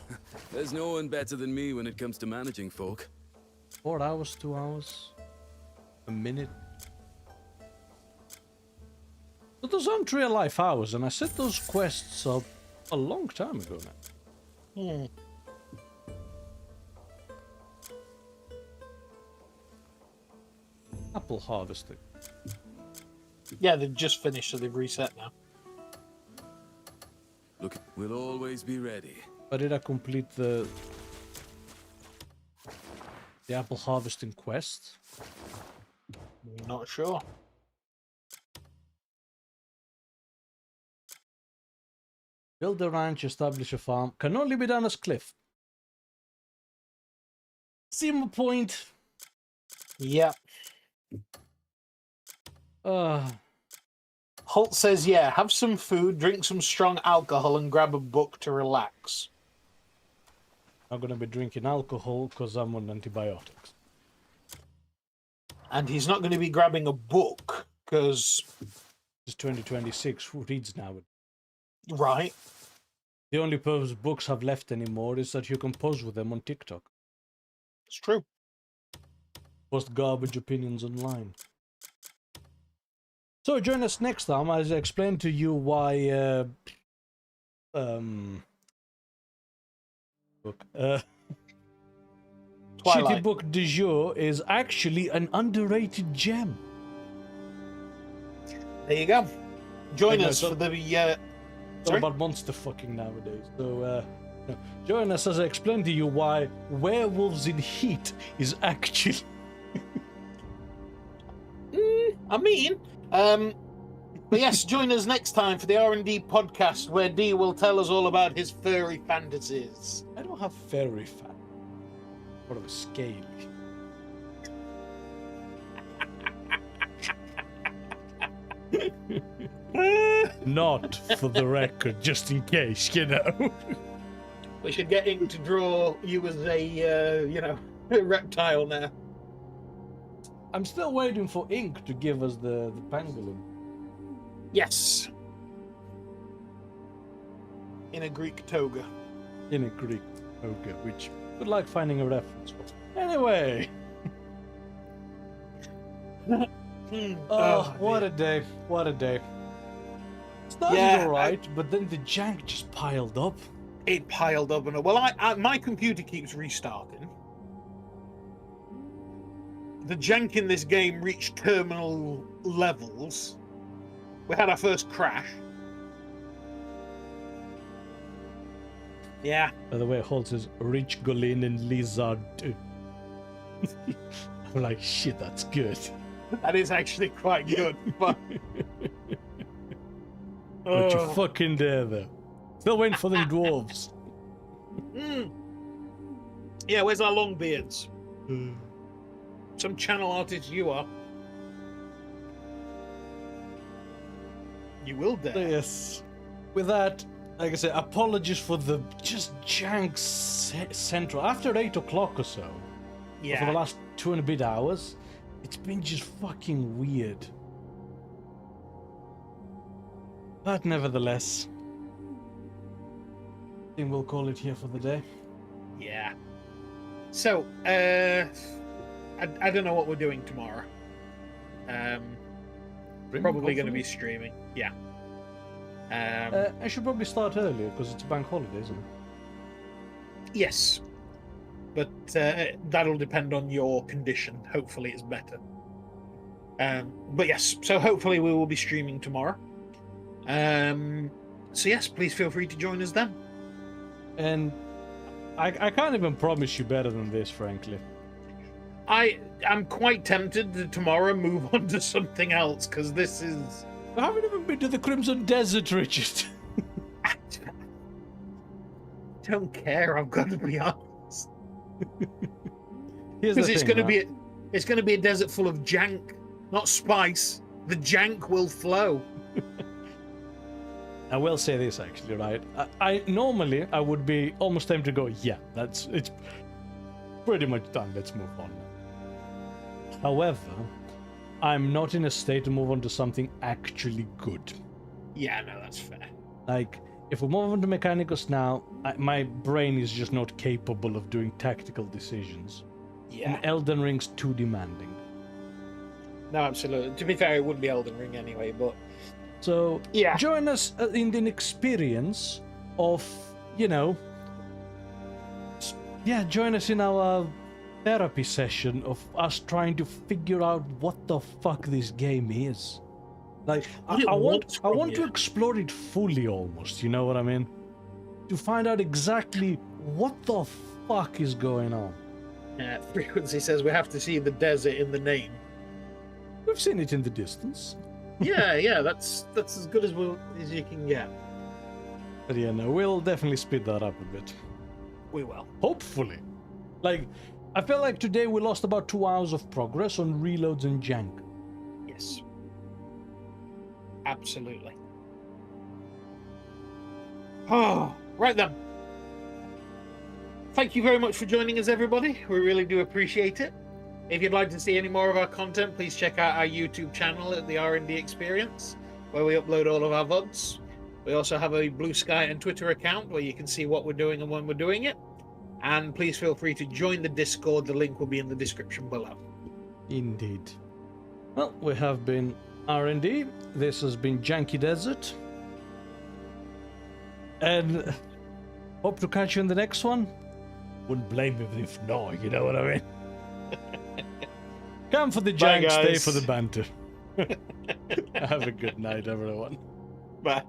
There's no one better than me when it comes to managing folk. 4 hours, 2 hours, a minute. But those aren't real life hours, and I set those quests up a long time ago now. Apple harvesting. Yeah, they've just finished, so they've reset now. Look, we'll always be ready. But did I complete the apple harvesting quest? Not sure. Build a ranch, establish a farm. Can only be done as Kliff. See my point? Yeah. Holt says, yeah, have some food, drink some strong alcohol, and grab a book to relax. I'm gonna be drinking alcohol because I'm on antibiotics. And he's not going to be grabbing a book because it's 2026. Who reads now? Right. The only purpose books have left anymore is that you can pose with them on TikTok. It's true. Post garbage opinions online. So join us next time as I explain to you why Shitty Book du jour is actually an underrated gem. There you go. Join us for the It's all about monster fucking nowadays. So join us as I explain to you why Werewolves in Heat is actually I mean, but yes, join us next time for the R&D podcast where D will tell us all about his furry fantasies. I don't have furry fan. What of a scaly. Not for the record, just in case, you know. We should get him to draw you as a, a reptile now. I'm still waiting for Ink to give us the pangolin. Yes. In a Greek toga. In a Greek toga, which would like finding a reference for. Anyway. Oh, what a day. What a day. Started alright, but then the jank just piled up. It piled up, and well, my computer keeps restarting. the jank in this game reached terminal levels. We had our first crash. Yeah. By the way, Holt says Rich Golin and Lizard. I'm like, shit, that's good. That is actually quite good. But But you fucking dare though. Still waiting for them dwarves. Yeah, where's our long beards? Some channel artist you are. You will dare. Yes. With that, like I said, apologies for the just jank central. After 8 o'clock or so, yeah, for the last 2 and a bit hours, it's been just fucking weird. But nevertheless, I think we'll call it here for the day. Yeah. So, I don't know what we're doing tomorrow. Probably going to be streaming. Yeah. I should probably start earlier because it's a bank holiday, isn't it? Yes. But that'll depend on your condition. Hopefully it's better. But yes, so hopefully we will be streaming tomorrow. So yes, please feel free to join us then. And I can't even promise you better than this, frankly. I am quite tempted to tomorrow move on to something else, because this is... I haven't even been to the Crimson Desert, Richard. Don't care, I've got to be honest. Because it's going to be a desert full of jank, not spice. The jank will flow. I will say this actually, right? I normally I would be almost tempted to go, yeah, it's pretty much done. Let's move on. However, I'm not in a state to move on to something actually good. Yeah, no, that's fair. Like, if we move on to Mechanicus now, my brain is just not capable of doing tactical decisions. Yeah. And Elden Ring's too demanding. No, absolutely. To be fair, it wouldn't be Elden Ring anyway, but... So, yeah, join us in the experience of, you know... Yeah, join us in our therapy session of us trying to figure out what the fuck this game is. Like, I want to explore it fully almost, you know what I mean? To find out exactly what the fuck is going on. Frequency says we have to see the desert in the name. We've seen it in the distance. yeah, that's as good as you can get. But yeah, no, we'll definitely speed that up a bit. We will. Hopefully. Like, I feel like today we lost about 2 hours of progress on reloads and jank. Yes. Absolutely. Oh, right then. Thank you very much for joining us, everybody. We really do appreciate it. If you'd like to see any more of our content, please check out our YouTube channel at the R&D Experience, where we upload all of our VODs. We also have a Blue Sky and Twitter account where you can see what we're doing and when we're doing it. And please feel free to join the Discord. The link will be in the description below. Indeed. Well, we have been R&D. This has been Janky Desert. And hope to catch you in the next one. Wouldn't blame me if not, you know what I mean? Come for the jank, stay for the banter. Have a good night, everyone. Bye.